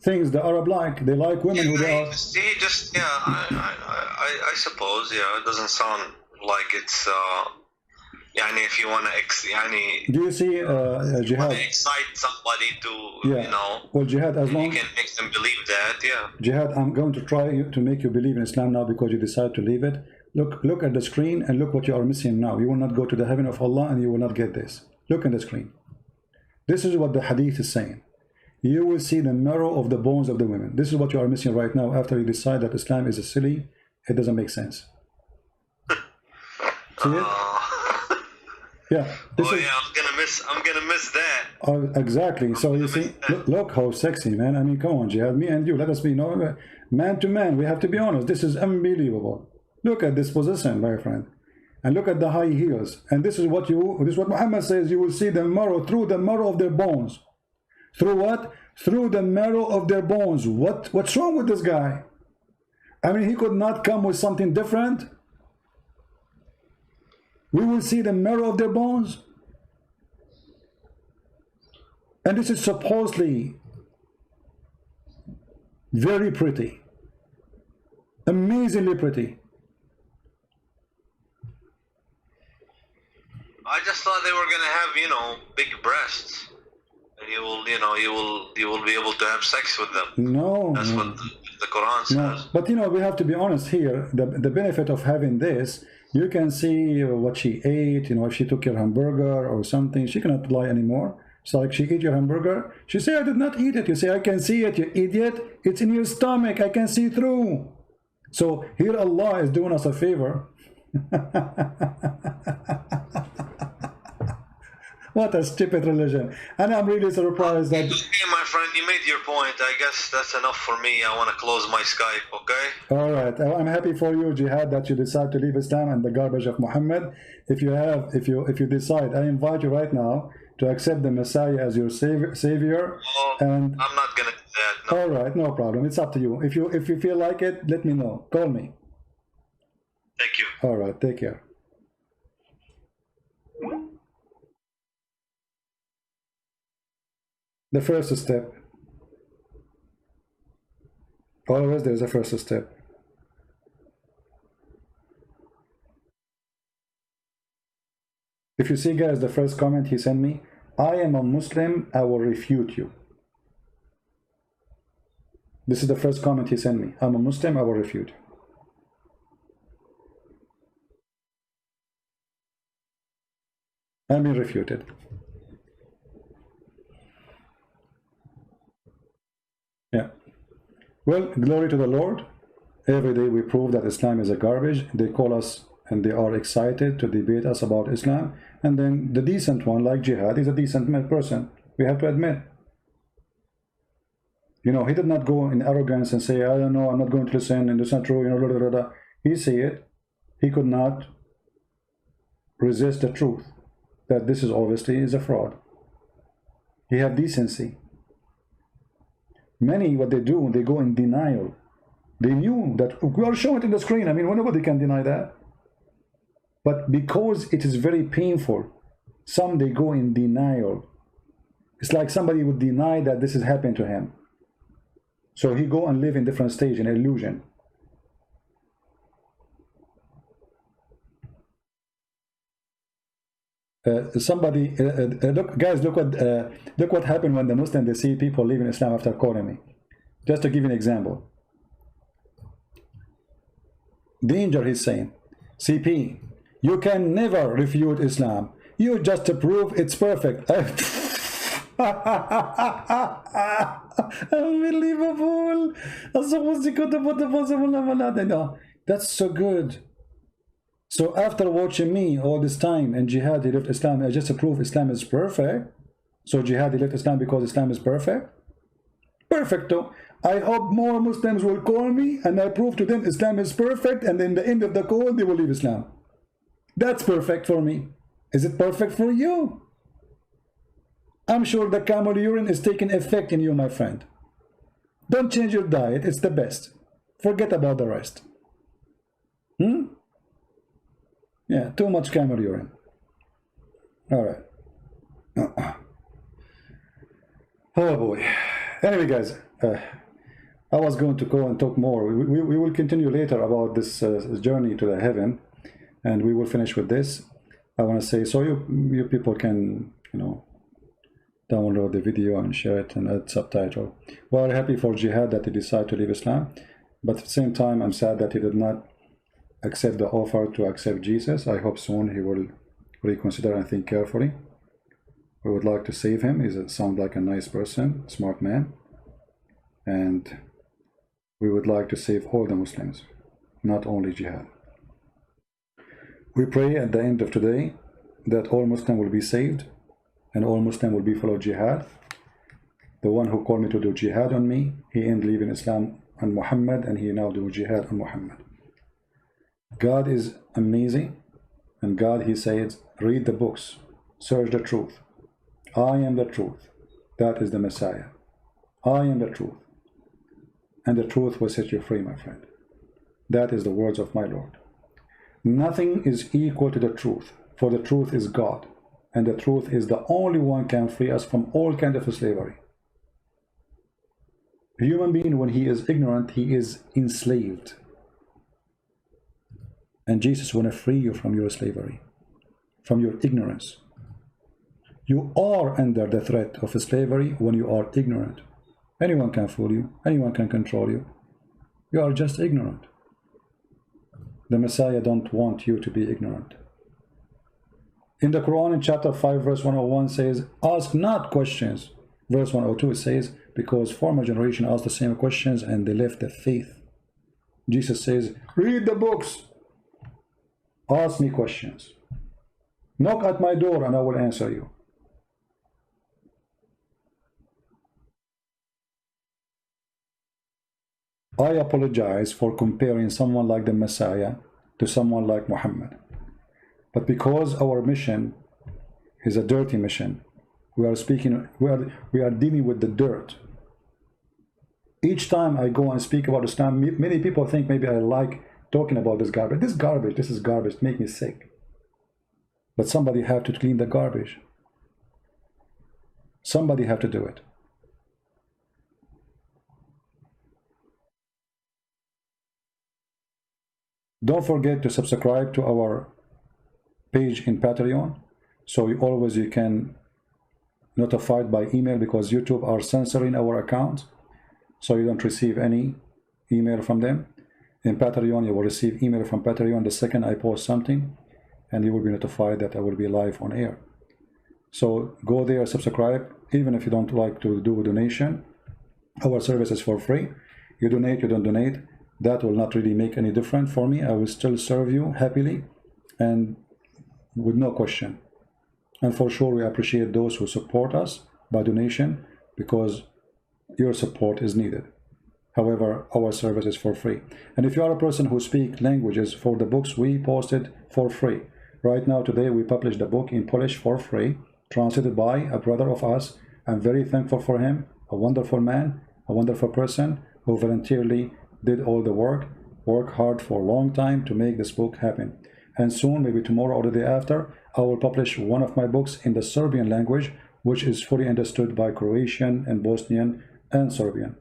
things the Arab like. They like women who they are.
See, just yeah, I suppose yeah. It doesn't sound like it's يعني if you want to يعني
do you see Jihad?
Excite somebody to
yeah.
You know.
Well, Jihad, as long
you can make them believe that, yeah.
Jihad, I'm going to try to make you believe in Islam now because you decide to leave it. Look at the screen and look what you are missing now. You will not go to the heaven of Allah and you will not get this. Look at the screen. This is what the hadith is saying. You will see the marrow of the bones of the women. This is what you are missing right now after you decide that Islam is a silly. It doesn't make sense. See it? Yeah.
I'm gonna miss that.
Exactly. So you see, look how sexy, man. I mean, come on, Jihad. Me and you, let us be man to man. We have to be honest. This is unbelievable. Look at this position, my friend, and look at the high heels. And this is what Muhammad says. You will see the marrow through the marrow of their bones. Through what? Through the marrow of their bones. What's wrong with this guy? I mean, he could not come with something different. We will see the marrow of their bones. And this is supposedly very pretty. Amazingly pretty.
I just thought they were gonna have, you know, big breasts. And you will be able to have sex with them.
No.
That's what the Quran says.
No. But you know, we have to be honest here. The benefit of having this, you can see what she ate, you know, if she took your hamburger or something, she cannot lie anymore. So like, she ate your hamburger, she say, I did not eat it. You say, I can see it, you idiot. It's in your stomach, I can see through. So here Allah is doing us a favor. What a stupid religion. And I'm really surprised that...
Okay, my friend, you made your point. I guess that's enough for me. I want to close my Skype, okay?
All right. I'm happy for you, Jihad, that you decide to leave Islam and the garbage of Muhammad. If you decide, I invite you right now to accept the Messiah as your savior.
Oh,
and
I'm not going to do that. No.
All right, no problem. It's up to you. If you feel like it, let me know. Call me.
Thank you.
All right, take care. The first step. Always there's a first step. If you see, guys, the first comment he sent me, I am a Muslim, I will refute you. This is the first comment he sent me. I'm a Muslim, I will refute. I'm being refuted. Yeah. Well, glory to the Lord. Every day we prove that Islam is a garbage. They call us and they are excited to debate us about Islam. And then the decent one, like Jihad, is a decent person. We have to admit. You know, he did not go in arrogance and say, I don't know, I'm not going to listen, and it's not true, you know, blah, blah, blah. He said he could not resist the truth, that this is obviously is a fraud. He have decency. Many, what they do, they go in denial. They knew that we are showing it in the screen. I mean, nobody can deny that. But because it is very painful, some they go in denial. It's like somebody would deny that this is happening to him. So he go and live in different stage, in illusion. Look, guys, look what happened when the Muslim, they see people leaving Islam after calling me. Just to give you an example. Danger, he's saying, CP, you can never refute Islam. You just prove it's perfect. Unbelievable. That's so good. So after watching me all this time and Jihad, he left Islam, I just prove Islam is perfect. So Jihad, he left Islam because Islam is perfect? Perfecto. I hope more Muslims will call me and I prove to them Islam is perfect, and in the end of the call they will leave Islam. That's perfect for me. Is it perfect for you? I'm sure the camel urine is taking effect in you, my friend. Don't change your diet, it's the best. Forget about the rest. Yeah, too much camel urine. All right. Oh boy. Anyway, guys, I was going to go and talk more. We will continue later about this journey to the heaven, and we will finish with this. I want to say, so you people can, you know, download the video and share it and add subtitle. Well, happy for Jihad that he decided to leave Islam, but at the same time, I'm sad that he did not accept the offer to accept Jesus. I hope soon he will reconsider and think carefully. We would like to save him. He sounds like a nice person, smart man, and we would like to save all the Muslims, not only Jihad. We pray at the end of today that all Muslims will be saved and all Muslims will be follow Jihad. The one who called me to do Jihad on me, he ended leaving Islam on Muhammad, and he now do Jihad on Muhammad. God is amazing, and God, he says, read the books, search the truth. I am the truth. That is the Messiah. I am the truth. And the truth will set you free, my friend. That is the words of my Lord. Nothing is equal to the truth, for the truth is God, and the truth is the only one can free us from all kinds of slavery. A human being, when he is ignorant, he is enslaved. And Jesus want to free you from your slavery, from your ignorance. You are under the threat of slavery when you are ignorant. Anyone can fool you. Anyone can control you. You are just ignorant. The Messiah don't want you to be ignorant. In the Quran, in chapter 5, verse 101 says, ask not questions. Verse 102 it says, because former generation asked the same questions and they left the faith. Jesus says, read the books. Ask me questions. Knock at my door and I will answer you. I apologize for comparing someone like the Messiah to someone like Muhammad. But because our mission is a dirty mission, we are dealing with the dirt. Each time I go and speak about Islam, many people think maybe I like talking about this garbage. This is garbage, make me sick. But somebody have to clean the garbage. Somebody have to do it. Don't forget to subscribe to our page in Patreon, so you can notified by email, because YouTube are censoring our account, so you don't receive any email from them. In Patreon, you will receive email from Patreon the second I post something, and you will be notified that I will be live on air. So go there, subscribe, even if you don't like to do a donation. Our service is for free. You donate, you don't donate, that will not really make any difference for me. I will still serve you happily and with no question. And for sure, we appreciate those who support us by donation, because your support is needed. However, our service is for free. And if you are a person who speaks languages, for the books we posted for free. Right now, today, we published a book in Polish for free, translated by a brother of us. I'm very thankful for him, a wonderful man, a wonderful person who voluntarily did all the work hard for a long time to make this book happen. And soon, maybe tomorrow or the day after, I will publish one of my books in the Serbian language, which is fully understood by Croatian and Bosnian and Serbian.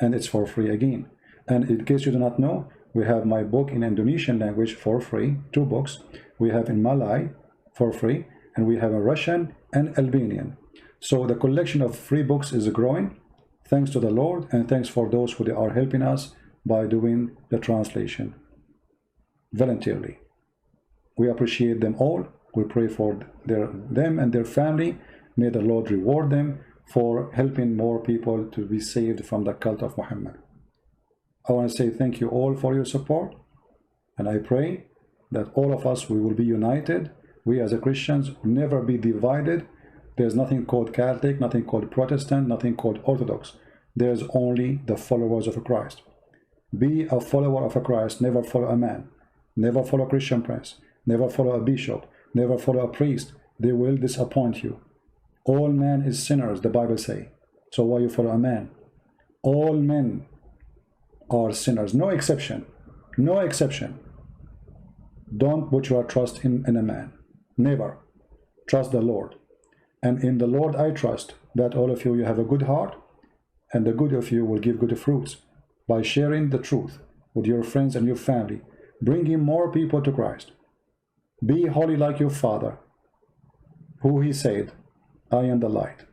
And it's for free again. And in case you do not know, we have my book in Indonesian language for free, 2 books. We have in Malay for free, and we have in Russian and Albanian. So the collection of free books is growing, thanks to the Lord, and thanks for those who are helping us by doing the translation voluntarily. We appreciate them all. We pray for them and their family. May the Lord reward them for helping more people to be saved from the cult of Muhammad. I want to say thank you all for your support, and I pray that all of us, we will be united. We as a Christians will never be divided. There's nothing called Catholic, nothing called Protestant, nothing called Orthodox. There's only the followers of Christ. Be a follower of a Christ, never follow a man, never follow a Christian prince, never follow a bishop, never follow a priest. They will disappoint you. All men is sinners, the Bible says. So why you follow a man? All men are sinners, no exception, no exception. Don't put your trust in a man, never. Trust the Lord. And in the Lord I trust that all of you have a good heart, and the good of you will give good fruits by sharing the truth with your friends and your family, bringing more people to Christ. Be holy like your Father, who he said, I am the light,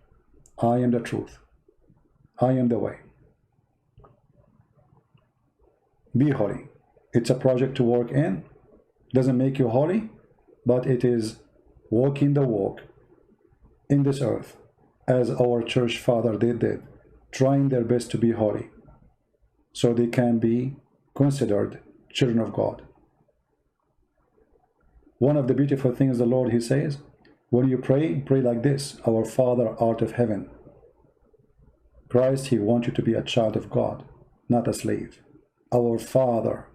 I am the truth, I am the way. Be holy. It's a project to work in. Doesn't make you holy, but it is walking the walk in this earth, as our church father did, trying their best to be holy, so they can be considered children of God. One of the beautiful things the Lord, he says, when you pray, pray like this: Our Father art of heaven. Christ, he wants you to be a child of God, not a slave. Our Father.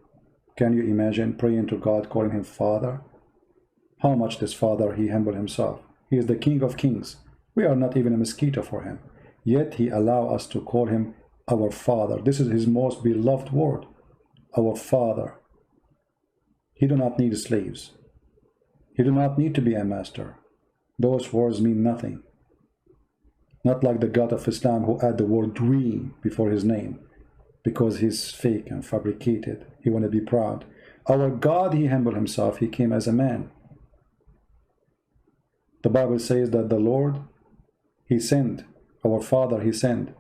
Can you imagine praying to God, calling him Father? How much this Father, he humbled himself. He is the King of Kings. We are not even a mosquito for him. Yet he allows us to call him our Father. This is his most beloved word, our Father. He do not need slaves. He do not need to be a master. Those words mean nothing. Not like the God of Islam who add the word we before his name, because he's fake and fabricated. He want to be proud. Our God, he humbled himself. He came as a man. The Bible says that the Lord, he sent, our Father, he sent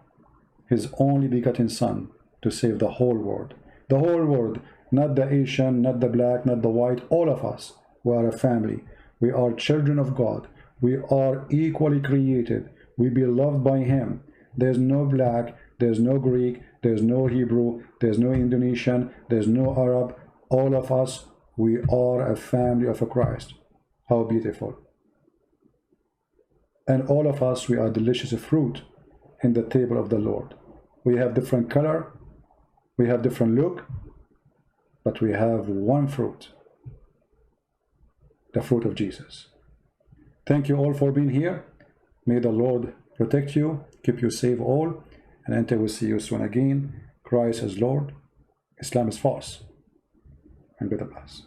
his only begotten Son to save the whole world. The whole world, not the Asian, not the black, not the white, all of us. We are a family. We are children of God. We are equally created. We be loved by him. There's no black, there's no Greek, there's no Hebrew, there's no Indonesian, there's no Arab. All of us, we are a family of a Christ. How beautiful. And all of us, we are delicious fruit in the table of the Lord. We have different color, we have different look, but we have one fruit, the fruit of Jesus. Thank you all for being here. May the Lord protect you, keep you safe all, and until we see you soon again. Christ is Lord, Islam is false, and God bless.